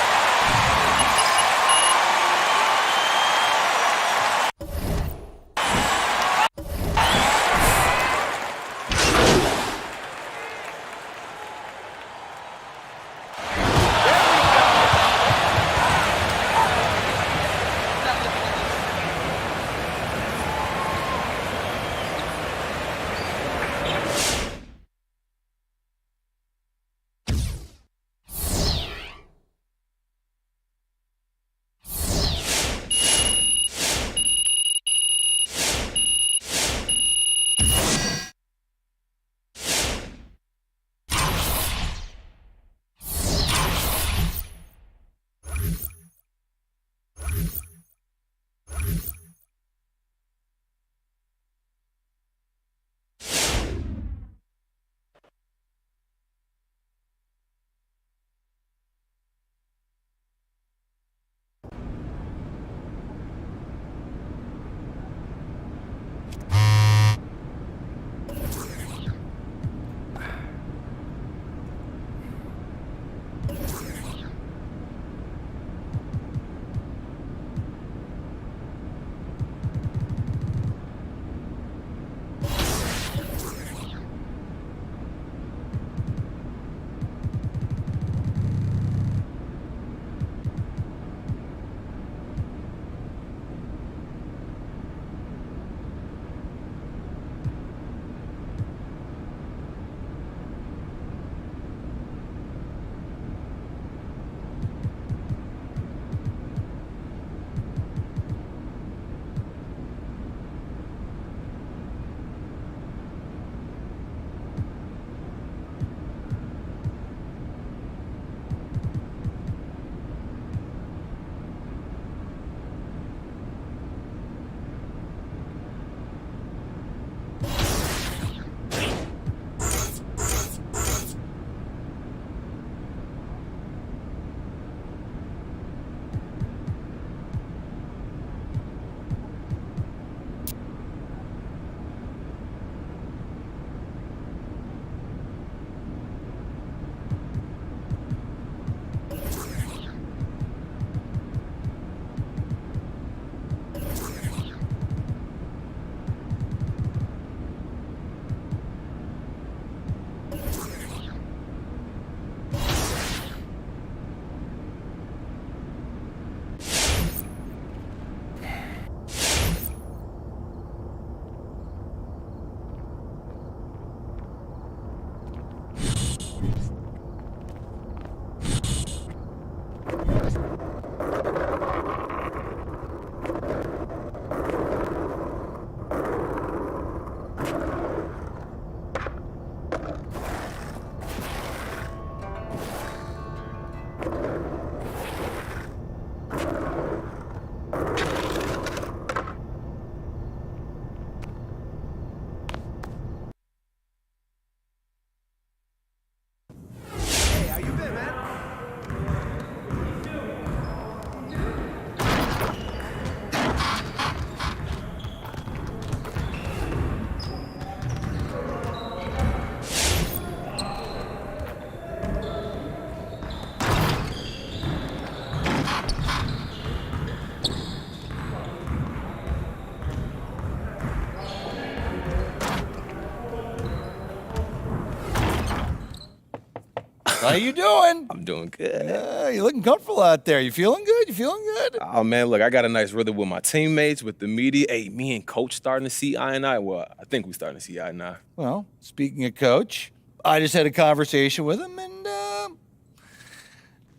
How you doing? I'm doing good. You looking comfortable out there. You feeling good? You feeling good? Oh, man, look, I got a nice rhythm with my teammates, with the media. Hey, me and Coach starting to see eye and eye. Well, I think we're starting to see eye and eye. Well, speaking of Coach, I just had a conversation with him, and I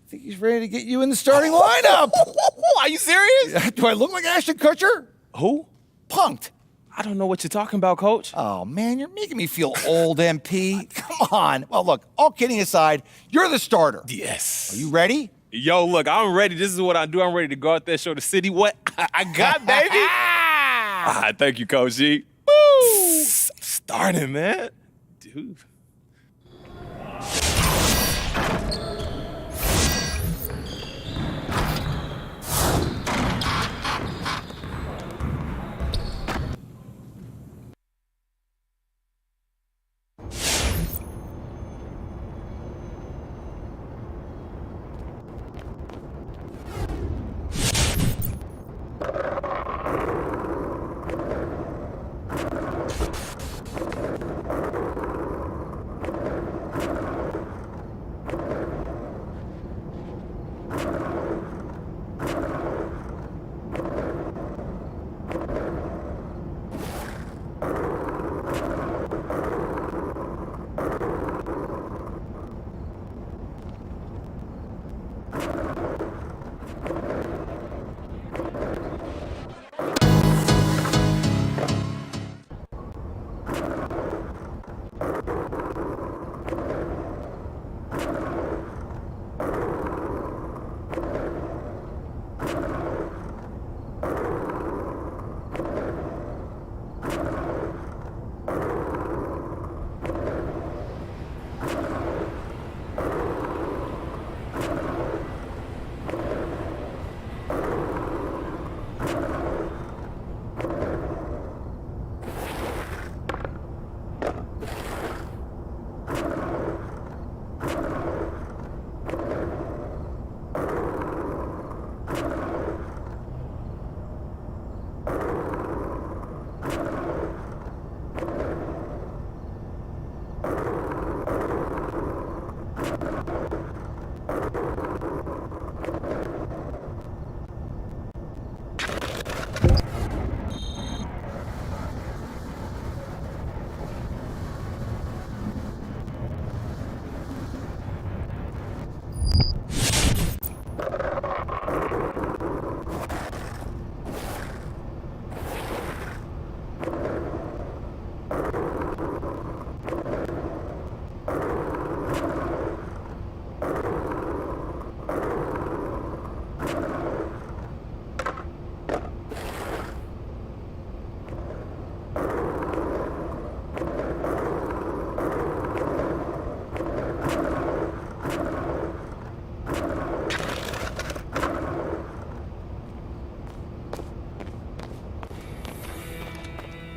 think he's ready to get you in the starting lineup. Are you serious? Do I look like Ashton Kutcher? Who? Punked. I don't know what you're talking about, Coach. Oh, man, you're making me feel old, MP. Come on. Well, look, all kidding aside, you're the starter. Yes. Are you ready? Yo, look, I'm ready. This is what I do. I'm ready to go out there, show the city what I got, baby. Thank you, Coach G. Woo! Starting, man. Dude.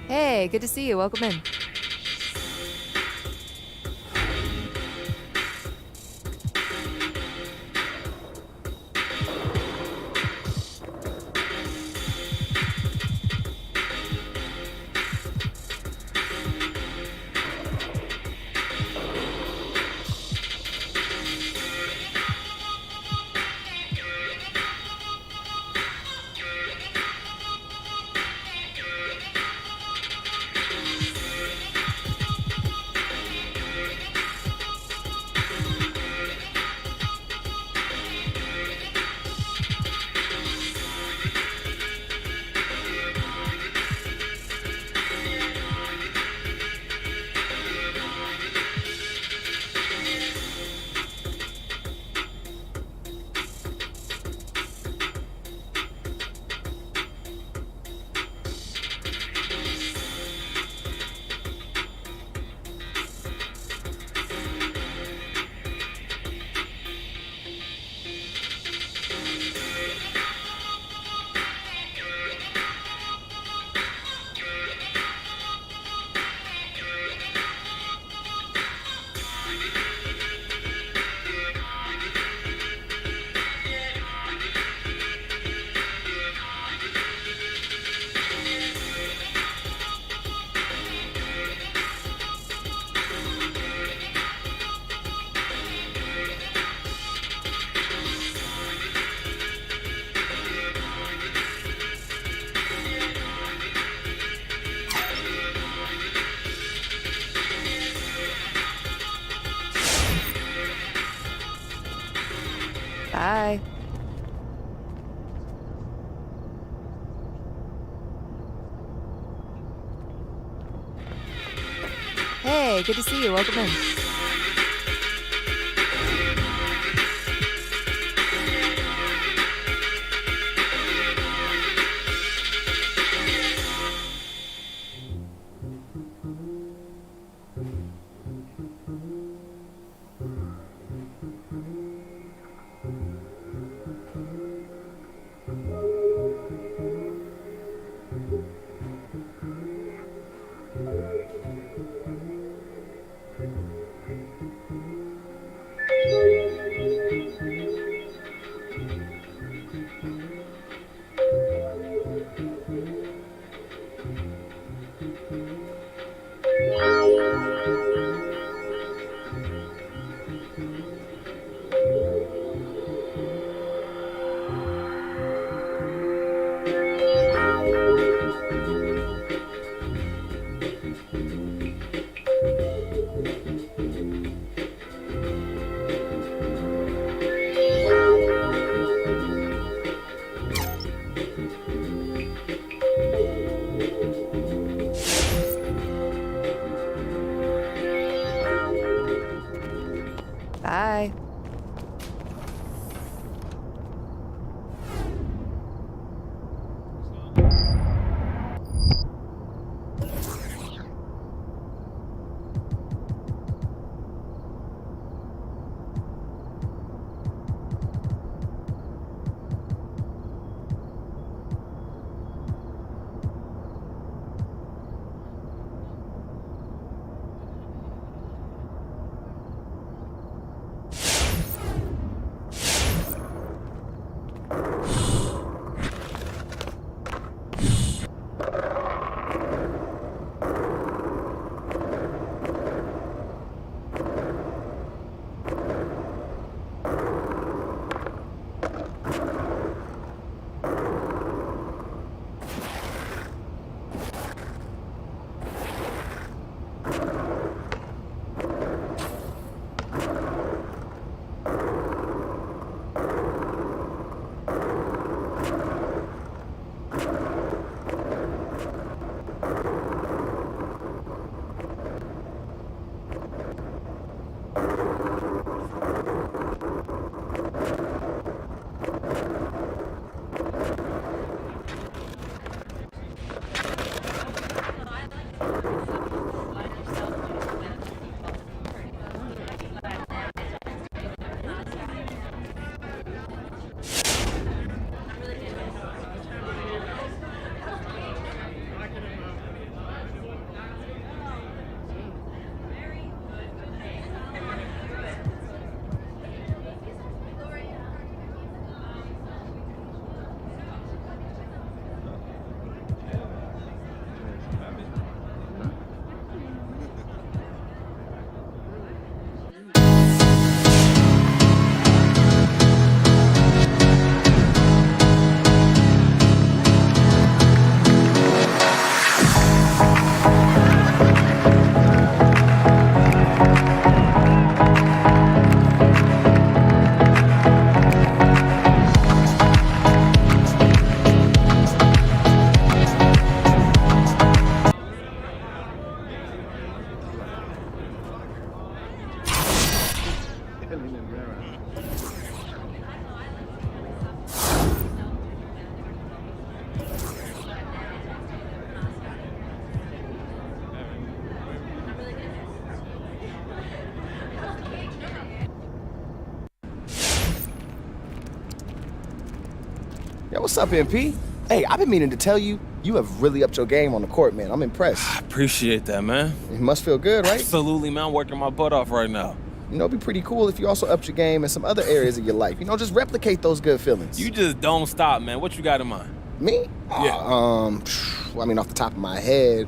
Hey, good to see you. Welcome in. Bye. Hey, good to see you. Welcome in. Bye. Yo, what's up, MP? Hey, I've been meaning to tell you, you have really upped your game on the court, man. I'm impressed. I appreciate that, man. It must feel good, right? Absolutely, man. I'm working my butt off right now. You know, it'd be pretty cool if you also upped your game in some other areas of your life. You know, just replicate those good feelings. You just don't stop, man. What you got in mind? Me? Yeah. Well, I mean, off the top of my head,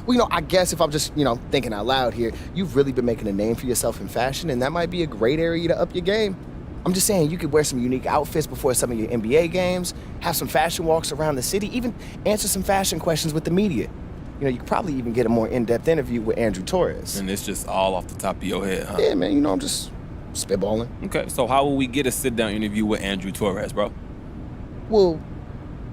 well, you know, I guess if I'm just, thinking out loud here, you've really been making a name for yourself in fashion, and that might be a great area to up your game. I'm just saying, you could wear some unique outfits before some of your NBA games, have some fashion walks around the city, even answer some fashion questions with the media. You know, you could probably even get a more in-depth interview with Andrew Torres. And it's just all off the top of your head, huh? Yeah, man, I'm just spitballing. Okay, so how will we get a sit-down interview with Andrew Torres, bro? Well,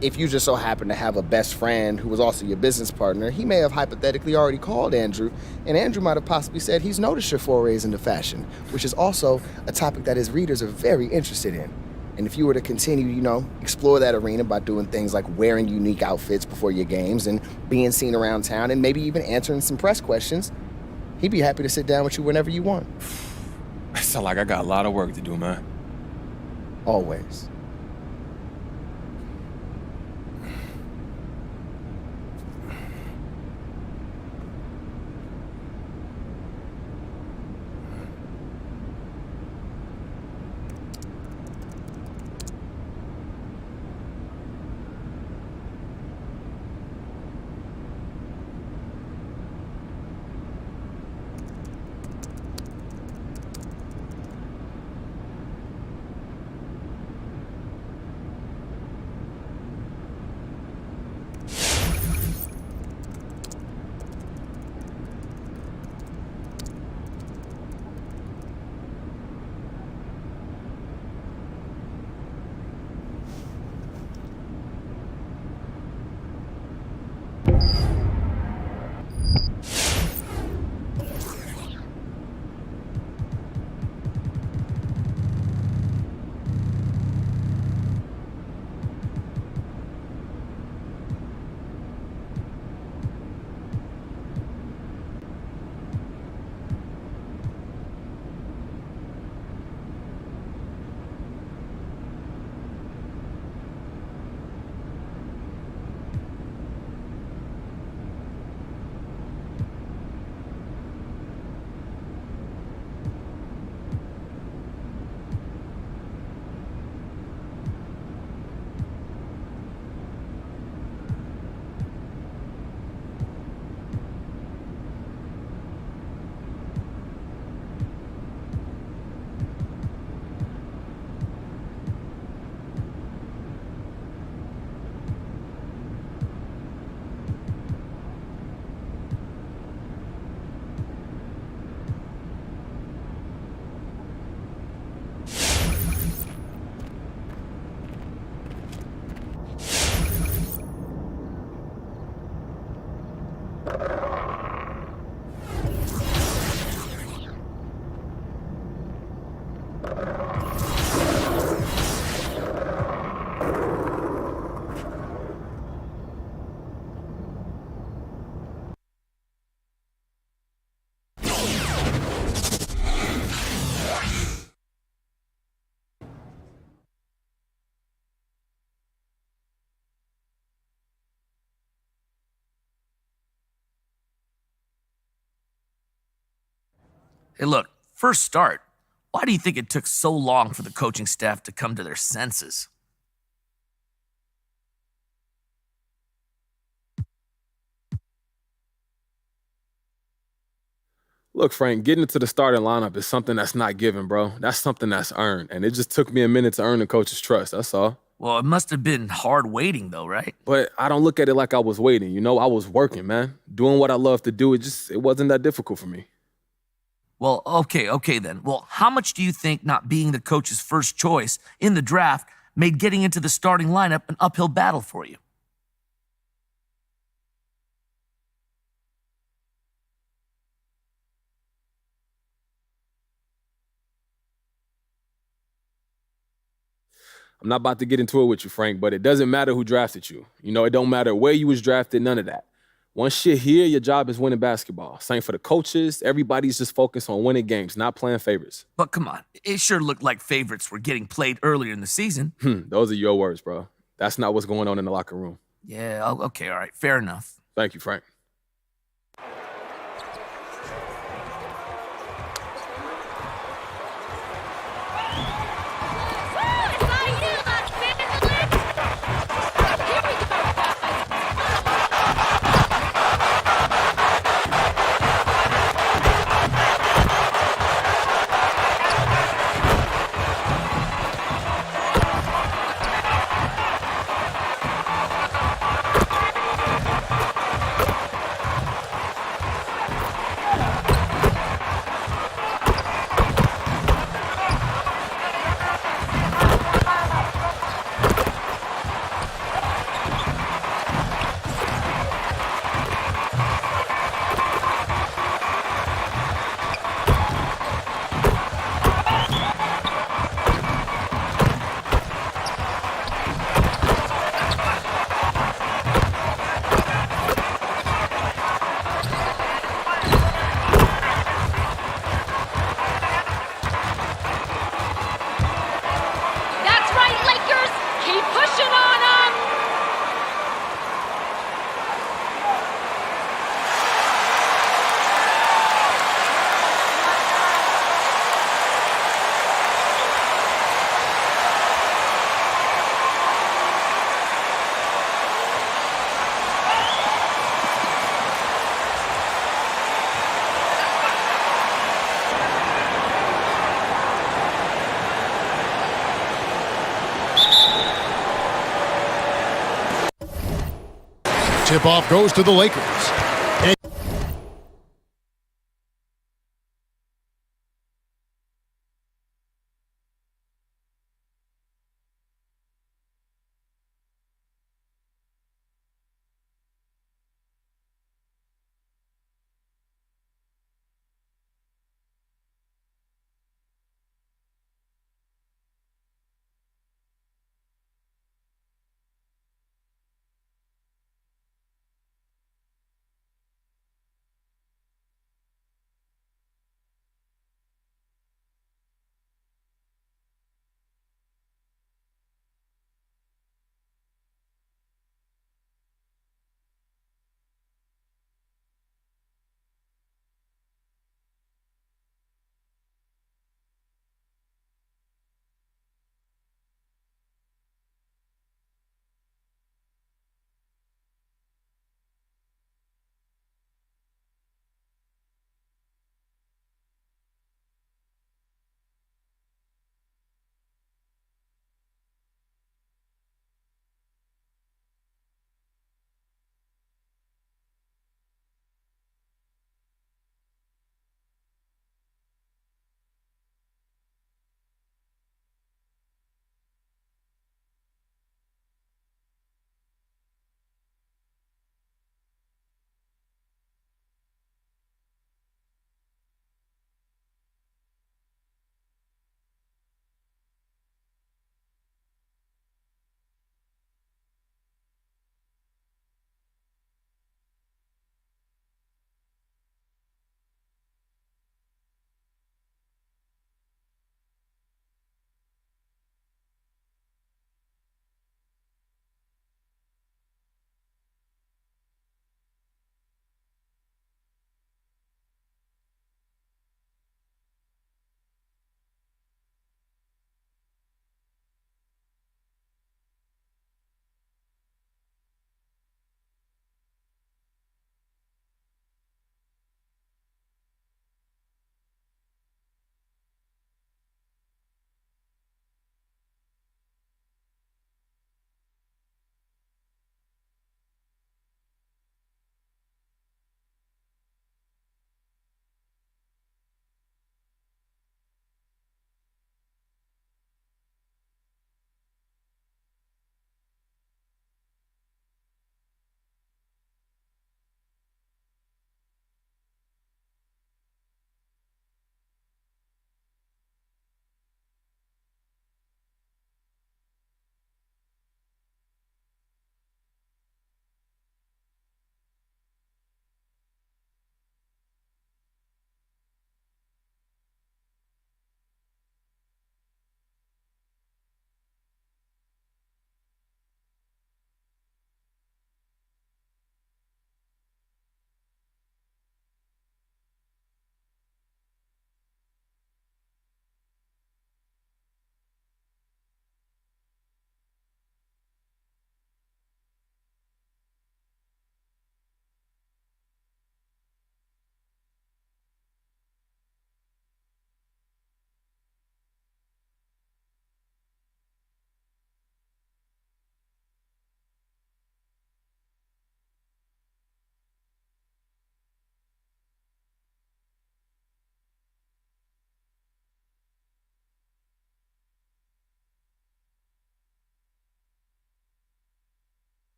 if you just so happen to have a best friend who was also your business partner, he may have hypothetically already called Andrew, and Andrew might have possibly said he's noticed your forays into fashion, which is also a topic that his readers are very interested in. And if you were to continue, explore that arena by doing things like wearing unique outfits before your games and being seen around town and maybe even answering some press questions, he'd be happy to sit down with you whenever you want. I sound like I got a lot of work to do, man. Always. Hey, look, first start. Why do you think it took so long for the coaching staff to come to their senses? Look, Frank, getting into the starting lineup is something that's not given, bro. That's something that's earned. And it just took me a minute to earn the coach's trust, that's all. Well, it must have been hard waiting, though, right? But I don't look at it like I was waiting. I was working, man. Doing what I love to do. It wasn't that difficult for me. Well, okay then. Well, how much do you think not being the coach's first choice in the draft made getting into the starting lineup an uphill battle for you? I'm not about to get into it with you, Frank, but it doesn't matter who drafted you. It don't matter where you was drafted, none of that. Once you're here, your job is winning basketball. Same for the coaches. Everybody's just focused on winning games, not playing favorites. But come on, it sure looked like favorites were getting played earlier in the season. Those are your words, bro. That's not what's going on in the locker room. Yeah, okay, all right, fair enough. Thank you, Frank. Tip-off goes to the Lakers.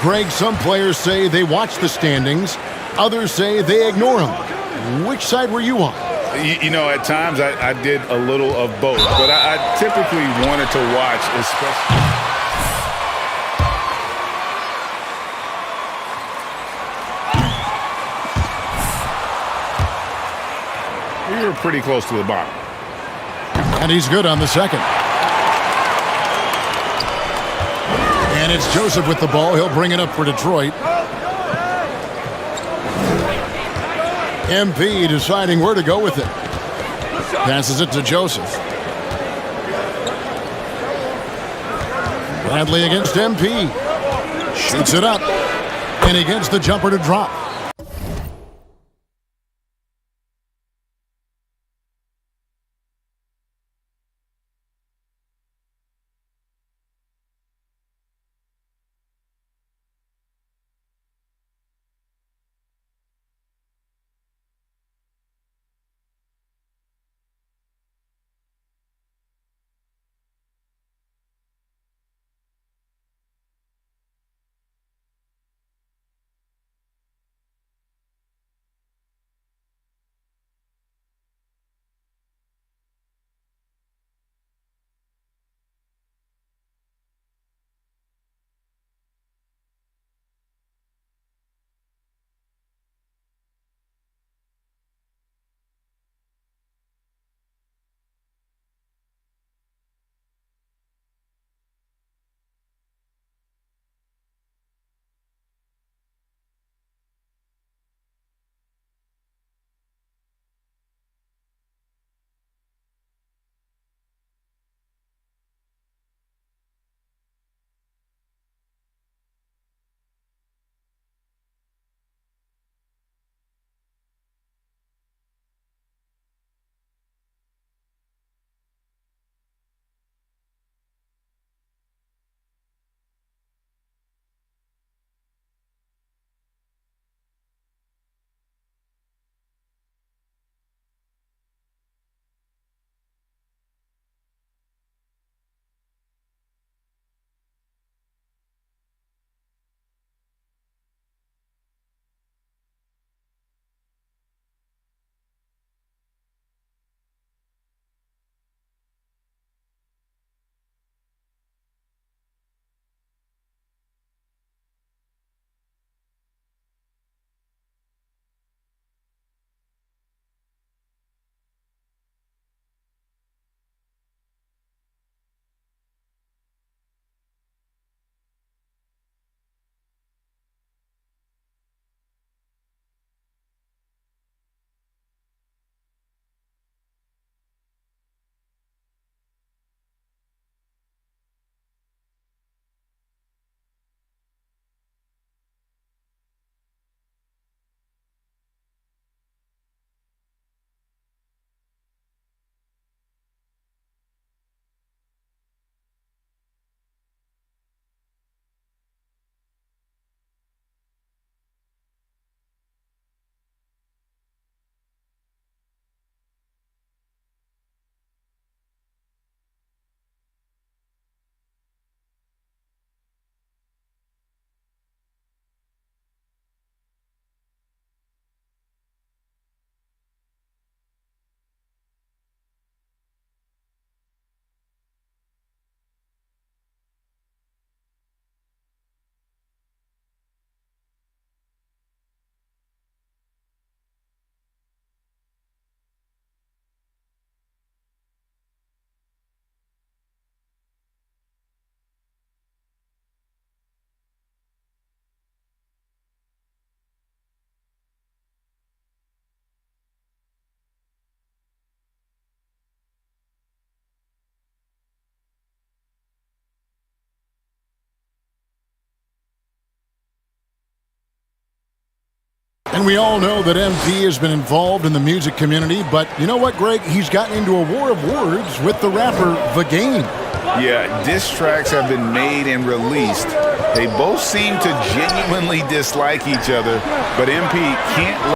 Greg, some players say they watch the standings. Others say they ignore them. Which side were you on? You know, at times I did a little of both, but I typically wanted to watch, especially. We were pretty close to the bottom. And he's good on the second. And it's Joseph with the ball. He'll bring it up for Detroit. MP deciding where to go with it. Passes it to Joseph. Bradley against MP. Shoots it up. And he gets the jumper to drop. And we all know that MP has been involved in the music community, but you know what, Greg? He's gotten into a war of words with the rapper The Game. Yeah, diss tracks have been made and released. They both seem to genuinely dislike each other, but MP can't.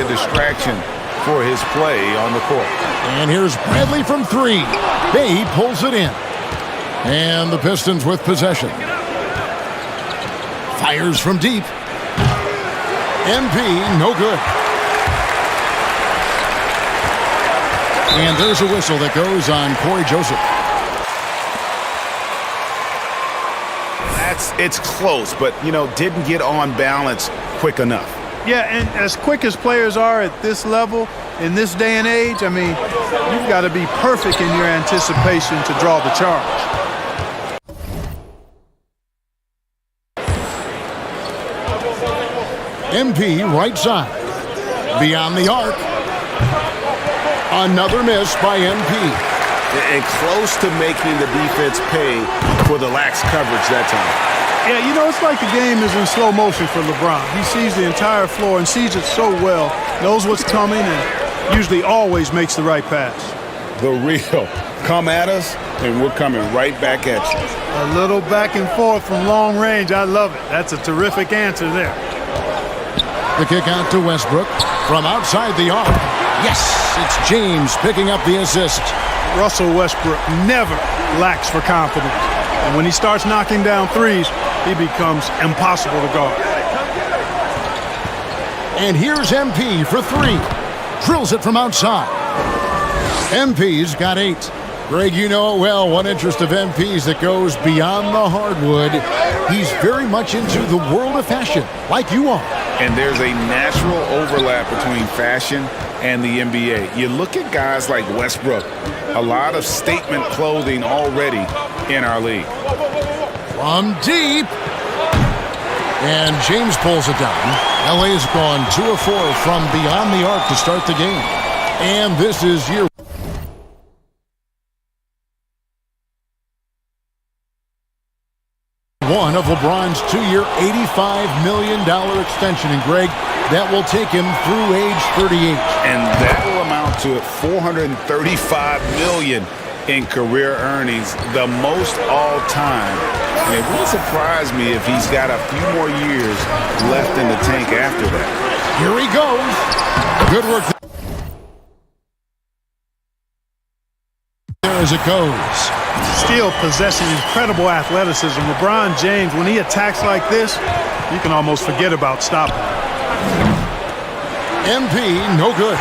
distraction for his play on the court. And here's Bradley from three. Bay pulls it in. And the Pistons with possession. Fires from deep. MP, no good. And there's a whistle that goes on Corey Joseph. It's close, but, didn't get on balance quick enough. Yeah, and as quick as players are at this level, in this day and age, I mean, you've got to be perfect in your anticipation to draw the charge. MP right side. Beyond the arc. Another miss by MP. And close to making the defense pay for the lax coverage that time. Yeah, it's like the game is in slow motion for LeBron. He sees the entire floor and sees it so well, knows what's coming, and usually always makes the right pass. The real come at us, and we're coming right back at you. A little back and forth from long range. I love it. That's a terrific answer there. The kick out to Westbrook from outside the arc. Yes, it's James picking up the assist. Russell Westbrook never lacks for confidence. And when he starts knocking down threes, he becomes impossible to guard. And here's MP for three. Drills it from outside. MP's got 8. Greg, you know it well. One interest of MP's that goes beyond the hardwood. He's very much into the world of fashion, like you are. And there's a natural overlap between fashion and the NBA. You look at guys like Westbrook, a lot of statement clothing already in our league. From deep. And James pulls it down. LA's gone 2 of 4 from beyond the arc to start the game. And this is year one of LeBron's 2-year, $85 million extension. And Greg, that will take him through age 38. And that will amount to $435 million in career earnings, the most all time. And it wouldn't surprise me if he's got a few more years left in the tank after that. Here he goes. Good work there as it goes. Still possessing incredible athleticism. LeBron James, when he attacks like this, you can almost forget about stopping. MP, no good.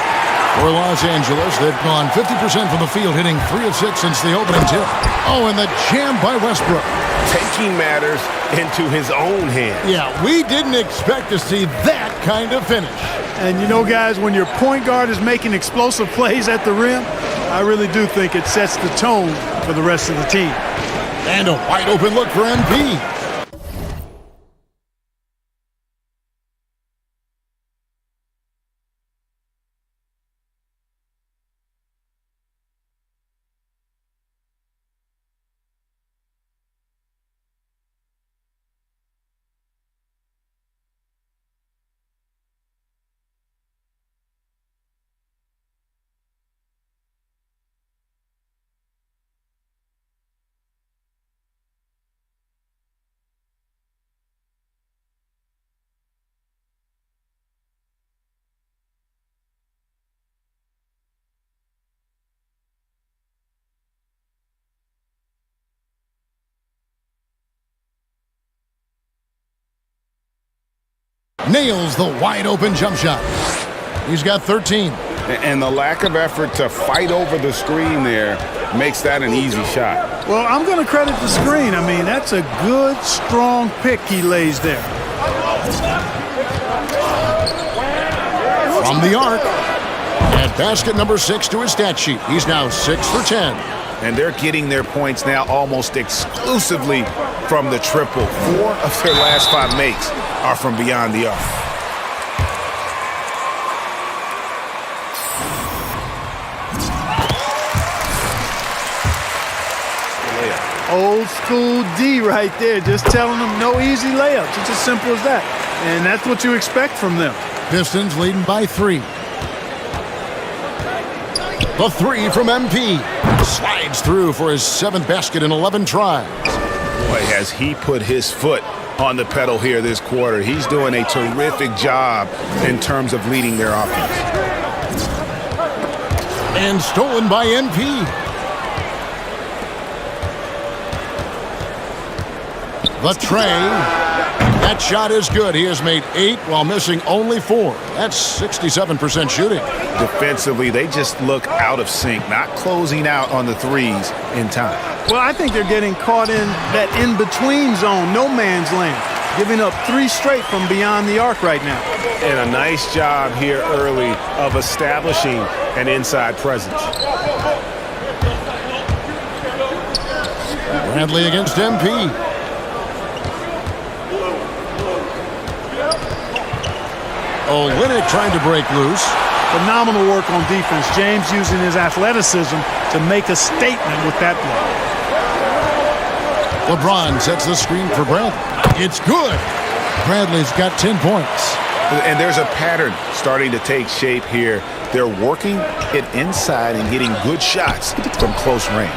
For Los Angeles, they've gone 50% from the field, hitting 3 of 6 since the opening tip. Oh, and the jam by Westbrook. Taking matters into his own hands. Yeah, we didn't expect to see that kind of finish. And guys, when your point guard is making explosive plays at the rim, I really do think it sets the tone for the rest of the team. And a wide open look for MP. Nails the wide-open jump shot. He's got 13. And the lack of effort to fight over the screen there makes that an easy shot. Well, I'm going to credit the screen. I mean, that's a good, strong pick he lays there. From the arc. And basket number 6 to his stat sheet. He's now 6 for 10. And they're getting their points now almost exclusively from the triple. 4 of their last 5 makes are from beyond the arc. Old school D right there, just telling them no easy layups. It's as simple as that. And that's what you expect from them. Pistons leading by 3. The 3 from MP. Slides through for his 7th basket in 11 tries. Boy, has he put his foot on the pedal here this quarter. He's doing a terrific job in terms of leading their offense. And stolen by NP. The tray. That shot is good. He has made 8 while missing only 4. That's 67% shooting. Defensively, they just look out of sync, not closing out on the threes in time. Well, I think they're getting caught in that in-between zone, no man's land, giving up 3 straight from beyond the arc right now. And a nice job here early of establishing an inside presence. Bradley against MP. Olynyk trying to break loose. Phenomenal work on defense. James using his athleticism to make a statement with that play. LeBron sets the screen for Bradley. It's good. Bradley's got 10 points. And there's a pattern starting to take shape here. They're working it inside and getting good shots from close range.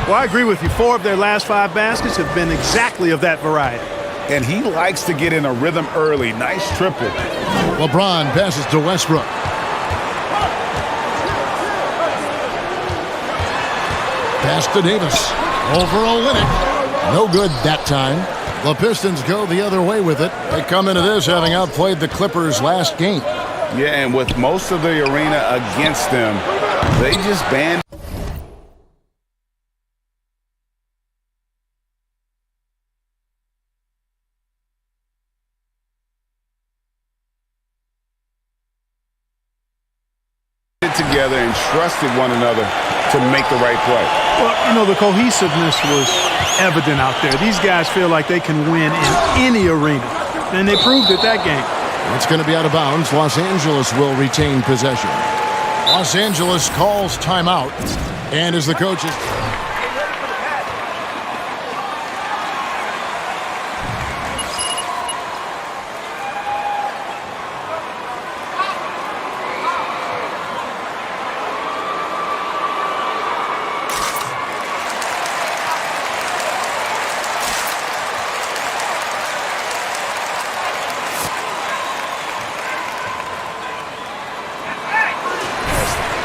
Well, I agree with you. 4 of their last 5 baskets have been exactly of that variety. And he likes to get in a rhythm early. Nice triple. LeBron passes to Westbrook. Pass to Davis. Over Olynyk. No good that time. The Pistons go the other way with it. They come into this having outplayed the Clippers last game. Yeah, and with most of the arena against them, they just banned. Together and trusted one another to make the right play. Well, you know, the cohesiveness was evident out there. These guys feel like they can win in any arena, and they proved it that game. It's going to be out of bounds. Los Angeles will retain possession. Los Angeles calls timeout, and as the coaches...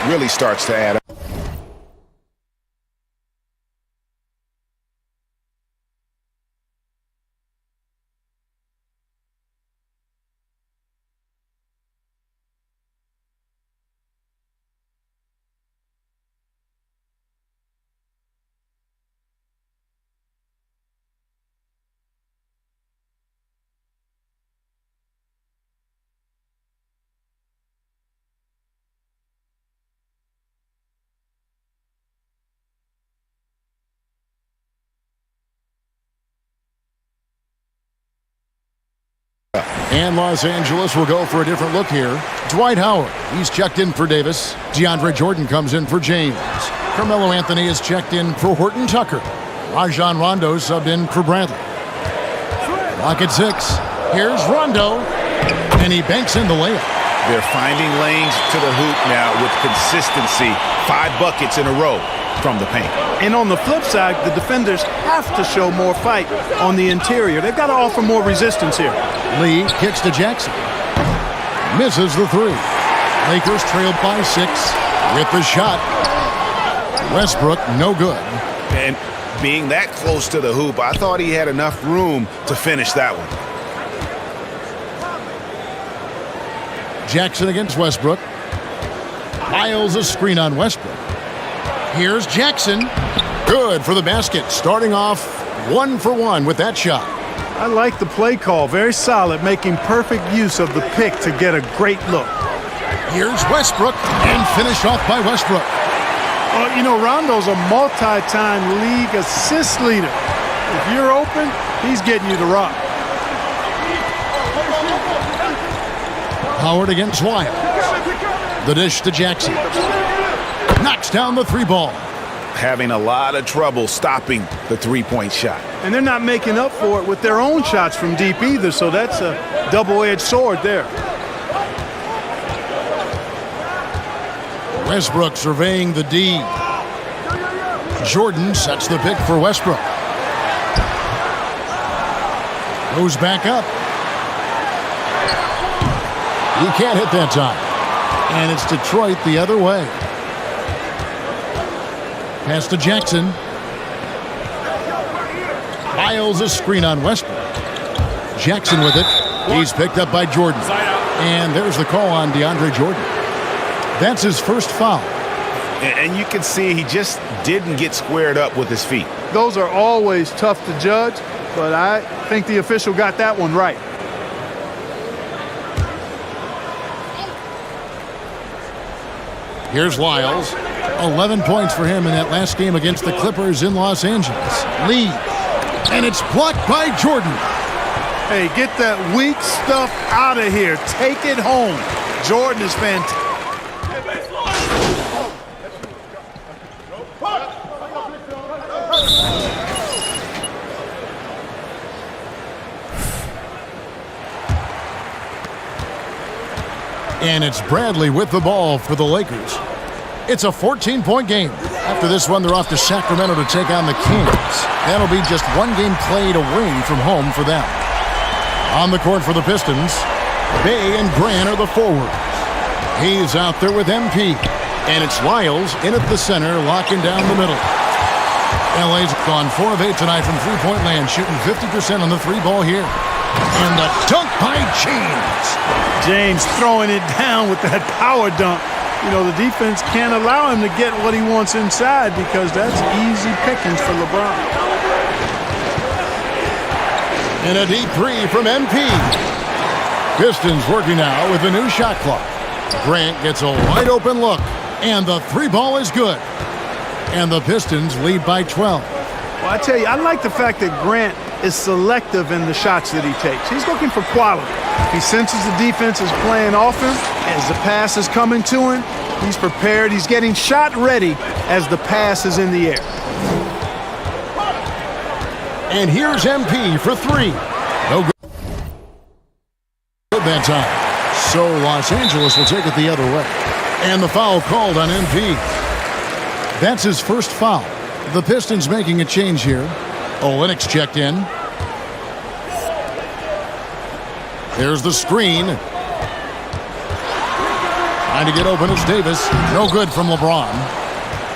Really starts to add up. And Los Angeles will go for a different look here. Dwight Howard, he's checked in for Davis. DeAndre Jordan comes in for James. Carmelo Anthony is checked in for Horton Tucker. Rajon Rondo subbed in for Bradley. Clock at 6. Here's Rondo, and he banks in the layup. They're finding lanes to the hoop now with consistency. 5 buckets in a row from the paint. And on the flip side, the defenders have to show more fight on the interior. They've got to offer more resistance here. Lee kicks to Jackson. Misses the 3. Lakers trailed by 6 with the shot. Westbrook, no good. And being that close to the hoop, I thought he had enough room to finish that one. Jackson against Westbrook. Miles a screen on Westbrook. Here's Jackson. Good for the basket. Starting off 1 for 1 with that shot. I like the play call. Very solid, making perfect use of the pick to get a great look. Here's Westbrook, and finished off by Westbrook. Well, you know, Rondo's a multi-time league assist leader. If you're open, he's getting you the rock. Howard against Wyatt. The dish to Jackson. Knocks down the 3 ball. Having a lot of trouble stopping the 3-point shot. And they're not making up for it with their own shots from deep either, so that's a double-edged sword there. Westbrook surveying the D. Jordan sets the pick for Westbrook. Goes back up. He can't hit that time. And it's Detroit the other way. Pass to Jackson. Miles a screen on Westbrook. Jackson with it. He's picked up by Jordan. And there's the call on DeAndre Jordan. That's his first foul. And you can see he just didn't get squared up with his feet. Those are always tough to judge, but I think the official got that one right. Here's Lyles. 11 points for him in that last game against the Clippers in Los Angeles. Lead. And it's blocked by Jordan. Hey, get that weak stuff out of here. Take it home. Jordan is fantastic. And it's Bradley with the ball for the Lakers. It's a 14-point game. After this one, they're off to Sacramento to take on the Kings. That'll be just one game played away from home for them. On the court for the Pistons, Bay and Grant are the forwards. He's out there with MP. And it's Lyles in at the center, locking down the middle. LA's gone 4 of 8 tonight from three-point land, shooting 50% on the three ball here. And the dunk by James. James throwing it down with that power dunk. You know, the defense can't allow him to get what he wants inside because that's easy pickings for LeBron. And a deep three from MP. Pistons working now with a new shot clock. Grant gets a wide open look, and the three ball is good. And the Pistons lead by 12. Well, I tell you, I like the fact that Grant is selective in the shots that he takes. He's looking for quality. He senses the defense is playing off him. As the pass is coming to him, he's prepared. He's getting shot ready as the pass is in the air. And here's MP for three. No good that time. So Los Angeles will take it the other way. And the foul called on MP. That's his first foul. The Pistons making a change here. Olenek's checked in. There's the screen. Trying to get open, it's Davis. No good from LeBron.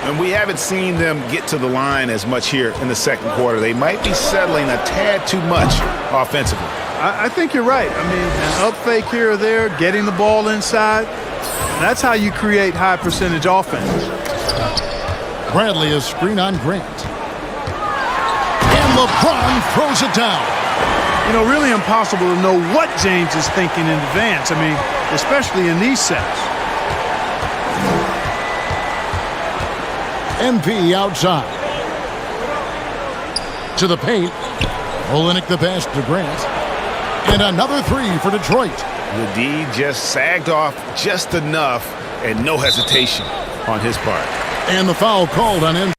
And we haven't seen them get to the line as much here in the second quarter. They might be settling a tad too much offensively. I think you're right. I mean, an up fake here or there, getting the ball inside, that's how you create high percentage offense. Bradley is screen on Grant. And LeBron throws it down. You know, really impossible to know what James is thinking in advance. I mean, especially in these sets. MP outside. To the paint. Olenek the pass to Grant. And another three for Detroit. The D just sagged off just enough and no hesitation on his part. And the foul called on him.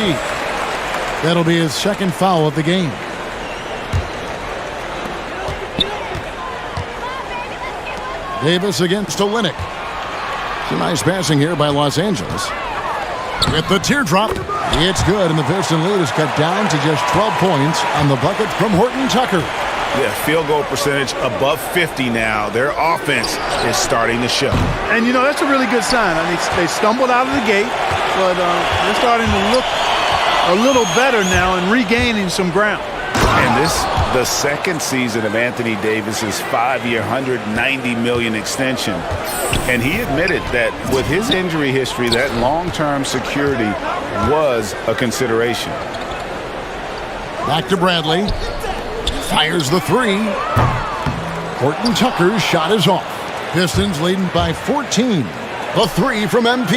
MP. That'll be his second foul of the game. Davis against Olynyk. Some nice passing here by Los Angeles. With the teardrop, it's good, and the Piston lead is cut down to just 12 points on the bucket from Horton Tucker. Yeah, field goal percentage above 50 now. Their offense is starting to show. And, you know, that's a really good sign. I mean, they stumbled out of the gate, but they're starting to look a little better now and regaining some ground. And this, the second season of Anthony Davis's 5-year, $190 million extension. And he admitted that with his injury history, that long-term security was a consideration. Back to Bradley. Fires the three. Horton Tucker's shot is off. Pistons leading by 14. The three from MP.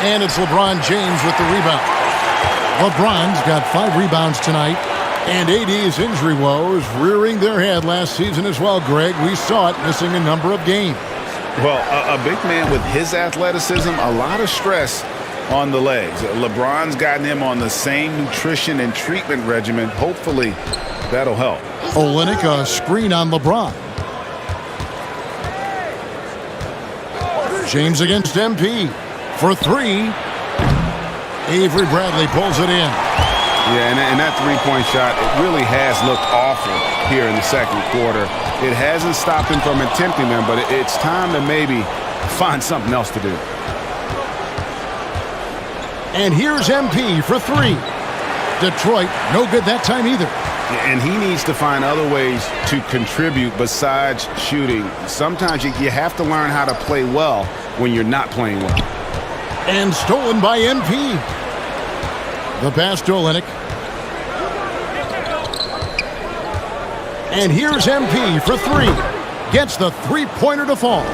And it's LeBron James with the rebound. LeBron's got 5 rebounds tonight. And AD's injury woes rearing their head last season as well, Greg. We saw it, missing a number of games. Well, a big man with his athleticism, a lot of stress on the legs. LeBron's gotten him on the same nutrition and treatment regimen. Hopefully, that'll help. Olynyk, a screen on LeBron. James against MP for 3. Avery Bradley pulls it in. Yeah, and that three-point shot, it really has looked awful here in the second quarter. It hasn't stopped him from attempting them, but it's time to maybe find something else to do. And here's MP for 3. Detroit, no good that time either. And he needs to find other ways to contribute besides shooting. Sometimes you have to learn how to play well when you're not playing well. And stolen by MP. The pass to Olynyk. And here's MP for 3. Gets the three-pointer to fall.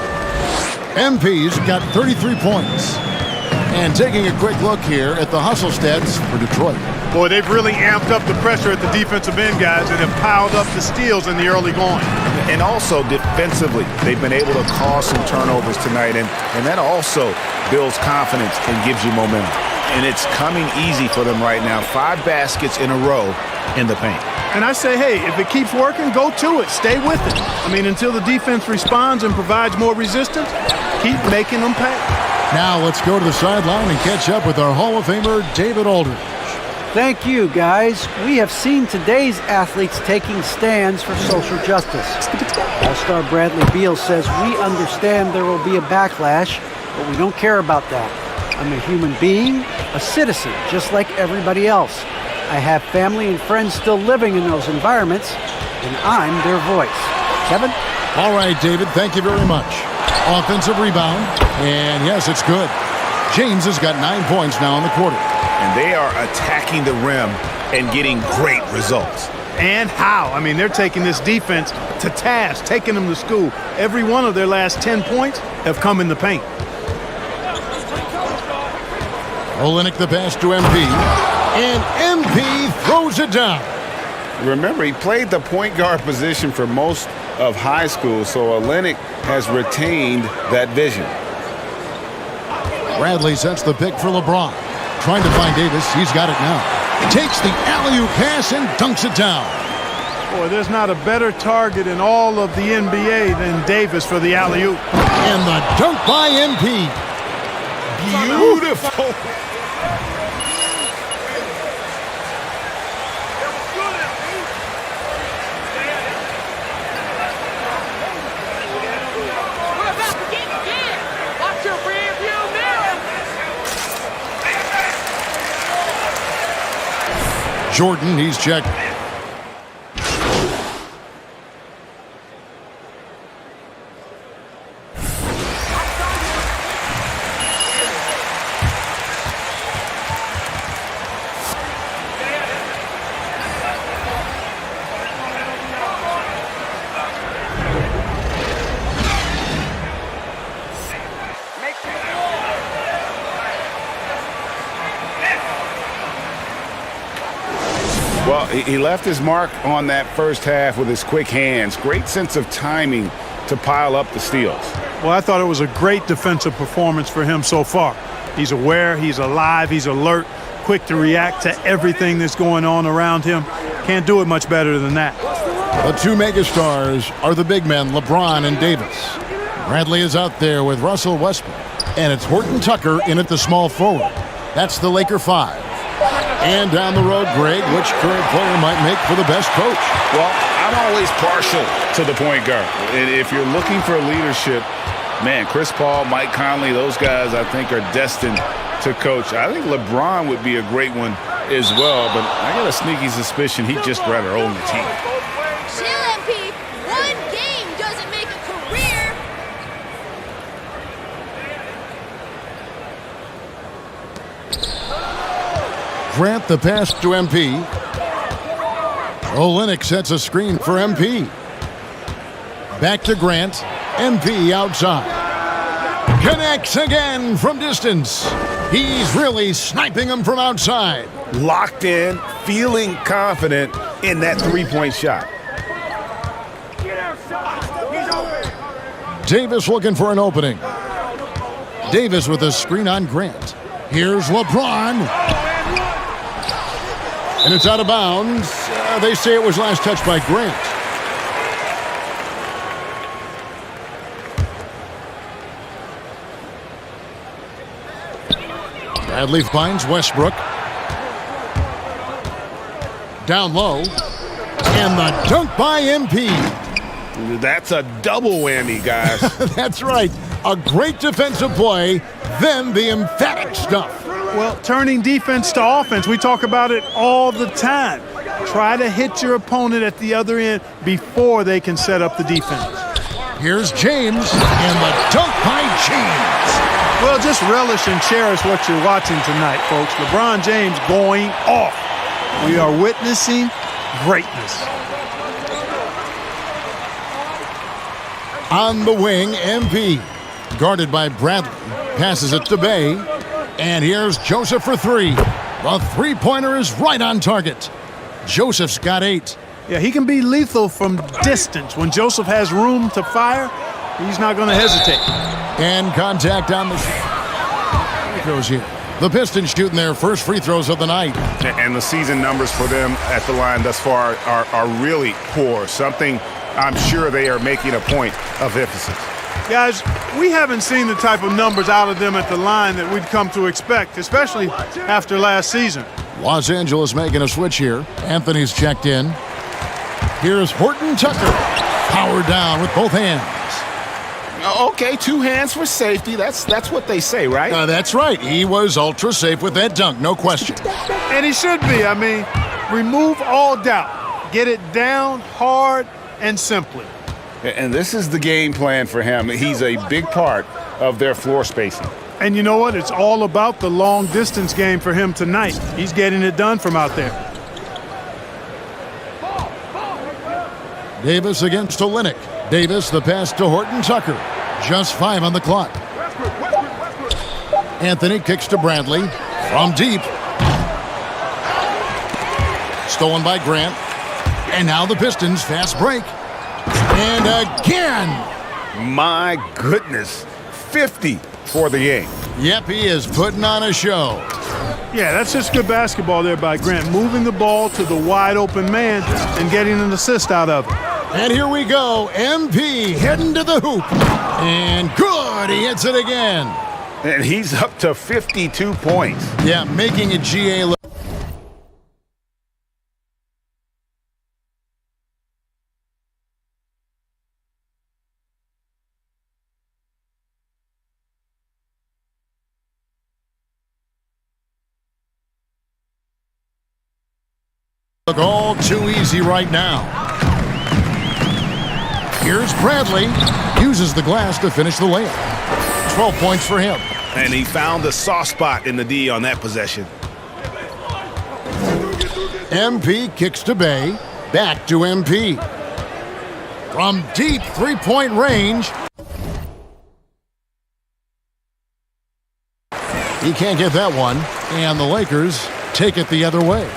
MP's got 33 points. And taking a quick look here at the hustle stats for Detroit. Boy, they've really amped up the pressure at the defensive end, guys, and have piled up the steals in the early going. And also defensively, they've been able to cause some turnovers tonight, and that also builds confidence and gives you momentum. And it's coming easy for them right now. 5 baskets in a row in the paint. And I say, hey, if it keeps working, go to it. Stay with it. I mean, until the defense responds and provides more resistance, keep making them pay. Now let's go to the sideline and catch up with our Hall of Famer, David Aldridge. Thank you, guys. We have seen today's athletes taking stands for social justice. All-star Bradley Beal says, we understand there will be a backlash, but we don't care about that. I'm a human being, a citizen, just like everybody else. I have family and friends still living in those environments, and I'm their voice. Kevin? All right, David, thank you very much. Offensive rebound, and yes, it's good. James has got 9 points now in the quarter. And they are attacking the rim and getting great results. And how? I mean, they're taking this defense to task, taking them to school. Every one of their last 10 points have come in the paint. Olynyk the pass to MP, and MP throws it down. Remember, he played the point guard position for most of high school, so Olynyk has retained that vision. Bradley sets the pick for LeBron. Trying to find Davis. He's got it now. Takes the alley-oop pass and dunks it down. Boy, there's not a better target in all of the NBA than Davis for the alley-oop. And the dunk by MP. Beautiful. Jordan, he's checked. Well, he left his mark on that first half with his quick hands. Great sense of timing to pile up the steals. Well, I thought it was a great defensive performance for him so far. He's aware, he's alive, he's alert. quick to react to everything that's going on around him. Can't do it much better than that. The two megastars are the big men, LeBron and Davis. Bradley is out there with Russell Westbrook. And it's Horton Tucker in at the small forward. That's the Laker 5. And down the road, Greg, which current player might make for the best coach? Well, I'm always partial to the point guard. And if you're looking for leadership, man, Chris Paul, Mike Conley, those guys I think are destined to coach. I think LeBron would be a great one as well, but I got a sneaky suspicion he'd just rather own the team. Chill, MP. One game doesn't make a career. Grant the pass to MP. Olynyk sets a screen for MP. Back to Grant. MP outside. Connects again from distance. He's really sniping them from outside. Locked in, feeling confident in that three-point shot. Davis looking for an opening. Davis with a screen on Grant. Here's LeBron. And it's out of bounds. They say it was last touched by Grant. Bradley finds Westbrook. Down low. And the dunk by MP. That's a double whammy, guys. That's right. A great defensive play, then the emphatic stuff. Well, turning defense to offense, we talk about it all the time. Try to hit your opponent at the other end before they can set up the defense. Here's James, and the dunk by James. Well, just relish and cherish what you're watching tonight, folks. LeBron James going off. We are witnessing greatness. On the wing, MP. Guarded by Bradley. Passes it to Bay. And here's Joseph for three. The three-pointer is right on target. Joseph's got 8. Yeah, he can be lethal from distance. When Joseph has room to fire, he's not going to hesitate. And contact on the free throws here. The Pistons shooting their first free throws of the night. And the season numbers for them at the line thus far are really poor. Something I'm sure they are making a point of emphasis. Guys, we haven't seen the type of numbers out of them at the line that we'd come to expect, especially after last season. Los Angeles making a switch here. Anthony's checked in. Here's Horton Tucker. Powered down with both hands. Okay, 2 hands for safety. That's what they say, right? That's right. He was ultra safe with that dunk, no question. And he should be. I mean, remove all doubt. Get it down hard and simply. And this is the game plan for him. He's a big part of their floor spacing. And you know what? It's all about the long distance game for him tonight. He's getting it done from out there. Davis against Olynyk. Davis, the pass to Horton Tucker. Just 5 on the clock. Anthony kicks to Bradley. From deep. Stolen by Grant. And now the Pistons fast break. And again. My goodness. 50 for the game. Yep, he is putting on a show. Yeah, that's just good basketball there by Grant. Moving the ball to the wide open man and getting an assist out of it. And here we go. MP heading to the hoop. And good. He hits it again. And he's up to 52 points. Yeah, making a GA look. Look all too easy right now. Here's Bradley. Uses the glass to finish the layup. 12 points for him. And he found the soft spot in the D on that possession. MP kicks to Bay. Back to MP. From deep three-point range. He can't get that one. And the Lakers take it the other way.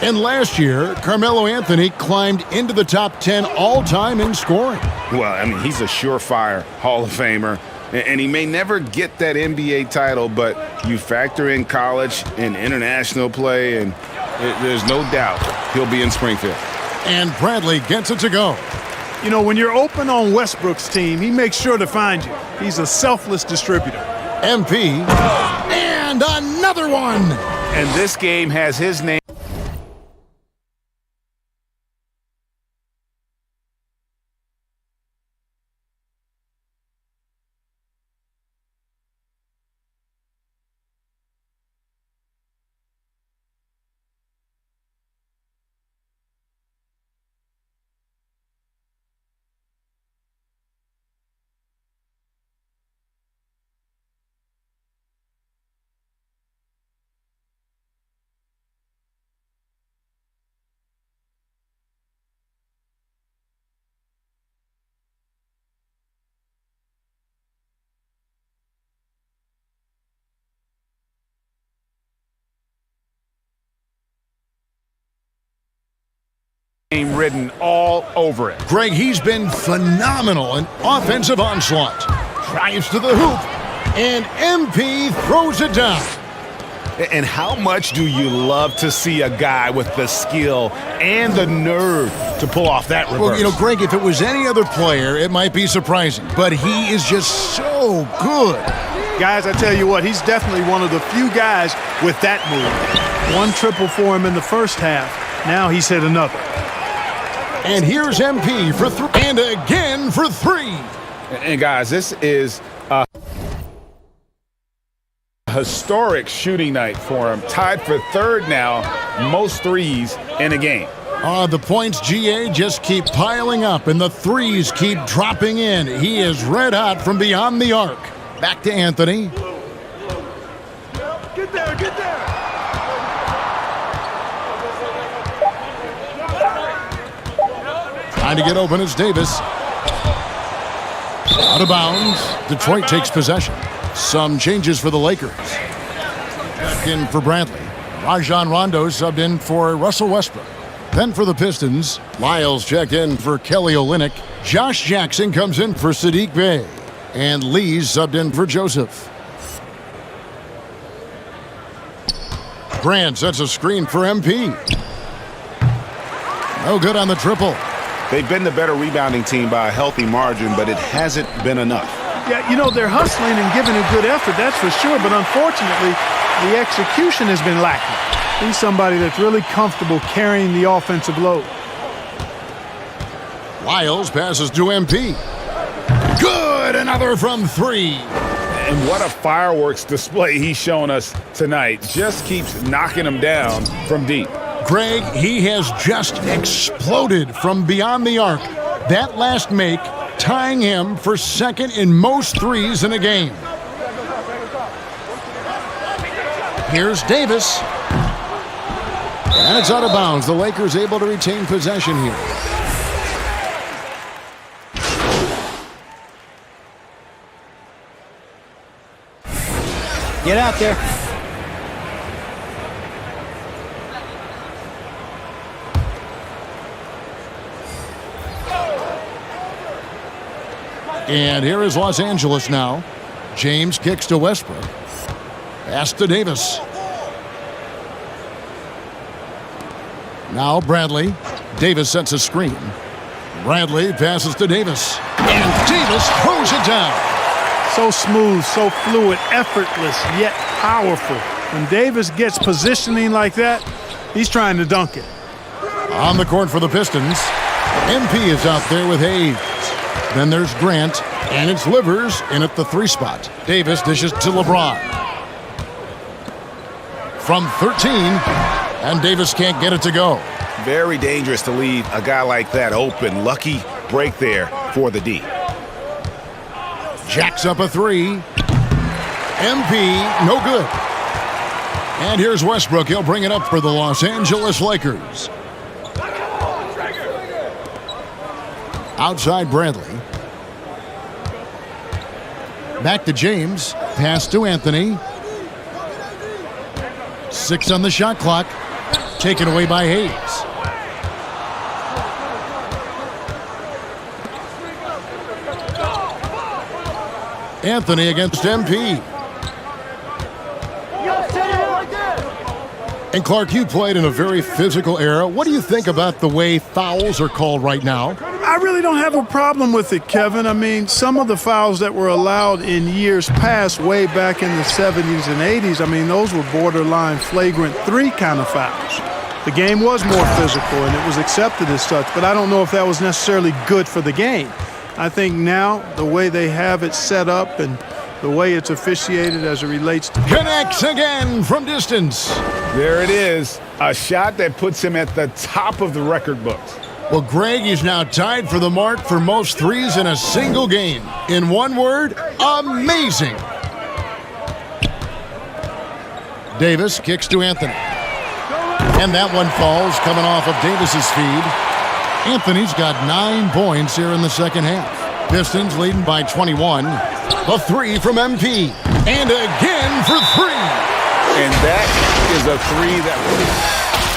And last year, Carmelo Anthony climbed into the top 10 all-time in scoring. Well, I mean, he's a surefire Hall of Famer. And he may never get that NBA title, but you factor in college and international play, and there's no doubt he'll be in Springfield. And Bradley gets it to go. You know, when you're open on Westbrook's team, he makes sure to find you. He's a selfless distributor. MP. And another one. And this game has his name. Written all over it. Greg, he's been phenomenal in offensive onslaught. Drives to the hoop, and MP throws it down. And how much do you love to see a guy with the skill and the nerve to pull off that reverse? Well, you know, Greg, if it was any other player, it might be surprising, but he is just so good. Guys, I tell you what, he's definitely one of the few guys with that move. One triple for him in the first half. Now he's hit another. And here's MP for three, and again for three. And guys, this is a historic shooting night for him. Tied for third now, most threes in a game. The points, GA, just keep piling up, and the threes keep dropping in. He is red hot from beyond the arc. Back to Anthony. Get there, get there. Trying to get open is Davis. Out of bounds. Detroit takes possession. Some changes for the Lakers. Back in for Bradley. Rajon Rondo subbed in for Russell Westbrook. Then for the Pistons, Lyles checked in for Kelly Olynyk. Josh Jackson comes in for Sadiq Bey. And Lee's subbed in for Joseph. Grant sets a screen for MP. No good on the triple. They've been the better rebounding team by a healthy margin, but it hasn't been enough. Yeah, you know, they're hustling and giving a good effort, that's for sure, but unfortunately, the execution has been lacking. He's somebody that's really comfortable carrying the offensive load. Lyles passes to MP. Good, another from three. And what a fireworks display he's shown us tonight. Just keeps knocking them down from deep. Greg, he has just exploded from beyond the arc. That last make tying him for second in most threes in a game. Here's Davis. And it's out of bounds. The Lakers able to retain possession here. Get out there. And here is Los Angeles now. James kicks to Westbrook. Pass to Davis. Now Bradley. Davis sets a screen. Bradley passes to Davis. And Davis throws it down. So smooth, so fluid, effortless, yet powerful. When Davis gets positioning like that, he's trying to dunk it. On the court for the Pistons, MP is out there with Hayes. Then there's Grant, and it's Livers in at the three spot. Davis dishes to LeBron. From 13, and Davis can't get it to go. Very dangerous to leave a guy like that open. Lucky break there for the D. Jacks up a three. MP, no good. And here's Westbrook. He'll bring it up for the Los Angeles Lakers. Outside Bradley. Back to James. Pass to Anthony. 6 on the shot clock. Taken away by Hayes. Anthony against MP. And Clark, you played in a very physical era. What do you think about the way fouls are called right now? I really don't have a problem with it, Kevin. I mean, some of the fouls that were allowed in years past, way back in the 70s and 80s, I mean, those were borderline flagrant 3 kind of fouls. The game was more physical, and it was accepted as such, but I don't know if that was necessarily good for the game. I think now, the way they have it set up and the way it's officiated as it relates to... Connects again from distance. There it is. A shot that puts him at the top of the record books. Well, Greg is now tied for the mark for most threes in a single game. In one word, amazing. Davis kicks to Anthony. And that one falls coming off of Davis's feed. Anthony's got 9 points here in the second half. Pistons leading by 21. A 3 from MP. And again for 3. And that is a 3 that...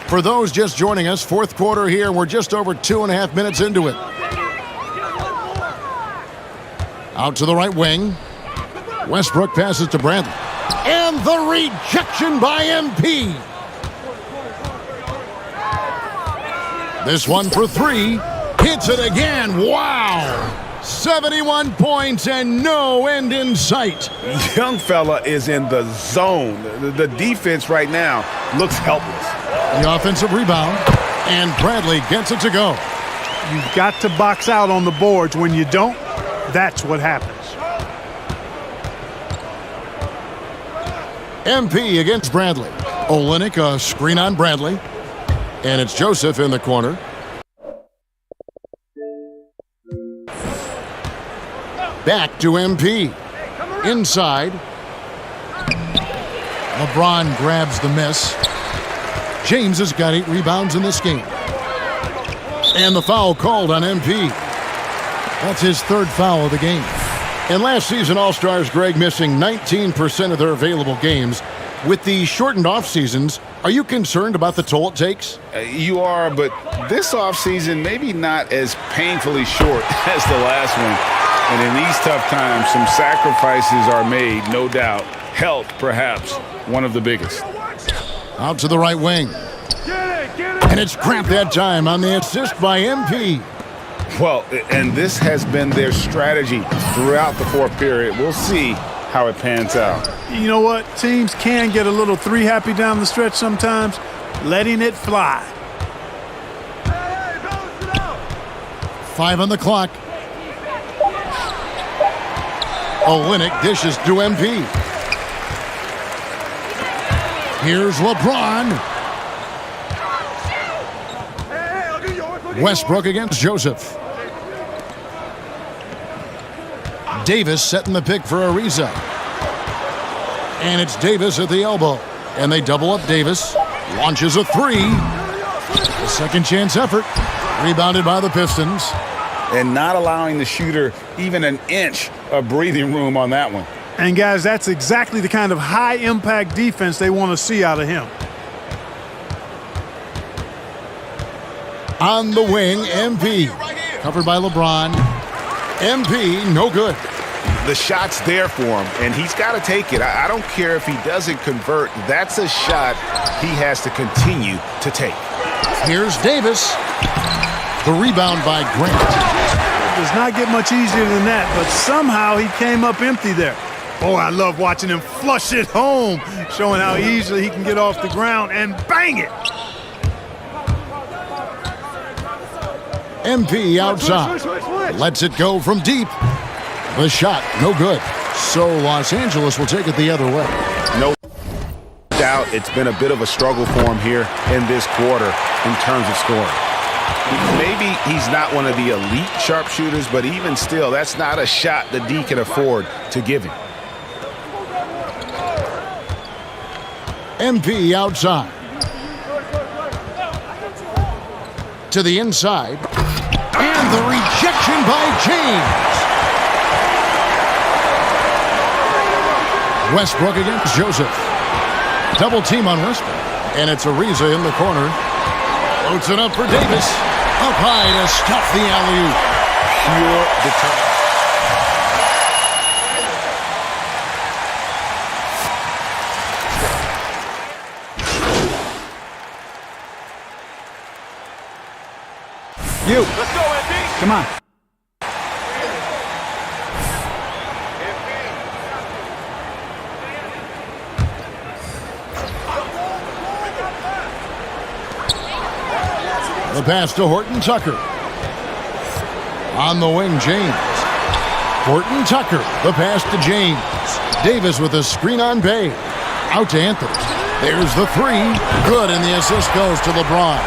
For those just joining us, fourth quarter here. We're just over 2.5 minutes into it. Out to the right wing. Westbrook passes to Bradley. And the rejection by MP. This one for 3. Hits it again. Wow. 71 points and no end in sight. Young fella is in the zone. The defense right now looks helpless. The offensive rebound, and Bradley gets it to go. You've got to box out on the boards. When you don't, that's what happens. MP against Bradley. Olynyk, a screen on Bradley. And it's Joseph in the corner. Back to MP. Inside. LeBron grabs the miss. James has got 8 rebounds in this game. And the foul called on MP. That's his 3rd foul of the game. And last season, All-Stars, Greg, missing 19% of their available games. With the shortened off-seasons, are you concerned about the toll it takes? You are, but this off-season maybe not as painfully short as the last one. And in these tough times, some sacrifices are made, no doubt. Health, perhaps, one of the biggest. Out to the right wing. And it's Grant that time on the assist by MP. Well, and this has been their strategy throughout the fourth period. We'll see how it pans out. You know what? Teams can get a little 3 happy down the stretch sometimes, letting it fly. 5 on the clock. Olynyk dishes to MP. Here's LeBron. Westbrook against Joseph. Davis setting the pick for Ariza. And it's Davis at the elbow. And they double up Davis. Launches a 3. A second chance effort. Rebounded by the Pistons. And not allowing the shooter even an inch of breathing room on that one. And guys, that's exactly the kind of high-impact defense they want to see out of him. On the wing, MP. Covered by LeBron. MP, no good. The shot's there for him, and he's got to take it. I don't care if he doesn't convert. That's a shot he has to continue to take. Here's Davis. The rebound by Grant. It does not get much easier than that, but somehow he came up empty there. Oh, I love watching him flush it home, showing how easily he can get off the ground and bang it. MP outside. Lets it go from deep. The shot, no good. So Los Angeles will take it the other way. No doubt it's been a bit of a struggle for him here in this quarter in terms of scoring. Maybe he's not one of the elite sharpshooters, but even still, that's not a shot that D can afford to give him. MP outside. To the inside. And the rejection by James. Westbrook against Joseph. Double team on Westbrook. And it's Ariza in the corner. Floats it up for Davis. Up high to stuff the alley-oop. Pure determination. You. Let's go, MP. Come on. The pass to Horton Tucker. On the wing, James. Horton Tucker. The pass to James. Davis with a screen on Bay. Out to Anthony. There's the three. Good, and the assist goes to LeBron.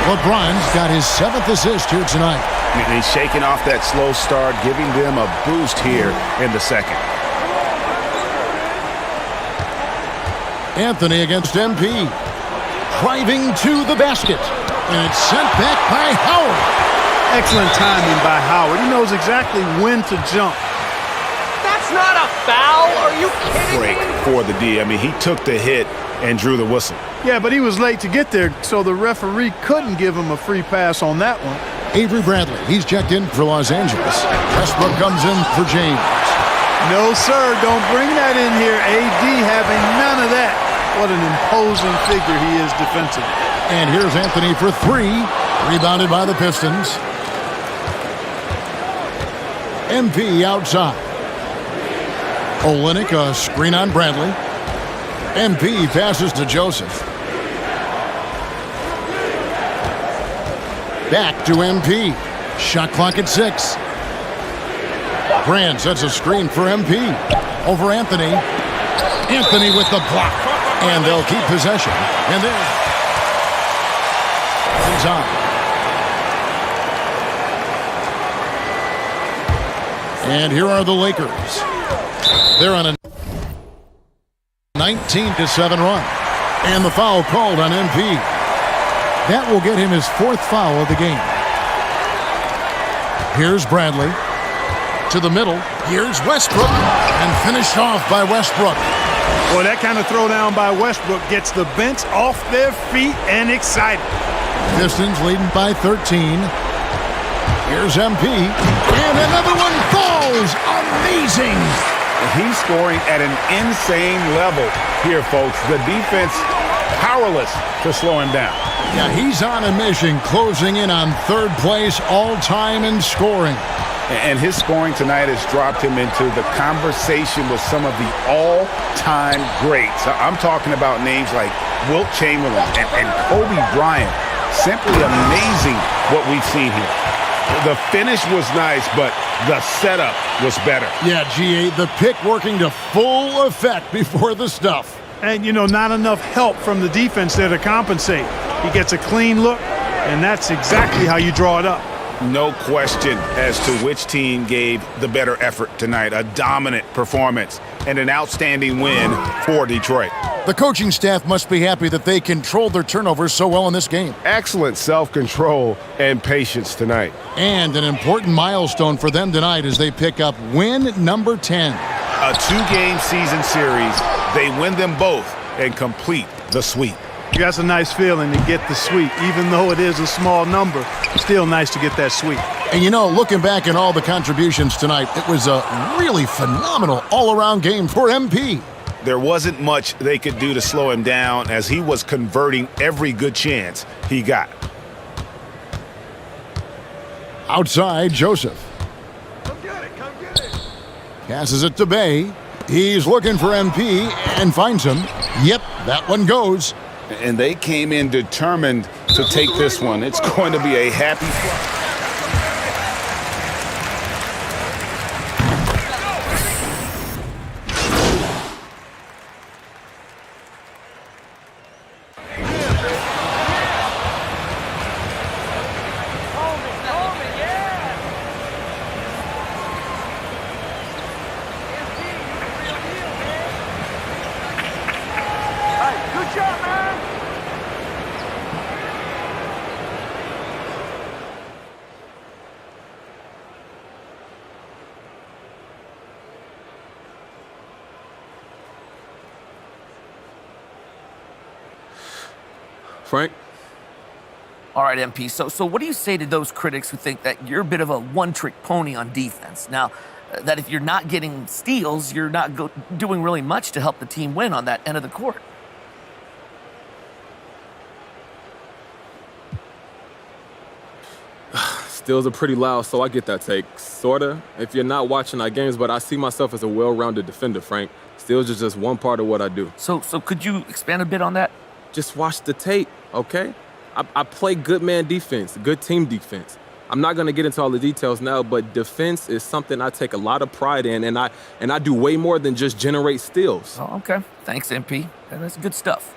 LeBron's got his 7th assist here tonight. And he's shaking off that slow start, giving them a boost here in the second. Anthony against MP. Driving to the basket. And it's sent back by Howard. Excellent timing by Howard. He knows exactly when to jump. That's not a foul. Are you kidding Break me? for the D. I mean, he took the hit and drew the whistle. Yeah, but he was late to get there, so the referee couldn't give him a free pass on that one. Avery Bradley, he's checked in for Los Angeles. Westbrook comes in for James. No, sir, don't bring that in here. AD having none of that. What an imposing figure he is defensively. And here's Anthony for three. Rebounded by the Pistons. MP outside. Olynyk, a screen on Bradley. MP passes to Joseph. Back to MP. Shot clock at 6. Brand sets a screen for MP. Over Anthony. Anthony with the block. And they'll keep possession. And then inside. And here are the Lakers. They're on a 19-7 run. And the foul called on MP. That will get him his 4th foul of the game. Here's Bradley. To the middle. Here's Westbrook. And finished off by Westbrook. Boy, that kind of throwdown by Westbrook gets the bench off their feet and excited. Pistons leading by 13. Here's MP. And another one falls. Amazing. He's scoring at an insane level here, folks. The defense powerless to slow him down. Yeah, he's on a mission, closing in on 3rd place all-time in scoring. And his scoring tonight has dropped him into the conversation with some of the all-time greats. I'm talking about names like Wilt Chamberlain and Kobe Bryant. Simply amazing what we've seen here. The finish was nice, but the setup was better. Yeah, GA, the pick working to full effect before the stuff. And, you know, not enough help from the defense there to compensate. He gets a clean look, and that's exactly how you draw it up. No question as to which team gave the better effort tonight. A dominant performance and an outstanding win for Detroit. The coaching staff must be happy that they controlled their turnovers so well in this game. Excellent self-control and patience tonight. And an important milestone for them tonight as they pick up win number 10. A 2-game season series. They win them both and complete the sweep. That's a nice feeling to get the sweep. Even though it is a small number, still nice to get that sweep. And you know, looking back at all the contributions tonight, it was a really phenomenal all-around game for MP. There wasn't much they could do to slow him down as he was converting every good chance he got. Outside, Joseph. Come get it. Passes it to Bay. He's looking for MP and finds him. Yep, that one goes. And they came in determined to take this one. It's going to be a happy... Frank? All right, MP. So what do you say to those critics who think that you're a bit of a one-trick pony on defense? Now, that if you're not getting steals, you're not doing really much to help the team win on that end of the court. Steals are pretty loud, so I get that take. Sorta, if you're not watching our games, but I see myself as a well-rounded defender, Frank. Steals is just one part of what I do. So could you expand a bit on that? Just watch the tape, okay? I play good man defense, good team defense. I'm not gonna get into all the details now, but defense is something I take a lot of pride in, and I do way more than just generate steals. Oh, okay. Thanks, MP. That's good stuff.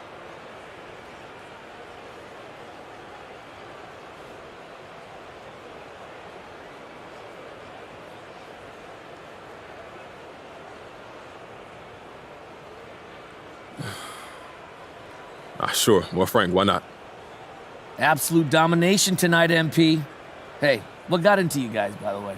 Sure. Well, Frank, why not? Absolute domination tonight, MP. Hey, what got into you guys, by the way?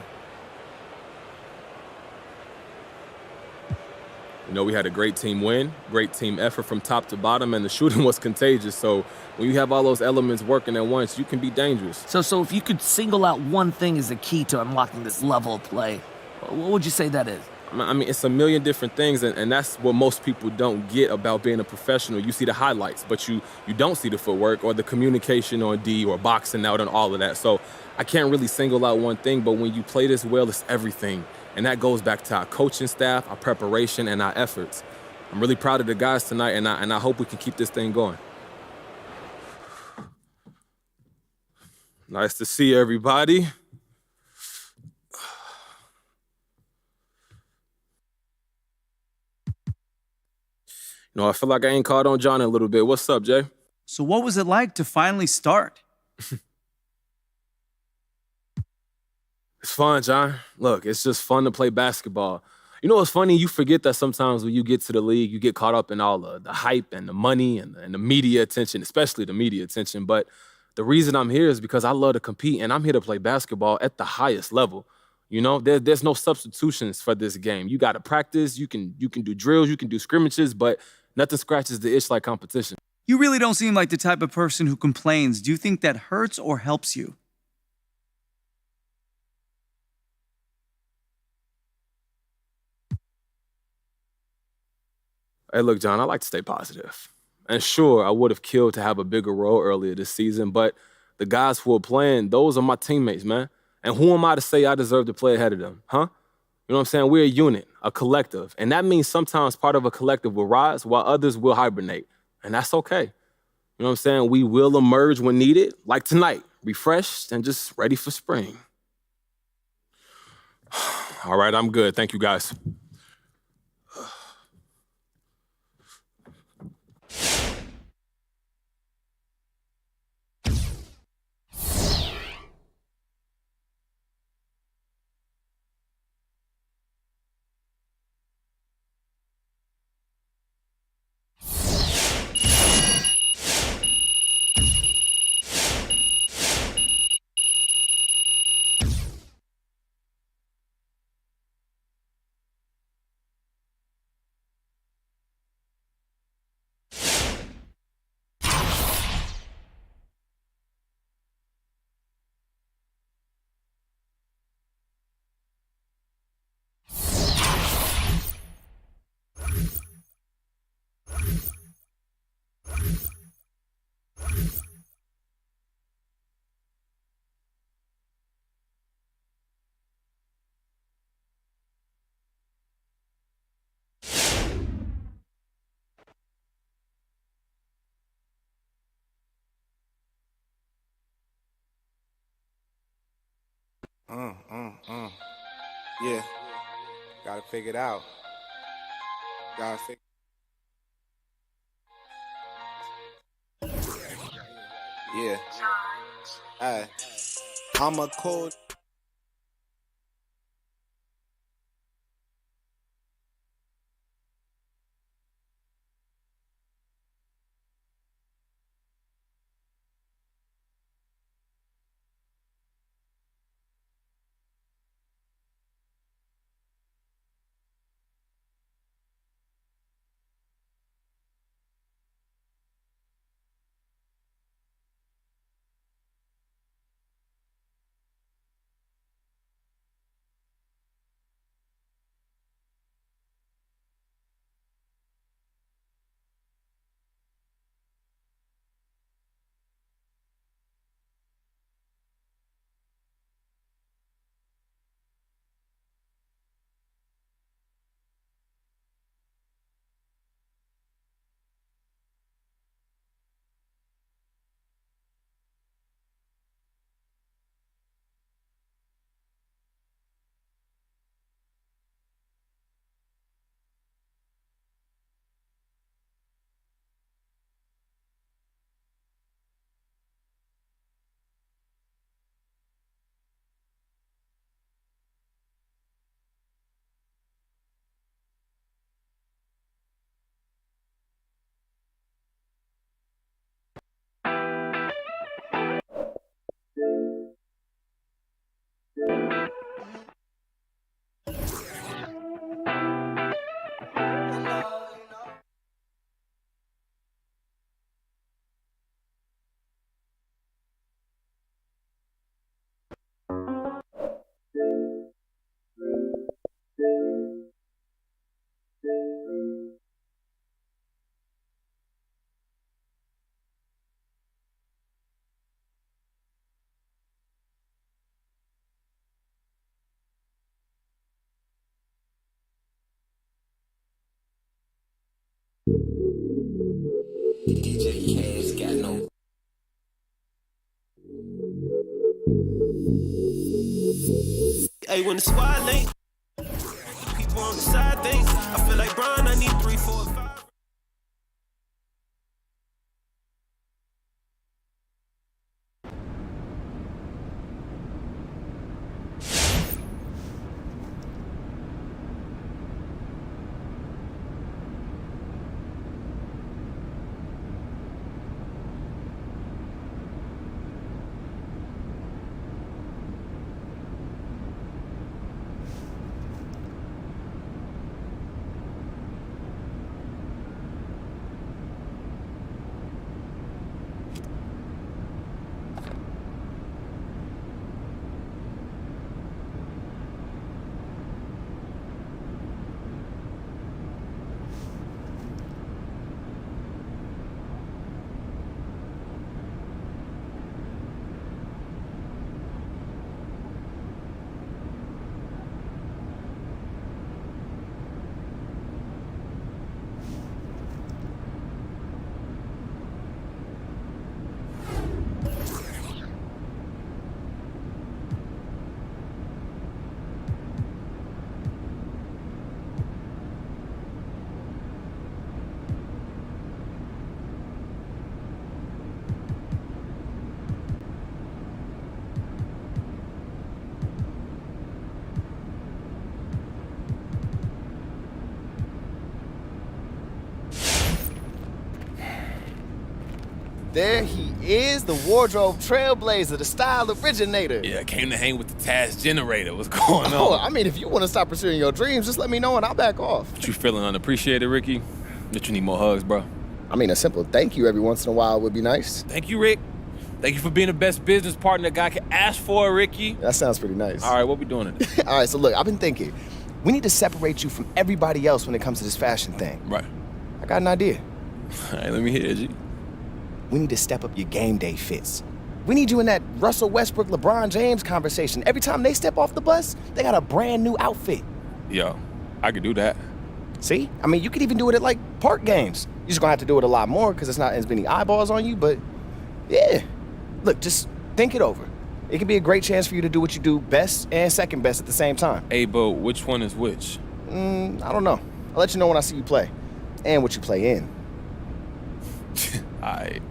You know, we had a great team win, great team effort from top to bottom, and the shooting was contagious. So when you have all those elements working at once, you can be dangerous. So if you could single out one thing as a key to unlocking this level of play, what would you say that is? I mean, it's a million different things, and that's what most people don't get about being a professional. You see the highlights, but you don't see the footwork or the communication on D or boxing out and all of that. So I can't really single out one thing, but when you play this well, it's everything. And that goes back to our coaching staff, our preparation, and our efforts. I'm really proud of the guys tonight, and I hope we can keep this thing going. Nice to see everybody. You know, I feel like I ain't called on John in a little bit. What's up, Jay? So what was it like to finally start? It's fun, John. Look, it's just fun to play basketball. You know what's funny? You forget that sometimes when you get to the league, you get caught up in all the hype and the money and the media attention, especially the media attention. But the reason I'm here is because I love to compete, and I'm here to play basketball at the highest level. You know, there's no substitutions for this game. You got to practice. You can do drills. You can do scrimmages, but nothing scratches the itch like competition. You really don't seem like the type of person who complains. Do you think that hurts or helps you? Hey, look, John, I like to stay positive. And sure, I would have killed to have a bigger role earlier this season, but the guys who are playing, those are my teammates, man. And who am I to say I deserve to play ahead of them, huh? You know what I'm saying? We're a unit, a collective. And that means sometimes part of a collective will rise while others will hibernate. And that's okay. You know what I'm saying? We will emerge when needed, like tonight, refreshed and just ready for spring. All right, I'm good. Thank you, guys. Yeah. Gotta figure it out. Gotta figure. Yeah. I'm a cold. THXS got no. Hey, when the squad link, people on the side think I feel like Brian, I need 3, 4, 5. There he is, the wardrobe trailblazer, the style originator. Yeah, came to hang with the task generator. What's going on? Oh, I mean, if you want to stop pursuing your dreams, just let me know and I'll back off. What, you feeling unappreciated, Ricky? That you need more hugs, bro? I mean, a simple thank you every once in a while would be nice. Thank you, Rick. Thank you for being the best business partner a guy can ask for, Ricky. That sounds pretty nice. All right, what we doing today? All right, so look, I've been thinking. We need to separate you from everybody else when it comes to this fashion thing. Right. I got an idea. All right, let me hear it, G. We need to step up your game day fits. We need you in that Russell Westbrook, LeBron James conversation. Every time they step off the bus, they got a brand new outfit. Yo, I could do that. See? I mean, you could even do it at, like, park games. You're just gonna have to do it a lot more because it's not as many eyeballs on you, but yeah. Look, just think it over. It could be a great chance for you to do what you do best and second best at the same time. Hey, but which one is which? I don't know. I'll let you know when I see you play and what you play in. All right.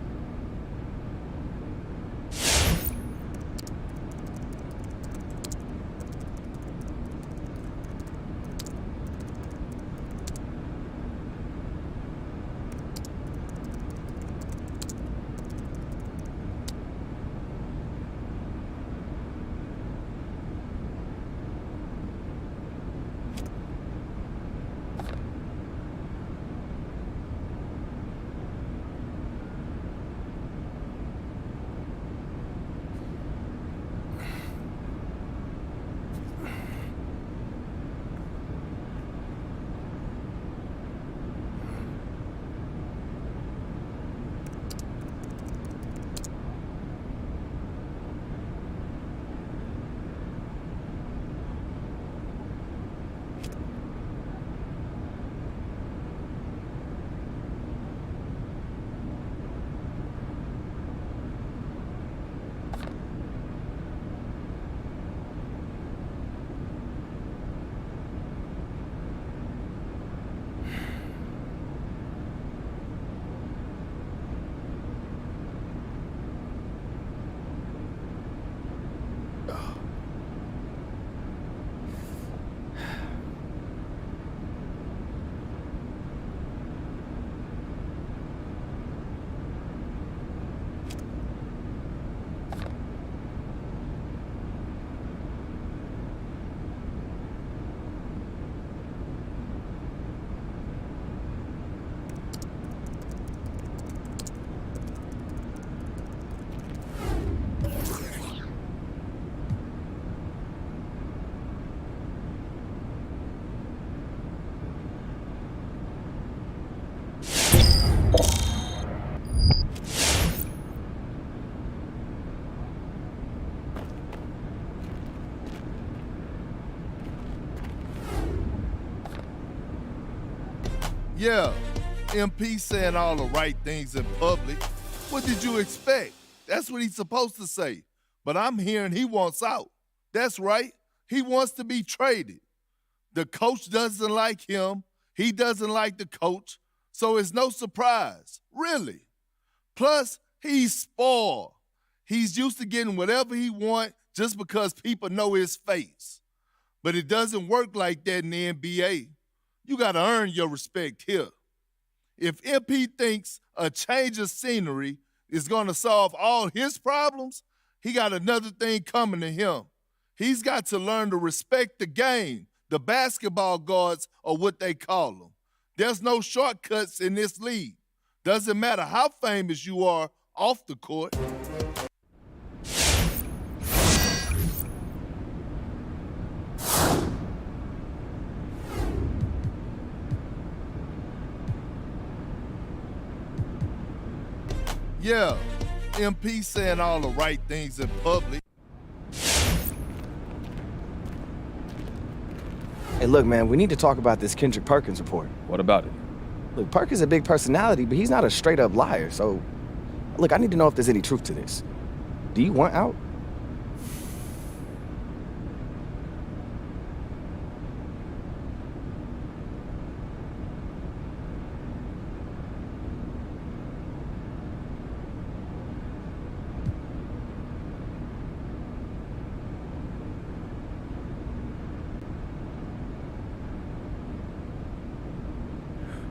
Yeah. MP saying all the right things in public. What did you expect? That's what he's supposed to say. But I'm hearing he wants out. That's right. He wants to be traded. The coach doesn't like him. He doesn't like the coach. So it's no surprise, really. Plus, he's spoiled. He's used to getting whatever he wants just because people know his face. But it doesn't work like that in the NBA. You got to earn your respect here. If MP thinks a change of scenery is going to solve all his problems, he got another thing coming to him. He's got to learn to respect the game. The basketball guards are what they call them. There's no shortcuts in this league. Doesn't matter how famous you are off the court. Yeah, MP saying all the right things in public. Hey, look, man, we need to talk about this Kendrick Perkins report. What about it? Look, Perkins is a big personality, but he's not a straight-up liar. So, look, I need to know if there's any truth to this. Do you want out?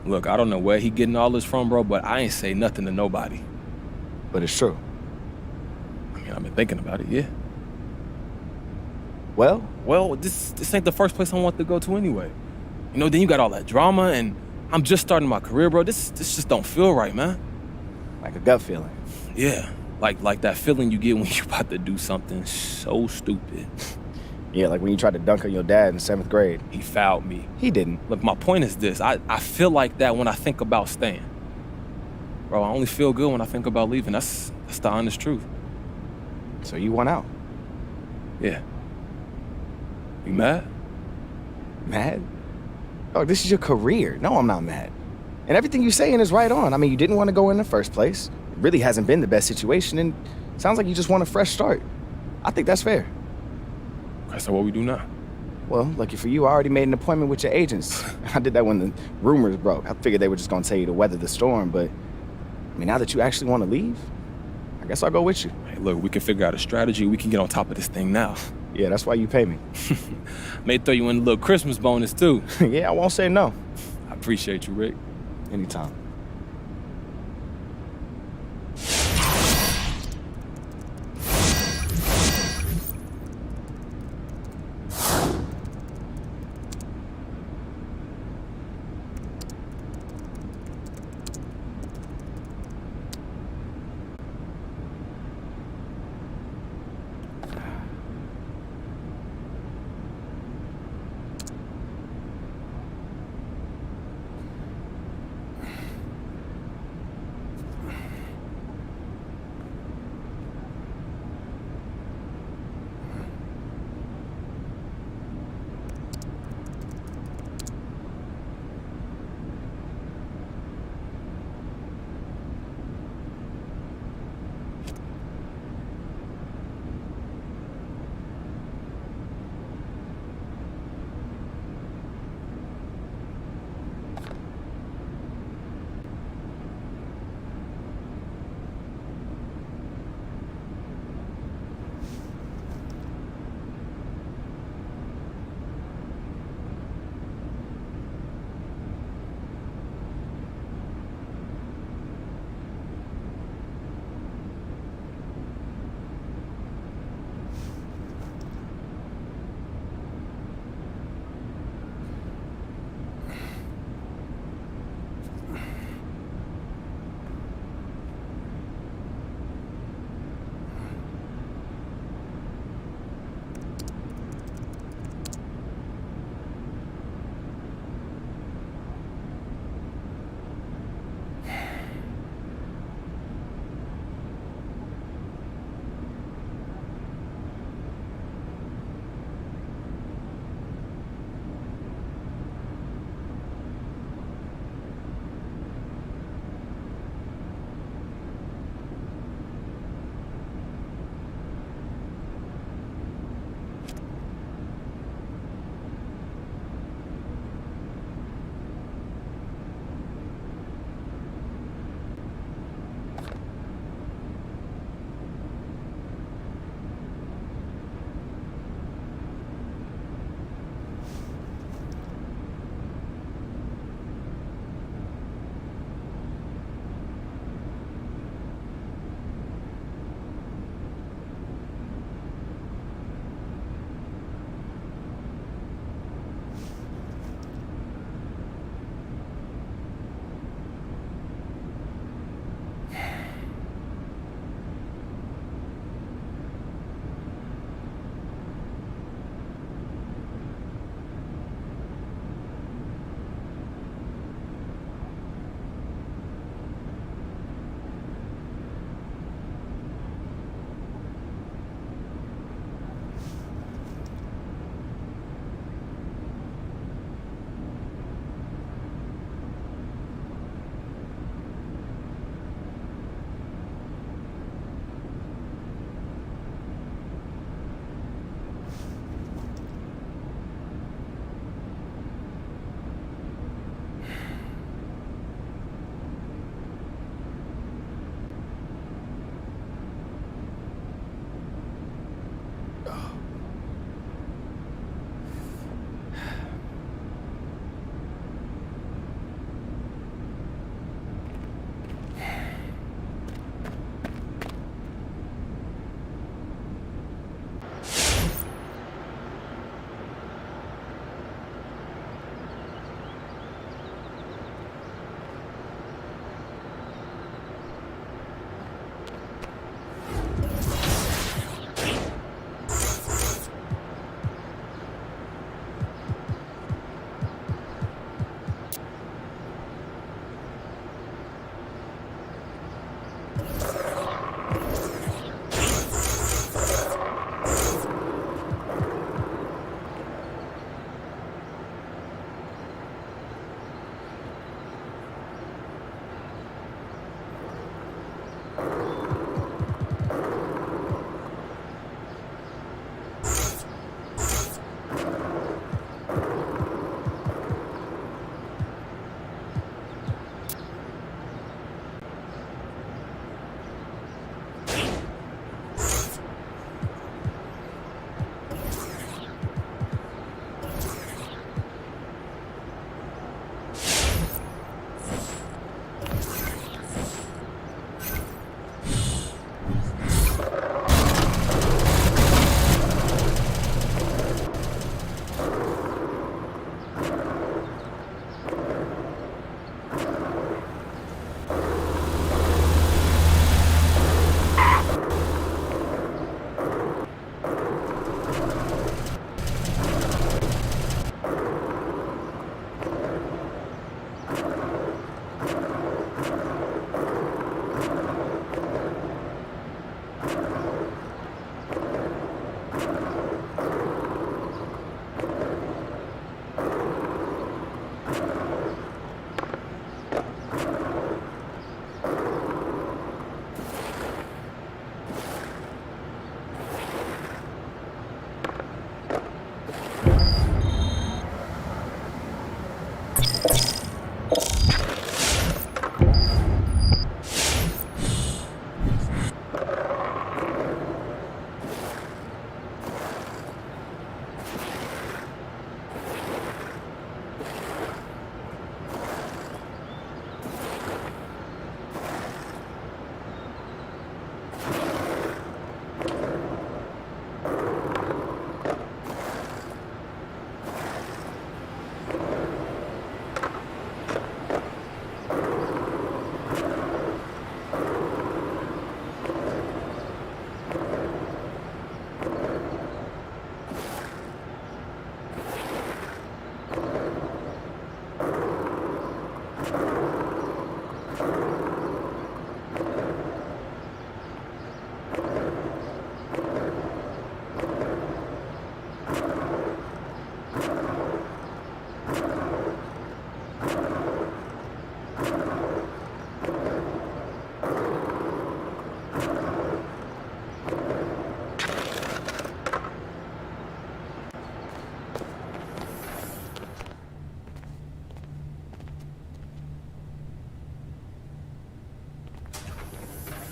Look, I don't know where he getting all this from, bro, but I ain't say nothing to nobody. But it's true. I mean, I've been thinking about it, yeah. Well, this ain't the first place I want to go to anyway. You know, then you got all that drama, and I'm just starting my career, bro. This just don't feel right, man. Like a gut feeling. Yeah, like that feeling you get when you're about to do something so stupid. Yeah, like when you tried to dunk on your dad in 7th grade. He fouled me. He didn't. Look, my point is this. I feel like that when I think about staying. Bro, I only feel good when I think about leaving. That's the honest truth. So you want out? Yeah. You mad? Mad? Oh, this is your career. No, I'm not mad. And everything you're saying is right on. I mean, you didn't want to go in the first place. It really hasn't been the best situation, and it sounds like you just want a fresh start. I think that's fair. Okay, so what we do now? Well, lucky for you, I already made an appointment with your agents. I did that when the rumors broke. I figured they were just going to tell you to weather the storm, but I mean, now that you actually want to leave, I guess I'll go with you. Hey, look, we can figure out a strategy. We can get on top of this thing now. Yeah, that's why you pay me. May throw you in a little Christmas bonus, too. Yeah, I won't say no. I appreciate you, Rick. Anytime.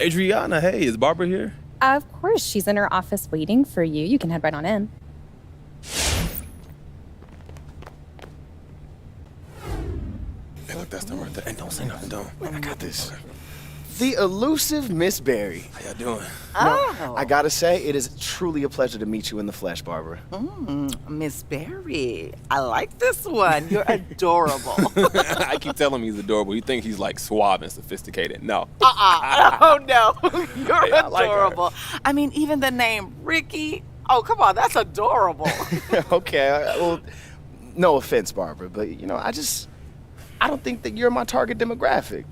Adriana, hey, is Barbara here? Of course, she's in her office waiting for you. You can head right on in. Hey, look, that's them right there. And don't say nothing, don't. I got this. The elusive Miss Berry. How y'all doing? Oh. I gotta say, it is truly a pleasure to meet you in the flesh, Barbara. Miss Berry. I like this one. You're adorable. I keep telling him he's adorable. You think he's like suave and sophisticated. No. Oh, no. You're Hey, I like her. adorable. I mean, even the name Ricky. Oh, come on. That's adorable. Okay, well, no offense, Barbara, but I don't think that you're my target demographic.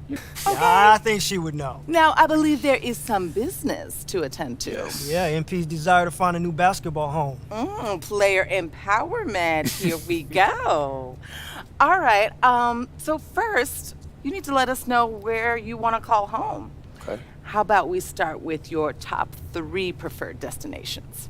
I think she would know. Now, I believe there is some business to attend to. Yeah, MP's desire to find a new basketball home. Player empowerment. Here we go. All right. So first, you need to let us know where you want to call home. Okay. How about we start with your top 3 preferred destinations?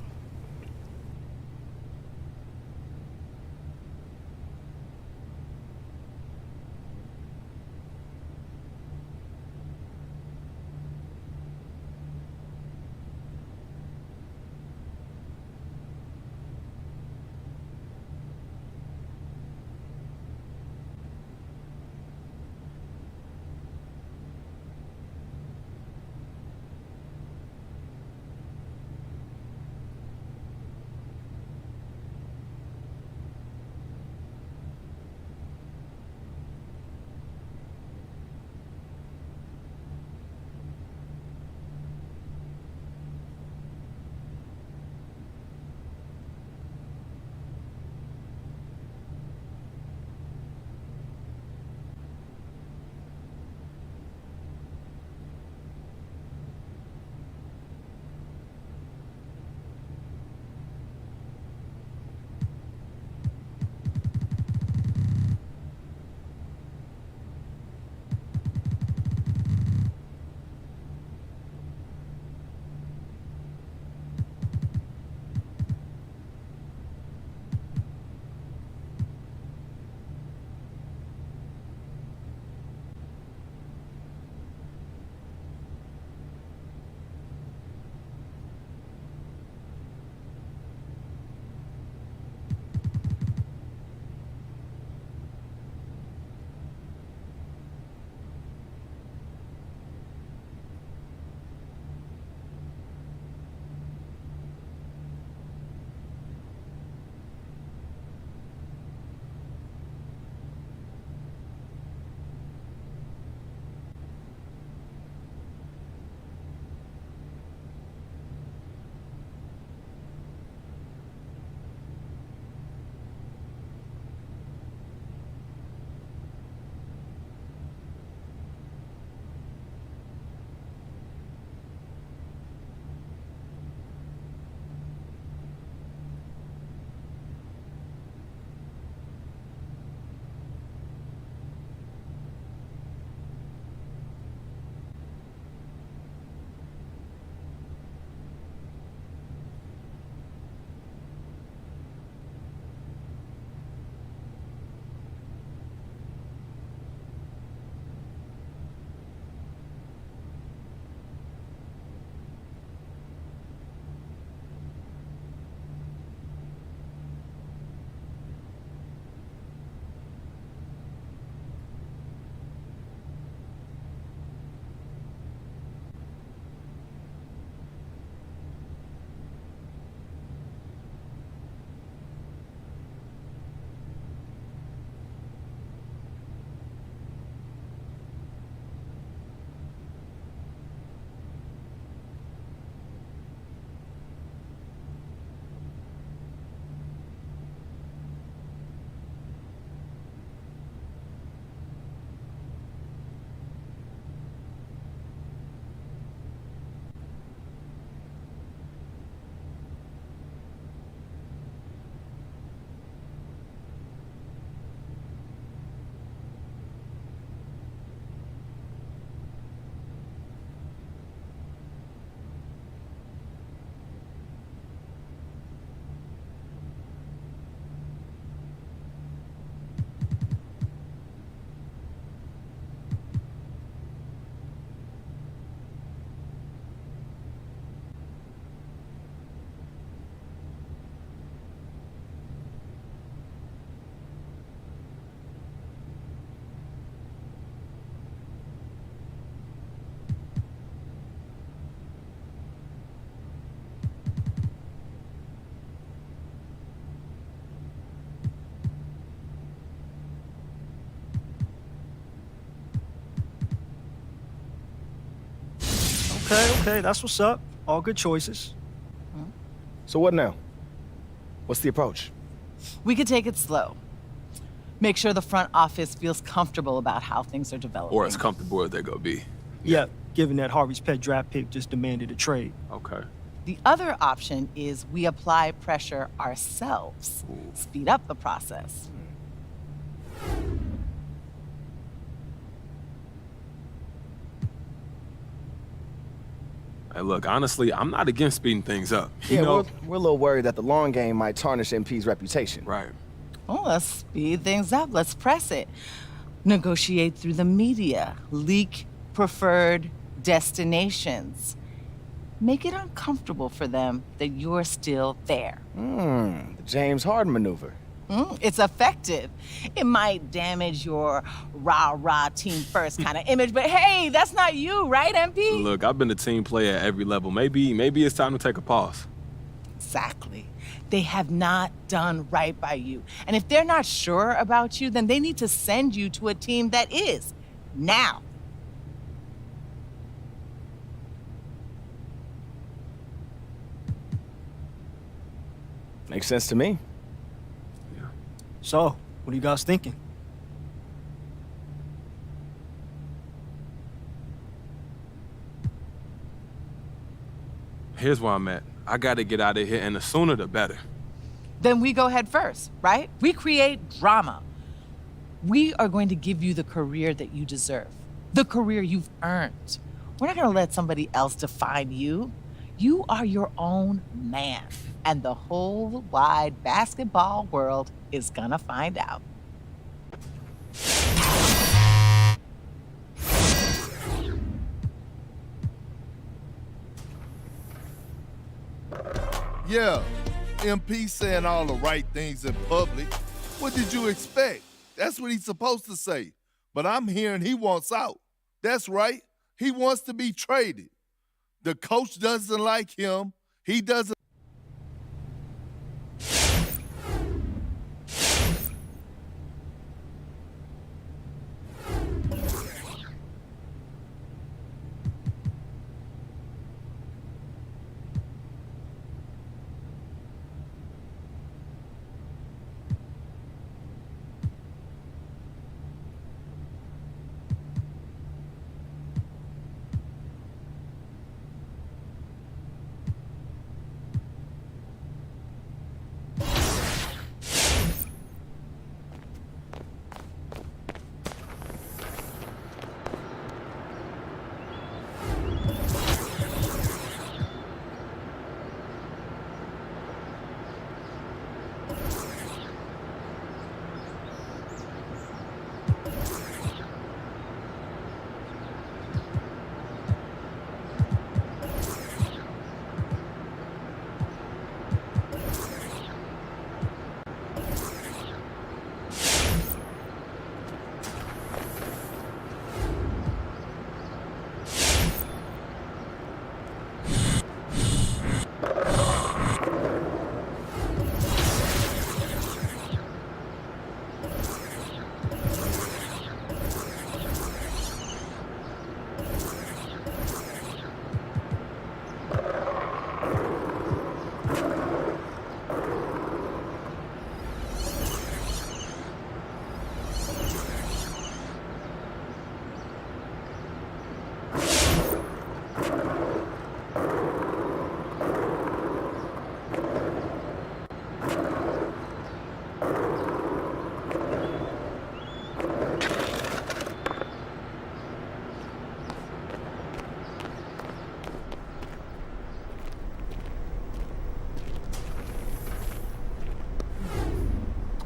Okay, that's what's up. All good choices. So what now? What's the approach? We could take it slow. Make sure the front office feels comfortable about how things are developing. Or as comfortable as they're going to be. Yeah, given that Harvey's pet draft pick just demanded a trade. Okay. The other option is we apply pressure ourselves. Speed up the process. Hey, look, honestly, I'm not against speeding things up. Yeah, we're a little worried that the long game might tarnish MP's reputation. Right. Oh, let's speed things up. Let's press it. Negotiate through the media. Leak preferred destinations. Make it uncomfortable for them that you're still there. The James Harden maneuver. It's effective. It might damage your rah-rah team first kind of image, but hey, that's not you, right, MP? Look, I've been a team player at every level. Maybe it's time to take a pause. Exactly. They have not done right by you. And if they're not sure about you, then they need to send you to a team that is. Now. Makes sense to me. So, what are you guys thinking? Here's where I'm at. I got to get out of here, and the sooner the better. Then we go head first, right? We create drama. We are going to give you the career that you deserve, the career you've earned. We're not going to let somebody else define you. You are your own man, and the whole wide basketball world is going to find out. Yeah, MP saying all the right things in public. What did you expect? That's what he's supposed to say. But I'm hearing he wants out. That's right. He wants to be traded. The coach doesn't like him. He doesn't.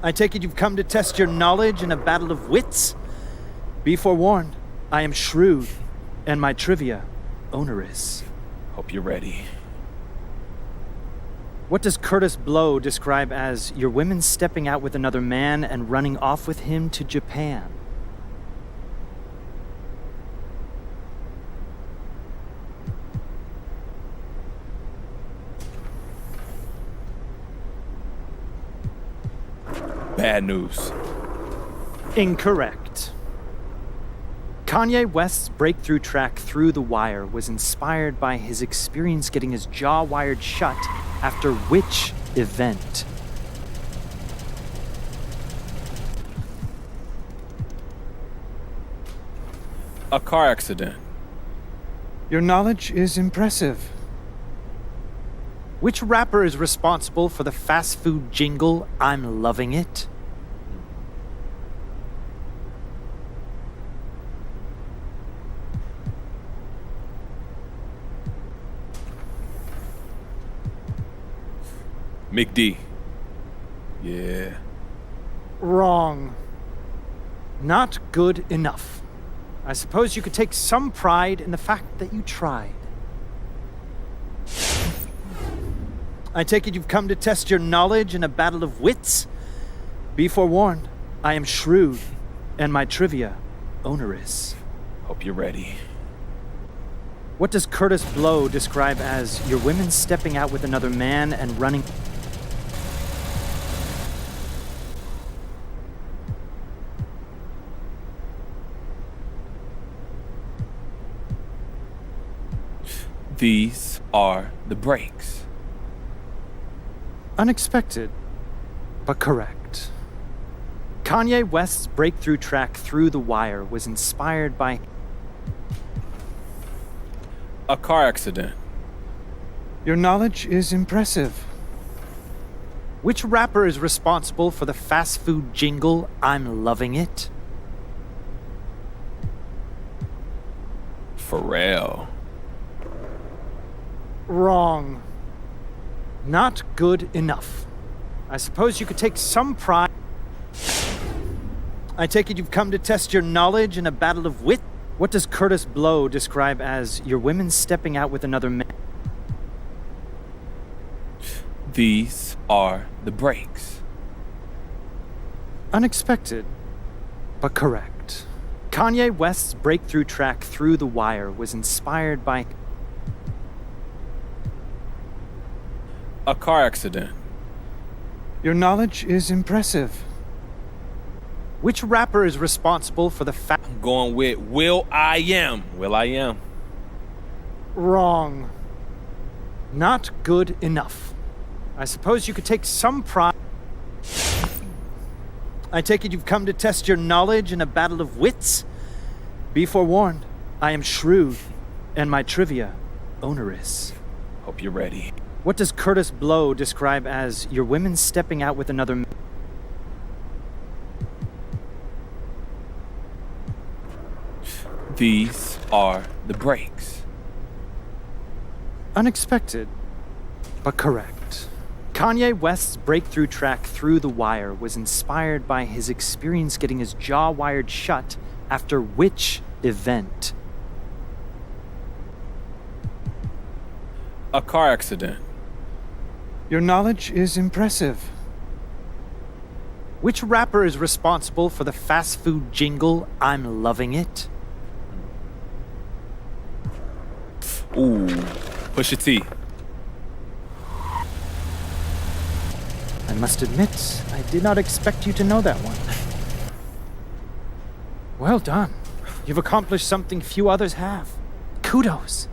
I take it you've come to test your knowledge in a battle of wits? Be forewarned, I am shrewd, and my trivia onerous. Hope you're ready. What does Curtis Blow describe as your women stepping out with another man and running off with him to Japan? Bad news. Incorrect. Kanye West's breakthrough track Through the Wire was inspired by his experience getting his jaw wired shut after which event? A car accident. Your knowledge is impressive. Which rapper is responsible for the fast food jingle, I'm Loving It? McD. Yeah. Wrong. Not good enough. I suppose you could take some pride in the fact that you tried. I take it you've come to test your knowledge in a battle of wits? Be forewarned, I am shrewd, and my trivia onerous. Hope you're ready. What does Curtis Blow describe as your women stepping out with another man and running? These are the breaks. Unexpected, but correct. Kanye West's breakthrough track Through the Wire was inspired by A car accident. Your knowledge is impressive. Which rapper is responsible for the fast food jingle, I'm Loving It? Pharrell. Wrong. Not good enough. I suppose you could take some pride. I take it you've come to test your knowledge in a battle of wit? What does Curtis Blow describe as your women stepping out with another man? These are the breaks. Unexpected, but correct. Kanye West's breakthrough track Through the Wire was inspired by A car accident. Your knowledge is impressive. Which rapper is responsible for the I'm going with Will I Am. Will I Am. Wrong. Not good enough. I suppose you could take some pride. I take it you've come to test your knowledge in a battle of wits? Be forewarned, I am shrewd, and my trivia onerous. Hope you're ready. What does Curtis Blow describe as your women stepping out with another man? These are the breaks. Unexpected, but correct. Kanye West's breakthrough track Through the Wire was inspired by his experience getting his jaw wired shut after which event? A car accident. Your knowledge is impressive. Which rapper is responsible for the fast food jingle, I'm Loving It? Ooh, Pusha T. I must admit, I did not expect you to know that one. Well done. You've accomplished something few others have. Kudos.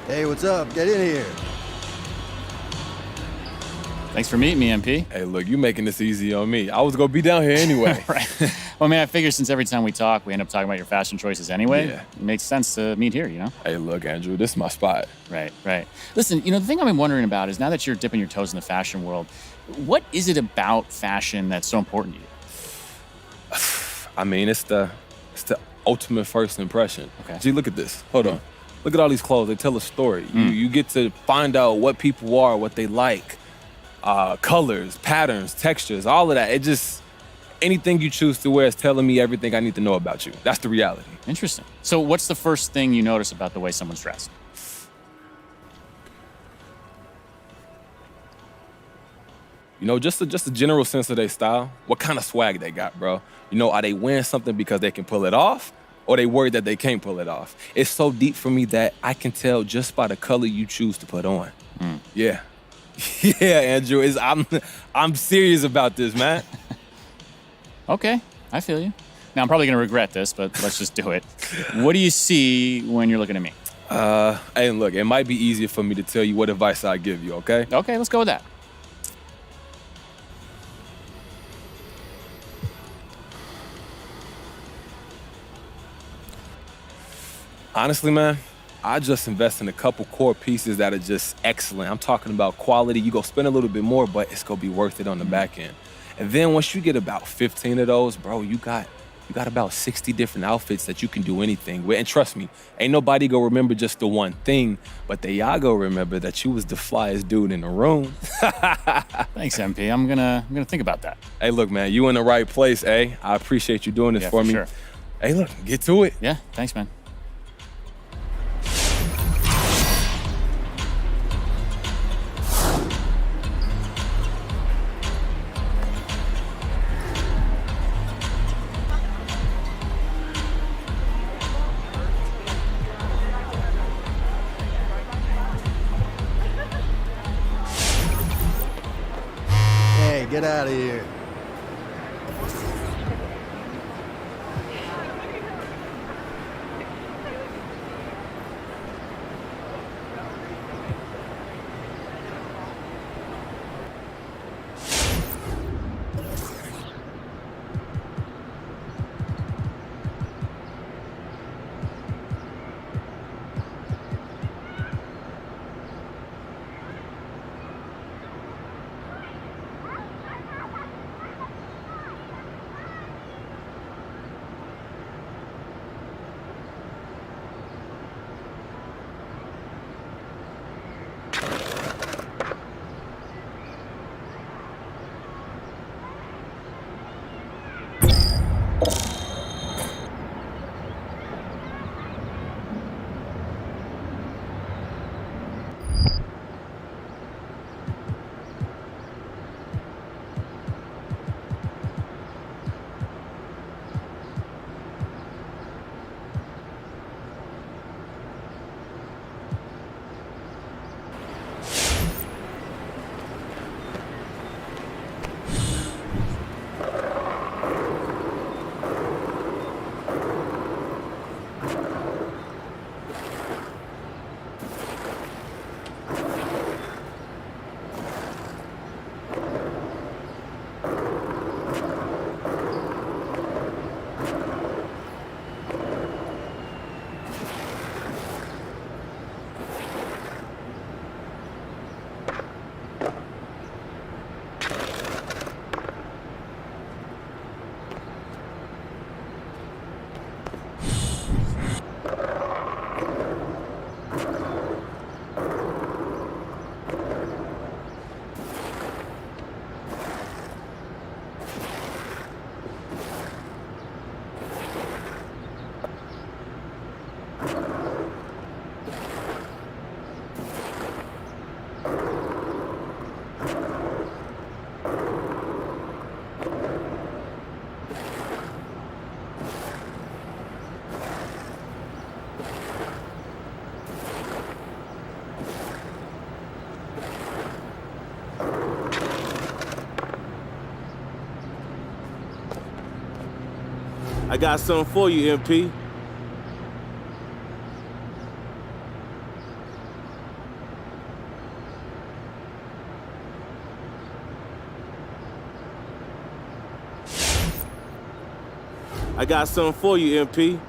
Hey, what's up? Get in here. Thanks for meeting me, MP. Hey, look, you making this easy on me. I was going to be down here anyway. Right. Well, man, I figure since every time we talk, we end up talking about your fashion choices anyway, It makes sense to meet here, you know? Hey, look, Andrew, this is my spot. Right. Listen, the thing I've been wondering about is now that you're dipping your toes in the fashion world, what is it about fashion that's so important to you? I mean, it's the ultimate first impression. Okay. Gee, look at this. Hold on. Look at all these clothes. They tell a story. You get to find out what people are, what they like, colors, patterns, textures, all of that. It just, anything you choose to wear is telling me everything I need to know about you. That's the reality. Interesting. So what's the first thing you notice about the way someone's dressed? Just a general sense of their style. What kind of swag they got, bro? Are they wearing something because they can pull it off? Or they worried that they can't pull it off? It's so deep for me that I can tell just by the color you choose to put on. Yeah. Yeah, Andrew, I'm serious about this, man. Okay, I feel you. Now, I'm probably going to regret this, but let's just do it. What do you see when you're looking at me? Hey, look, it might be easier for me to tell you what advice I give you, okay? Okay, let's go with that. Honestly, man, I just invest in a couple core pieces that are just excellent. I'm talking about quality. You go spend a little bit more, but it's gonna be worth it on the back end. And then once you get about 15 of those, bro, you got about 60 different outfits that you can do anything with. And trust me, ain't nobody gonna remember just the one thing, but they all gonna remember that you was the flyest dude in the room. Thanks, MP. I'm gonna think about that. Hey, look, man, you in the right place, eh? I appreciate you doing this for me. Sure. Hey, look, get to it. Yeah, thanks, man. Hey, get out of here. I got something for you, MP. I got something for you, MP.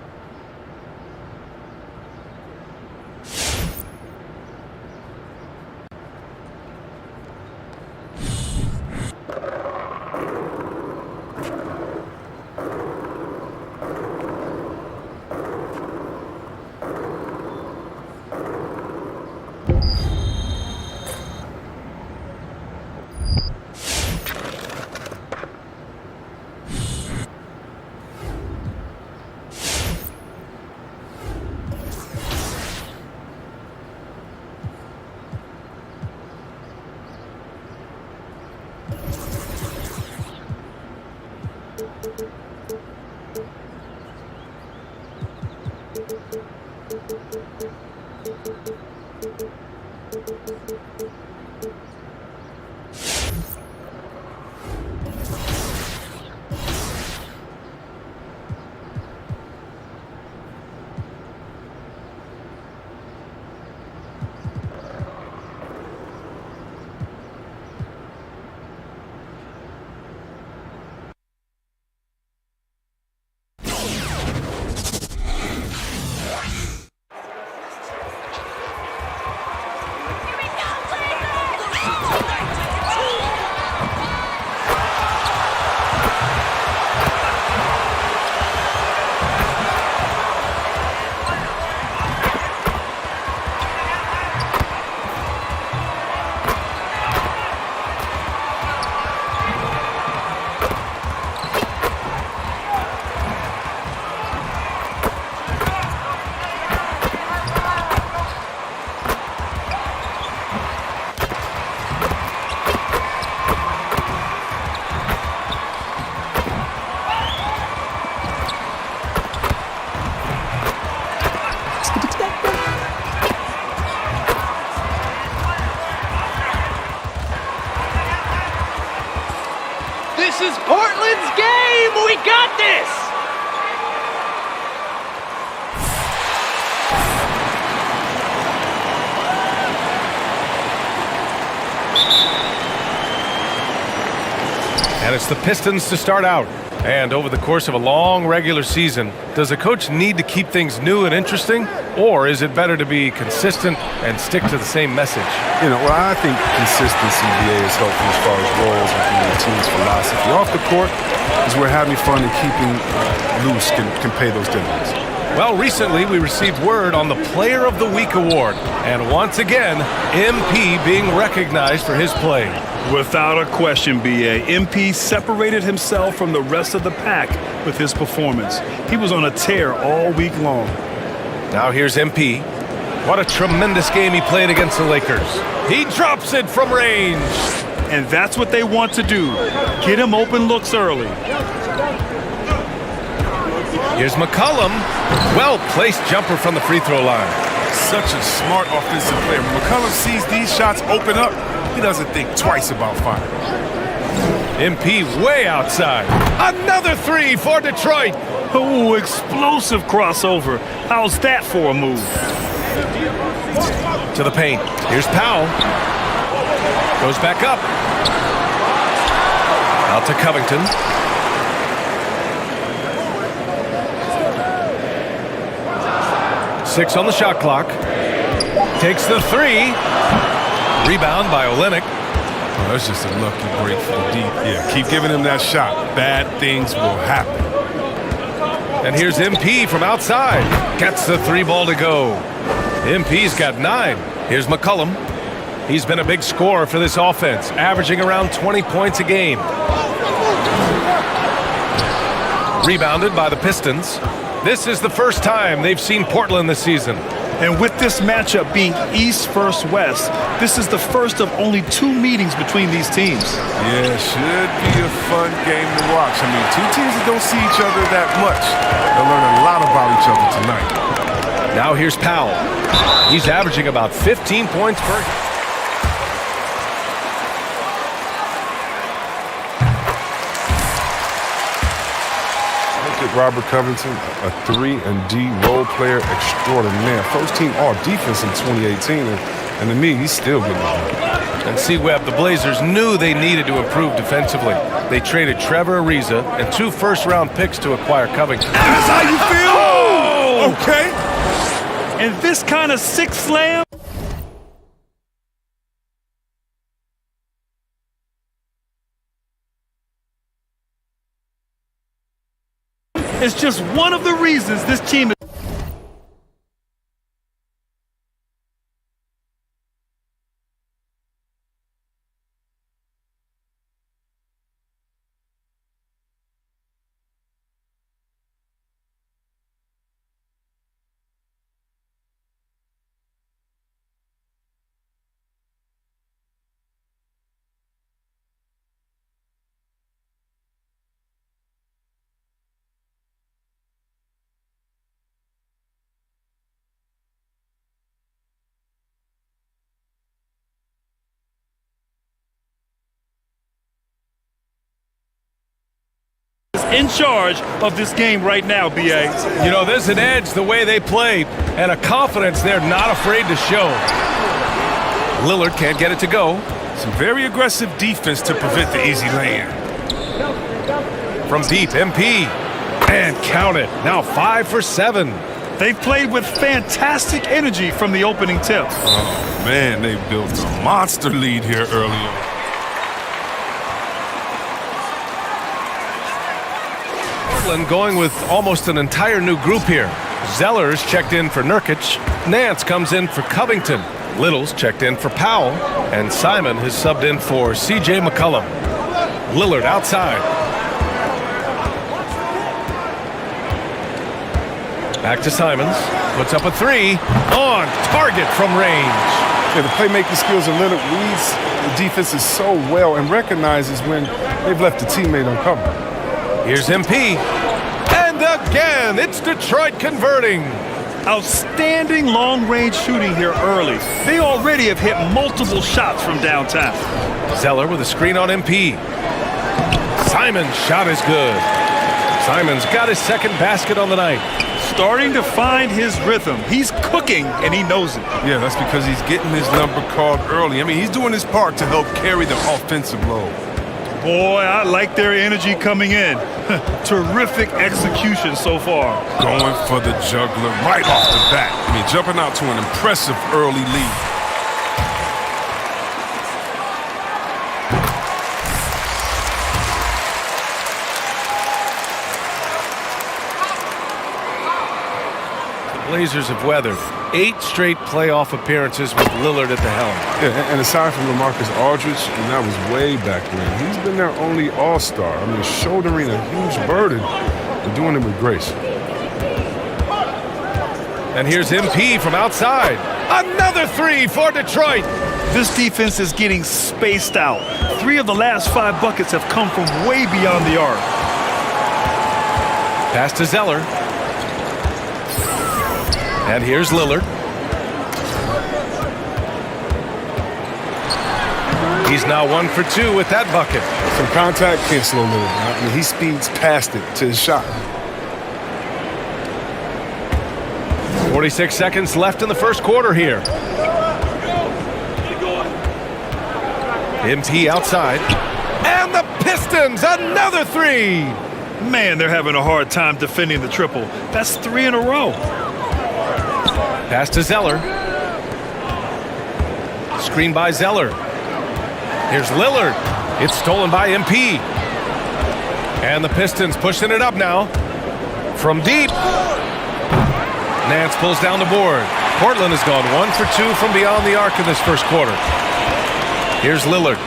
This is Portland's game! We got this! And it's the Pistons to start out. And over the course of a long regular season, does a coach need to keep things new and interesting? Or is it better to be consistent and stick to the same message? You know, well, I think consistency, BA, is helpful as far as roles and the team's philosophy. Off the court is where having fun and keeping loose can pay those dividends. Well, recently we received word on the Player of the Week award. And once again, MP being recognized for his play. Without a question, BA. MP separated himself from the rest of the pack with his performance. He was on a tear all week long. Now here's MP. What a tremendous game he played against the Lakers. He drops it from range. And that's what they want to do. Get him open looks early. Here's McCollum. Well-placed jumper from the free throw line. Such a smart offensive player. When McCollum sees these shots open up, he doesn't think twice about firing. MP way outside. Another three for Detroit. Ooh, explosive crossover. How's that for a move? To the paint. Here's Powell. Goes back up. Out to Covington. Six on the shot clock. Takes the three. Rebound by Olynyk. Oh, that's just a lucky break from deep. Yeah, keep giving him that shot. Bad things will happen. And here's MP from outside. Gets the three ball to go. MP's got 9. Here's McCollum. He's been a big scorer for this offense, averaging around 20 points a game. Rebounded by the Pistons. This is the first time they've seen Portland this season. And with this matchup being East versus West, this is the first of only 2 meetings between these teams. Yeah, should be a fun game to watch. I mean, 2 teams that don't see each other that much. They'll learn a lot about each other tonight. Now here's Powell. He's averaging about 15 points per game. Robert Covington, a 3-and-D role player extraordinaire. First team all-defense in 2018, and to me, he's still getting it. And see, Webb, the Blazers knew they needed to improve defensively. They traded Trevor Ariza and 2 first-round picks to acquire Covington. That's how you feel? Oh! Okay. And this kind of sick slam. It's just one of the reasons this team is. In charge of this game right now, B.A. You know, there's an edge the way they played and a confidence they're not afraid to show. Lillard can't get it to go. Some very aggressive defense to prevent the easy lay-in. From deep, MP. And count it. Now 5 for 7. They've played with fantastic energy from the opening tip. Oh, man, they built a monster lead here early on. Going with almost an entire new group here. Zeller's checked in for Nurkic. Nance comes in for Covington. Little's checked in for Powell. And Simon has subbed in for C.J. McCollum. Lillard outside. Back to Simons. Puts up a 3. On target from range. Yeah, the playmaking skills of Leonard reads the defenses so well and recognizes when they've left a teammate uncovered. Here's MP. And again, it's Detroit converting. Outstanding long-range shooting here early. They already have hit multiple shots from downtown. Zeller with a screen on MP. Simon's shot is good. Simon's got his second basket on the night. Starting to find his rhythm. He's cooking, and he knows it. Yeah, that's because he's getting his number called early. I mean, he's doing his part to help carry the offensive load. Boy, I like their energy coming in. Terrific execution so far. Going for the juggler right off the bat. I mean, jumping out to an impressive early lead. Blazers have weathered 8 straight playoff appearances with Lillard at the helm. Yeah, and aside from LaMarcus Aldridge, and that was way back when, he's been their only all-star. I mean, shouldering a huge burden and doing it with grace. And here's MP from outside. Another 3 for Detroit. This defense is getting spaced out. 3 of the last 5 buckets have come from way beyond the arc. Pass to Zeller. And here's Lillard. He's now 1 for 2 with that bucket. Some contact can't slow Lillard. I mean, he speeds past it to his shot. 46 seconds left in the first quarter here. MP outside. And the Pistons, another 3. Man, they're having a hard time defending the triple. That's 3 in a row. Pass to Zeller. Screen by Zeller. Here's Lillard. It's stolen by MP. And the Pistons pushing it up now. From deep. Nance pulls down the board. Portland has gone 1 for 2 from beyond the arc in this first quarter. Here's Lillard.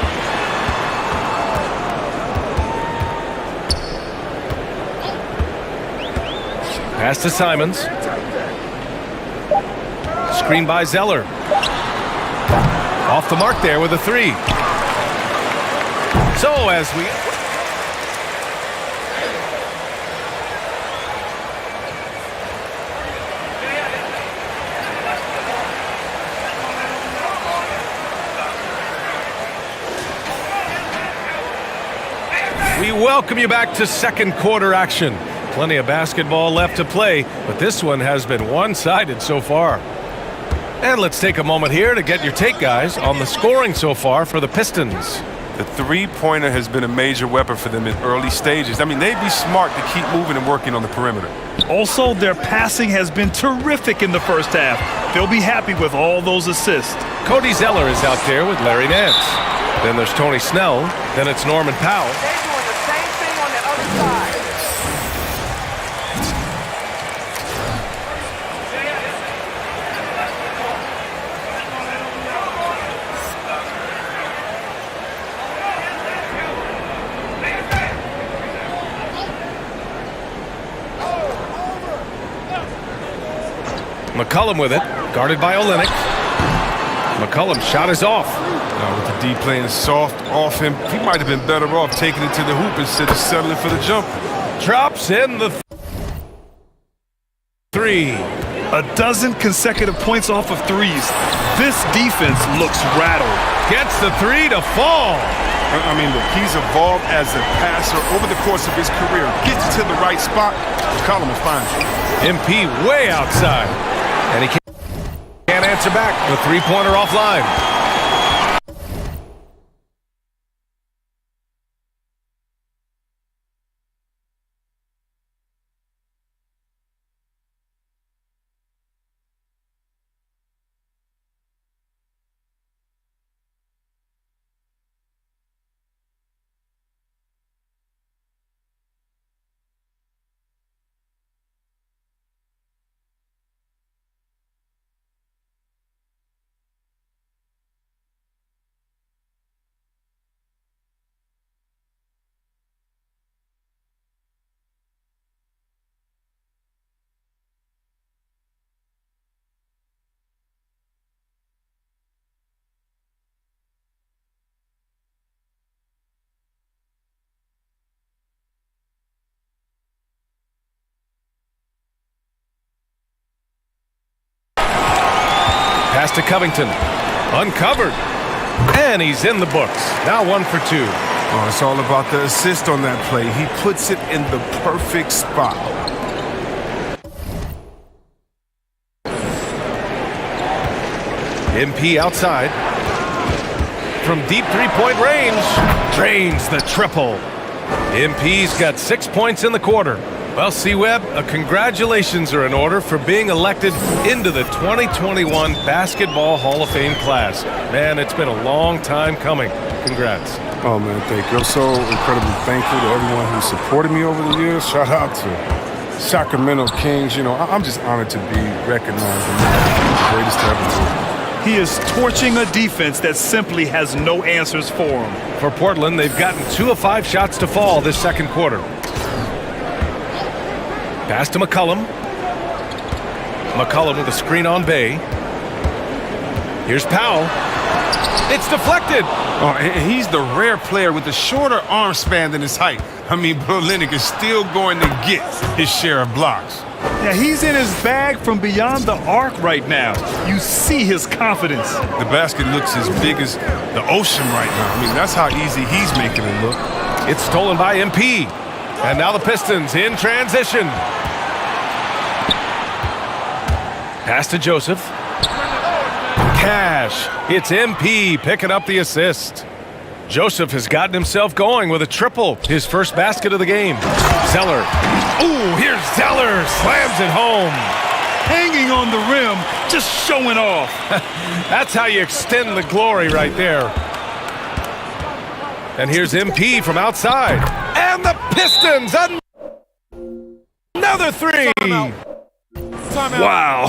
Pass to Simons. Screen by Zeller. Off the mark there with a 3. So as we welcome you back to second quarter action. Plenty of basketball left to play, but this one has been one-sided so far. And let's take a moment here to get your take, guys, on the scoring so far for the Pistons. The three-pointer has been a major weapon for them in early stages. I mean, they'd be smart to keep moving and working on the perimeter. Also, their passing has been terrific in the first half. They'll be happy with all those assists. Cody Zeller is out there with Larry Nance. Then there's Tony Snell. Then it's Norman Powell. They're doing the same thing on the other side. McCollum with it, guarded by Olynyk. McCollum's shot is off. With the D playing soft off him, he might have been better off taking it to the hoop instead of settling for the jumper. Drops in the three. A dozen consecutive points off of threes. This defense looks rattled. Gets the three to fall. I mean, look, he's evolved as a passer over the course of his career. Gets to the right spot, McCollum will find it. MP way outside. And he can't answer back. The three-pointer offline. Pass to Covington. Uncovered. And he's in the books. Now 1 for 2. Oh, it's all about the assist on that play. He puts it in the perfect spot. MP outside. From deep three-point range. Drains the triple. MP's got 6 points in the quarter. Well, C-Web, congratulations are in order for being elected into the 2021 Basketball Hall of Fame class. Man, it's been a long time coming. Congrats. Oh, man, thank you. I'm so incredibly thankful to everyone who supported me over the years. Shout out to Sacramento Kings. You know, I'm just honored to be recognized as the greatest to ever do. He is torching a defense that simply has no answers for him. For Portland, they've gotten 2 of 5 shots to fall this second quarter. Pass to McCollum. McCollum with a screen on Bay. Here's Powell. It's deflected. Oh, he's the rare player with a shorter arm span than his height. I mean, Olynyk is still going to get his share of blocks. Yeah, he's in his bag from beyond the arc right now. You see his confidence. The basket looks as big as the ocean right now. I mean, that's how easy he's making it look. It's stolen by MP. And now the Pistons in transition. Pass to Joseph. Cash. It's MP picking up the assist. Joseph has gotten himself going with a triple. His first basket of the game. Zeller. Ooh, here's Zeller. Slams it home. Hanging on the rim, just showing off. That's how you extend the glory right there. And here's MP from outside. And the Pistons. Another three. Timeout. Wow.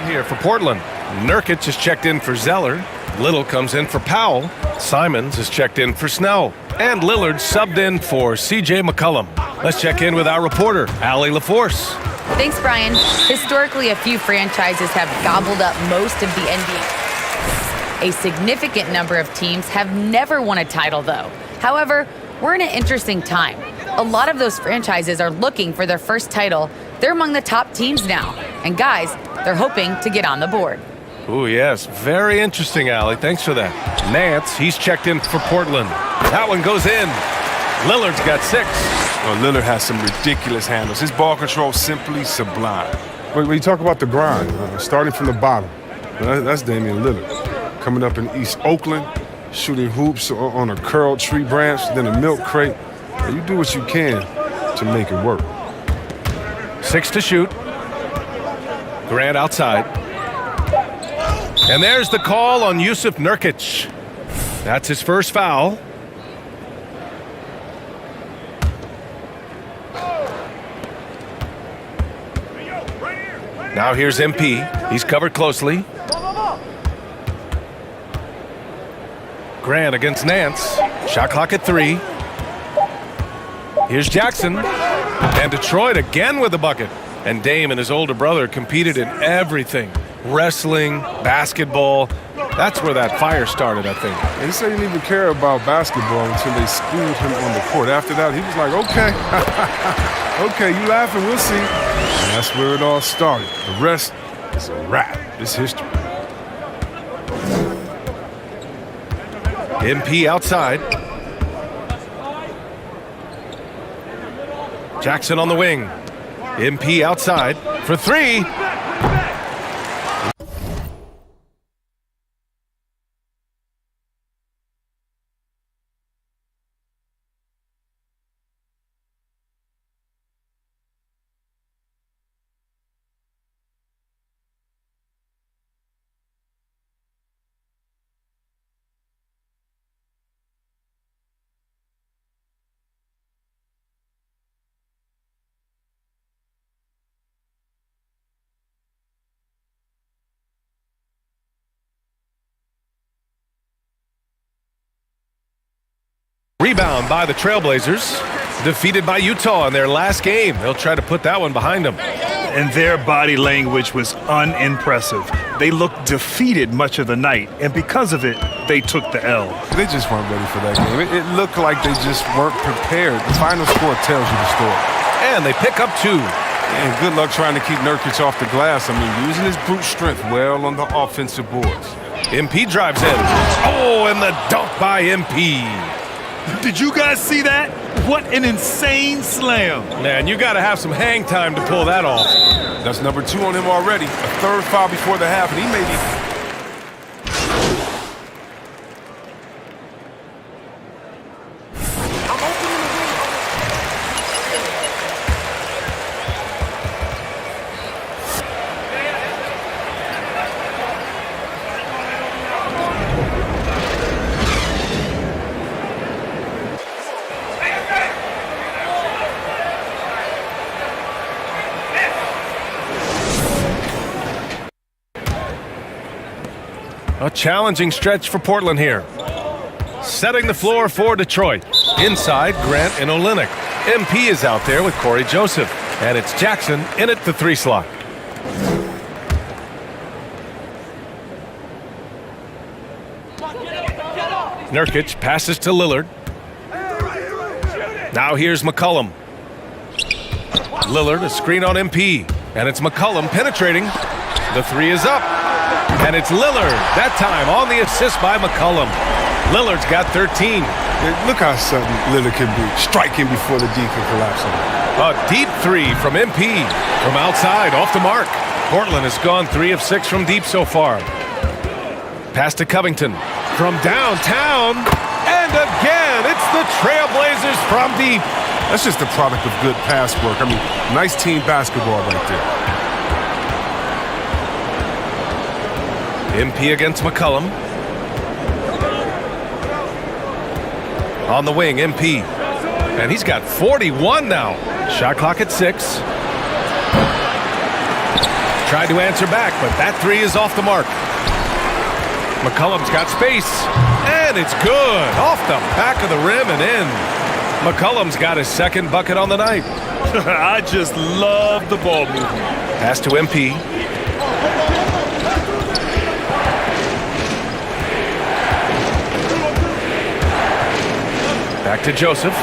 Here for Portland. Nurkic is checked in for Zeller. Little comes in for Powell. Simons is checked in for Snell. And Lillard subbed in for CJ McCollum. Let's check in with our reporter, Allie LaForce. Thanks, Brian. Historically, a few franchises have gobbled up most of the NBA. A significant number of teams have never won a title, though. However, we're in an interesting time. A lot of those franchises are looking for their first title. They're among the top teams now. And guys, they're hoping to get on the board. Oh, yes. Very interesting, Allie. Thanks for that. Nance, he's checked in for Portland. That one goes in. Lillard's got 6. Oh, Lillard has some ridiculous handles. His ball control simply sublime. When you talk about the grind, starting from the bottom, that's Damian Lillard. Coming up in East Oakland, shooting hoops on a curled tree branch, then a milk crate. You do what you can to make it work. 6 to shoot. Grant outside. And there's the call on Yusuf Nurkic. That's his first foul. Now here's MP. He's covered closely. Grant against Nance. Shot clock at 3. Here's Jackson. And Detroit again with a bucket. And Dame and his older brother competed in everything. Wrestling, basketball. That's where that fire started, I think. He said he didn't even care about basketball until they schooled him on the court. After that, he was like, okay. Okay, you laughing, we'll see. And that's where it all started. The rest is a wrap. It's history. MP outside. Jackson on the wing. MP outside for 3. Rebound by the Trailblazers. Defeated by Utah in their last game. They'll try to put that one behind them. And their body language was unimpressive. They looked defeated much of the night, and because of it, they took the L. They just weren't ready for that game. It looked like they just weren't prepared. The final score tells you the story. And they pick up 2. And good luck trying to keep Nurkic off the glass. I mean, using his brute strength well on the offensive boards. MP drives in. Oh, and the dunk by MP. Did you guys see that? What an insane slam. Man, you got to have some hang time to pull that off. That's number 2 on him already. A third foul before the half, and he may be... A challenging stretch for Portland here. Setting the floor for Detroit. Inside, Grant and Olynyk. MP is out there with Corey Joseph. And it's Jackson in at the 3 slot. Nurkic passes to Lillard. Now here's McCollum. Lillard, a screen on MP. And it's McCollum penetrating. The 3 is up. And it's Lillard, that time on the assist by McCollum. Lillard's got 13. Look how sudden Lillard can be, striking before the D can collapse on him. A deep 3 from MP. From outside, off the mark. Portland has gone 3 of 6 from deep so far. Pass to Covington. From downtown. And again, it's the Trailblazers from deep. That's just the product of good pass work. I mean, nice team basketball right there. MP against McCollum. On the wing, MP. And he's got 41 now. Shot clock at 6. Tried to answer back, but that 3 is off the mark. McCollum's got space. And it's good. Off the back of the rim and in. McCollum's got his second bucket on the night. I just love the ball movement. Pass to MP. Back to Joseph.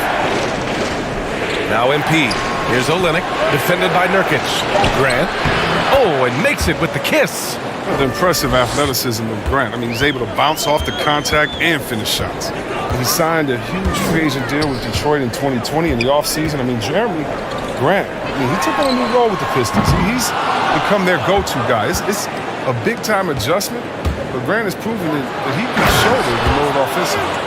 Now MP. Here's Olynyk, defended by Nurkic. Grant. Oh, and makes it with the kiss. The impressive athleticism of Grant. I mean, he's able to bounce off the contact and finish shots. He signed a huge free agent deal with Detroit in 2020 in the offseason. I mean, Jeremy Grant, he took on a new role with the Pistons. He's become their go-to guy. It's a big-time adjustment, but Grant has proven that he can shoulder the load offensively.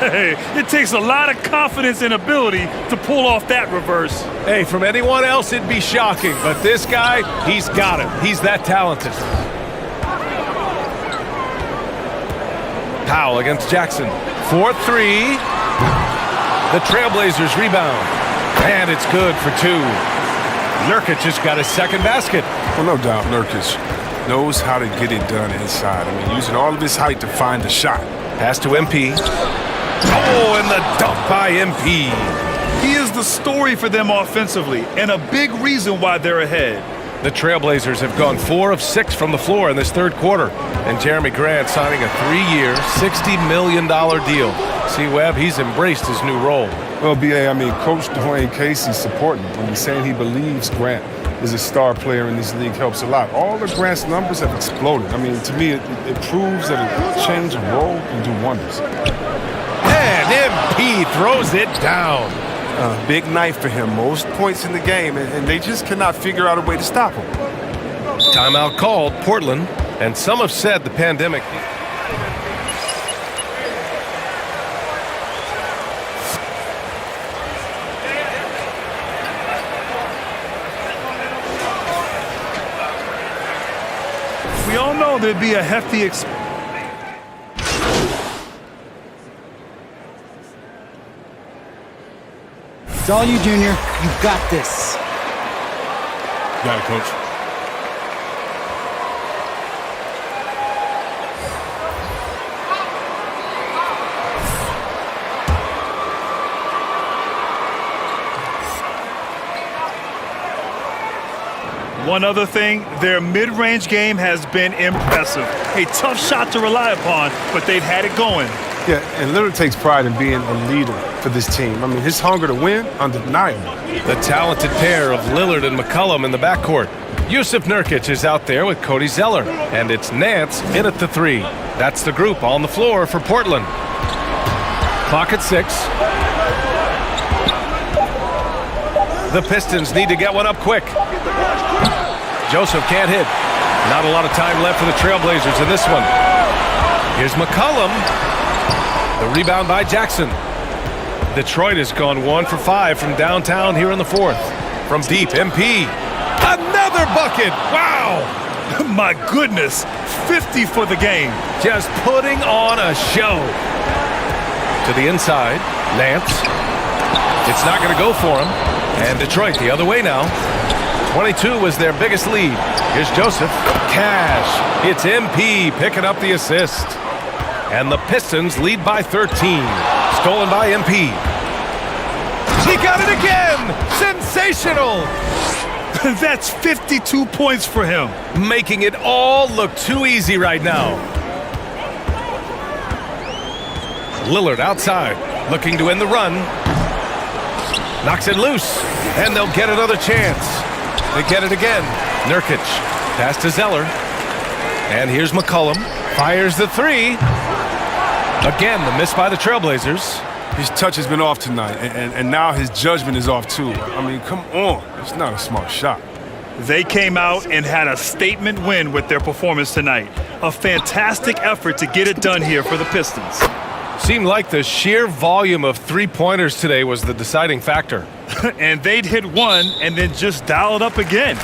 Hey, it takes a lot of confidence and ability to pull off that reverse. Hey, from anyone else, it'd be shocking, but this guy, he's got it. He's that talented. Powell against Jackson. 4-3. The Trailblazers rebound. And it's good for 2. Nurkic just got his second basket. Well, no doubt Nurkic knows how to get it done inside. I mean, using all of his height to find the shot. Pass to MP. Oh, and the dunk by MP. He is the story for them offensively, and a big reason why they're ahead. The Trailblazers have gone 4 of 6 from the floor in this third quarter. And Jeremy Grant signing a 3-year, $60 million deal. See, Webb, he's embraced his new role. Well, B.A., I mean, Coach Dwayne Casey's supporting him. I mean, saying he believes Grant is a star player in this league helps a lot. All of Grant's numbers have exploded. I mean, to me, it proves that a change of role can do wonders. And MP throws it down. Big night for him. Most points in the game, and they just cannot figure out a way to stop him. Timeout called, Portland, and some have said the pandemic. We all know there'd be a hefty It's all you, Junior. You got this. Got it, Coach. One other thing, their mid-range game has been impressive. A tough shot to rely upon, but they've had it going. Yeah, and Lillard takes pride in being a leader for this team. I mean, his hunger to win, undeniable. The talented pair of Lillard and McCollum in the backcourt. Yusuf Nurkic is out there with Cody Zeller, and it's Nance in at the 3. That's the group on the floor for Portland. Clock at 6. The Pistons need to get one up quick. Joseph can't hit. Not a lot of time left for the Trailblazers in this one. Here's McCollum. The rebound by Jackson. Detroit has gone 1 for 5 from downtown here in the 4th. From deep, MP. Another bucket! Wow! My goodness, 50 for the game. Just putting on a show. To the inside, Nance. It's not going to go for him. And Detroit the other way now. 22 was their biggest lead. Here's Joseph. Cash. It's MP picking up the assist. And the Pistons lead by 13. Stolen by MP. He got it again! Sensational! That's 52 points for him. Making it all look too easy right now. Lillard outside, looking to end the run. Knocks it loose, and they'll get another chance. They get it again. Nurkic, pass to Zeller. And here's McCollum, fires the 3. Again, the miss by the Trailblazers. His touch has been off tonight, and now his judgment is off too. I mean, come on. It's not a smart shot. They came out and had a statement win with their performance tonight. A fantastic effort to get it done here for the Pistons. Seemed like the sheer volume of three-pointers today was the deciding factor. And they'd hit one and then just dial it up again.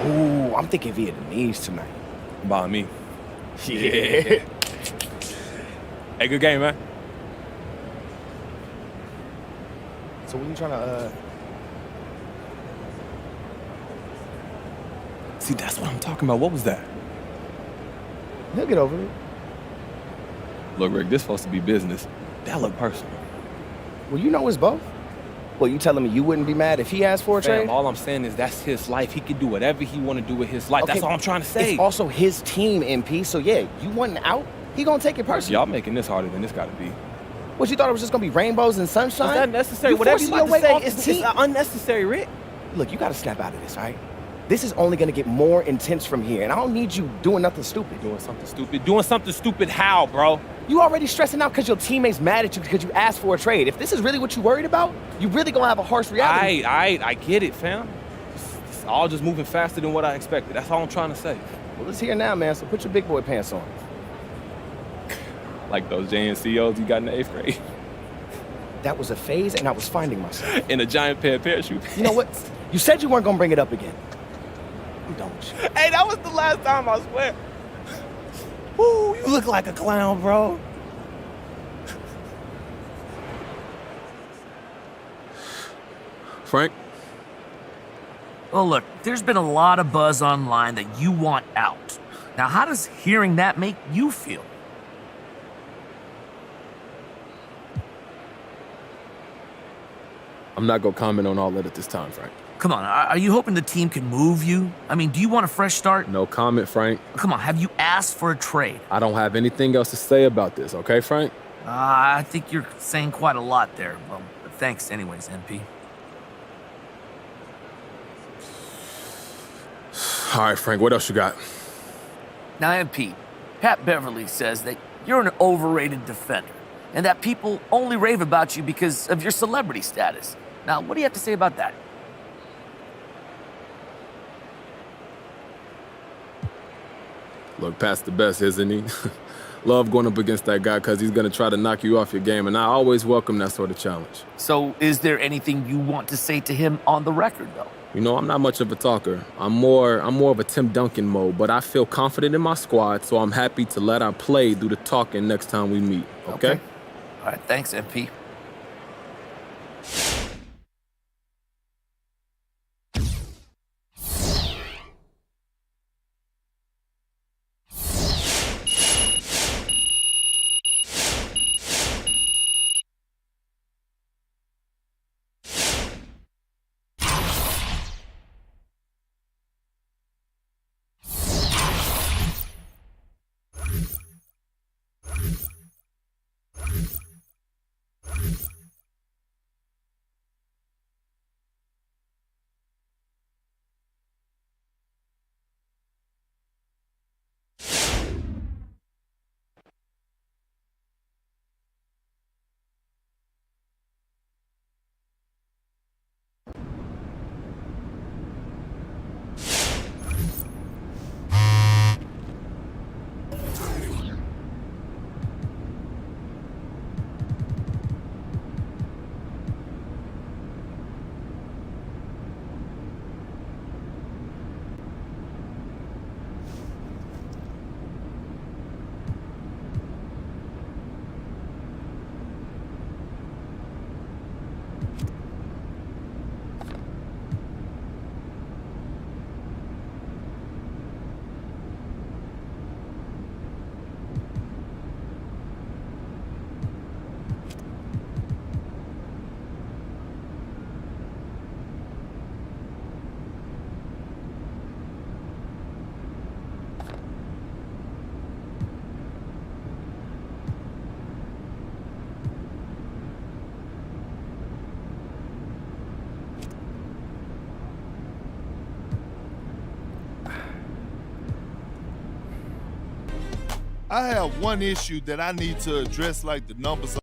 Ooh, I'm thinking Vietnamese tonight. By me. Yeah. Hey, good game, man. So when you trying to, See, that's what I'm talking about. What was that? He'll get over it. Look, Rick, this supposed to be business. That look personal. Well, you know it's both. Well, you telling me you wouldn't be mad if he asked for a trade? Fam, all I'm saying is that's his life. He can do whatever he want to do with his life. Okay, That's all I'm trying to say. It's also his team, MP, so yeah, you want out, he gonna take it personally. Y'all making this harder than this got to be. What, you thought it was just gonna be rainbows and sunshine? Is that necessary? You Whatever you forcing about your to way say off is the team. unnecessary, Rick. Look, you gotta snap out of this, all right? This is only gonna get more intense from here, and I don't need you doing nothing stupid. Doing something stupid? Doing something stupid how, bro? You already stressing out because your teammate's mad at you because you asked for a trade. If this is really what you worried about, you really gonna have a harsh reality. I get it, fam. It's all just moving faster than what I expected. That's all I'm trying to say. Well, it's here now, man, so put your big boy pants on. Like those JNCOs you got in the 8th grade. That was a phase, and I was finding myself. In a giant pair of parachute. You know what? You said you weren't gonna bring it up again. I'm done with you. Hey, that was the last time, I swear. Woo, you look like a clown, bro. Frank? Well, look, there's been a lot of buzz online that you want out. Now, how does hearing that make you feel? I'm not going to comment on all that at this time, Frank. Come on, are you hoping the team can move you? I mean, do you want a fresh start? No comment, Frank. Come on, have you asked for a trade? I don't have anything else to say about this, okay, Frank? I think you're saying quite a lot there. Well, thanks anyways, MP. All right, Frank, what else you got? Now, MP, Pat Beverly says that you're an overrated defender and that people only rave about you because of your celebrity status. Now, what do you have to say about that? Look, Pat's the best, isn't he? Love going up against that guy because he's going to try to knock you off your game, and I always welcome that sort of challenge. So is there anything you want to say to him on the record, though? You know, I'm not much of a talker. I'm more of a Tim Duncan mode, but I feel confident in my squad, so I'm happy to let our play do the talking next time we meet, okay? All right, thanks, MP. I have one issue that I need to address, like the numbers